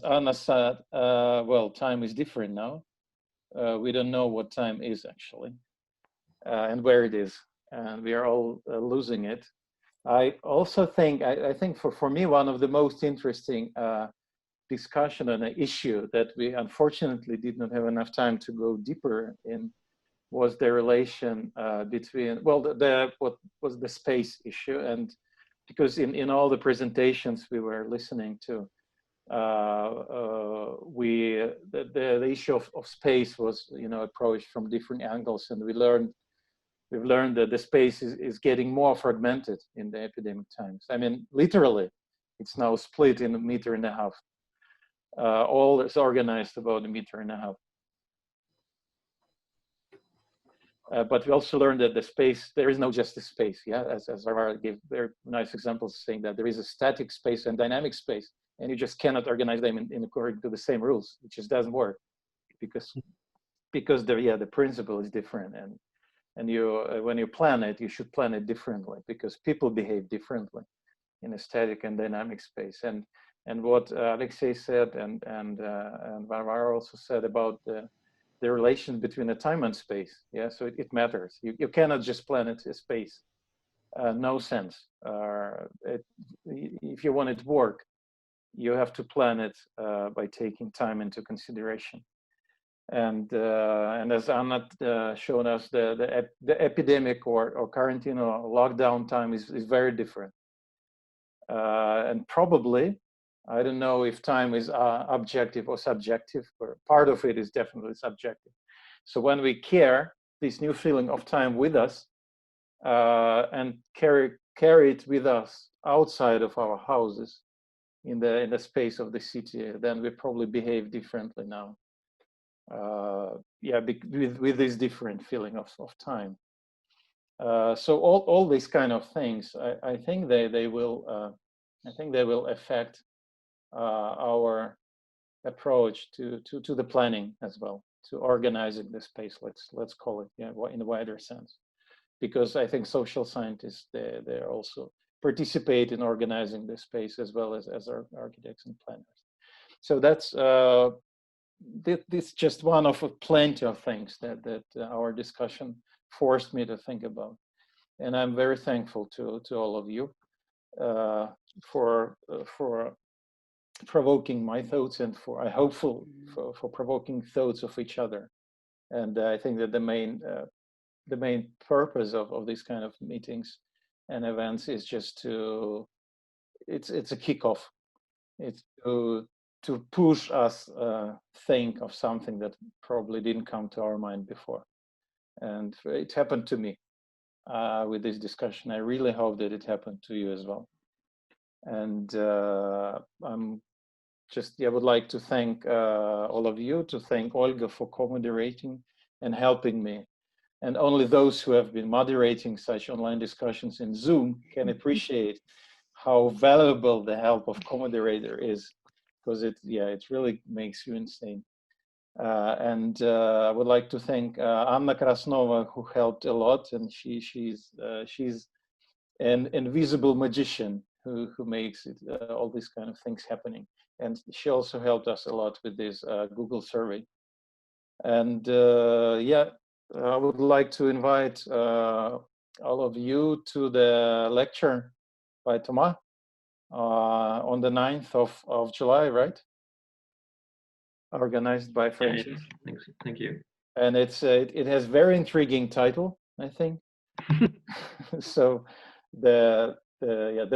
Anna said, well, time is different now. We don't know what time is actually, and where it is, and we are all losing it. I also think, I think for me, one of the most interesting discussion on an issue that we unfortunately did not have enough time to go deeper in was the relation between, well, what was the space issue. And because in all the presentations we were listening to, the issue of space was, you know, approached from different angles, and we've learned that the space is getting more fragmented in the epidemic times. I mean, literally, it's now split in 1.5 meters. All is organized about 1.5 meters. But we also learned that the space, there is no just a space, yeah? As Varvara gave very nice examples saying that there is a static space and dynamic space, and you just cannot organize them in according to the same rules. It just doesn't work because the principle is different. And you, when you plan it, you should plan it differently because people behave differently in a static and dynamic space. And what Alexei said and Varvara also said about the relation between the time and space, yeah, so it matters. You cannot just plan it as space, no sense. If you want it to work, you have to plan it by taking time into consideration. And as Anna showed us, the epidemic or quarantine or lockdown time is very different. And probably, I don't know if time is objective or subjective, but part of it is definitely subjective. So when we care this new feeling of time with us and carry it with us outside of our houses in the space of the city, then we probably behave differently now. Yeah, with this different feeling of time. So all these kind of things, I think they will affect our approach to the planning as well, to organizing the space. Let's call it, yeah, in a wider sense, because I think social scientists they also participate in organizing the space as well as our architects and planners. So that's this just one of plenty of things that our discussion forced me to think about, and I'm very thankful to all of you for provoking my thoughts and for provoking thoughts of each other. And I think that the main purpose of these kind of meetings and events is just it's a kickoff. It's to push us think of something that probably didn't come to our mind before. And it happened to me with this discussion. I really hope that it happened to you as well. And I would like to thank all of you, to thank Olga for co-moderating and helping me. And only those who have been moderating such online discussions in Zoom can appreciate how valuable the help of co-moderator is, because it really makes you insane. And I would like to thank Anna Krasnova, who helped a lot, and she's an invisible magician who makes it, all these kind of things happening. And she also helped us a lot with this Google survey And yeah, I would like to invite all of you to the lecture by Thomas on the 9th of July, right? Organized by Francis. Yeah, thank you. And it has very intriguing title, I think. So the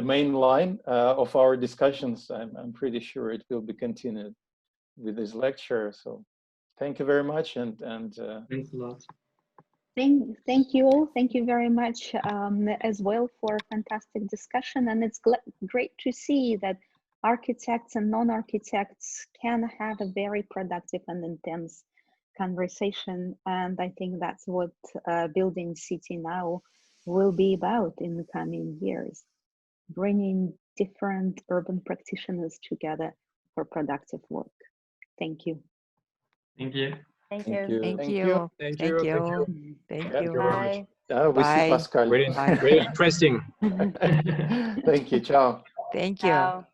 main line of our discussions, I'm pretty sure it will be continued with this lecture. So thank you very much, and thanks a lot. Thank you all. Thank you very much as well for a fantastic discussion. And it's great to see that architects and non-architects can have a very productive and intense conversation. And I think that's what Building City Now will be about in the coming years, bringing different urban practitioners together for productive work. Thank you. Thank you. Thank you. Thank you. Thank Thank you. you. Thank Thank you you. very Bye. we see Bye. Pascal. Very interesting. Thank you. Ciao. Thank you. Ciao.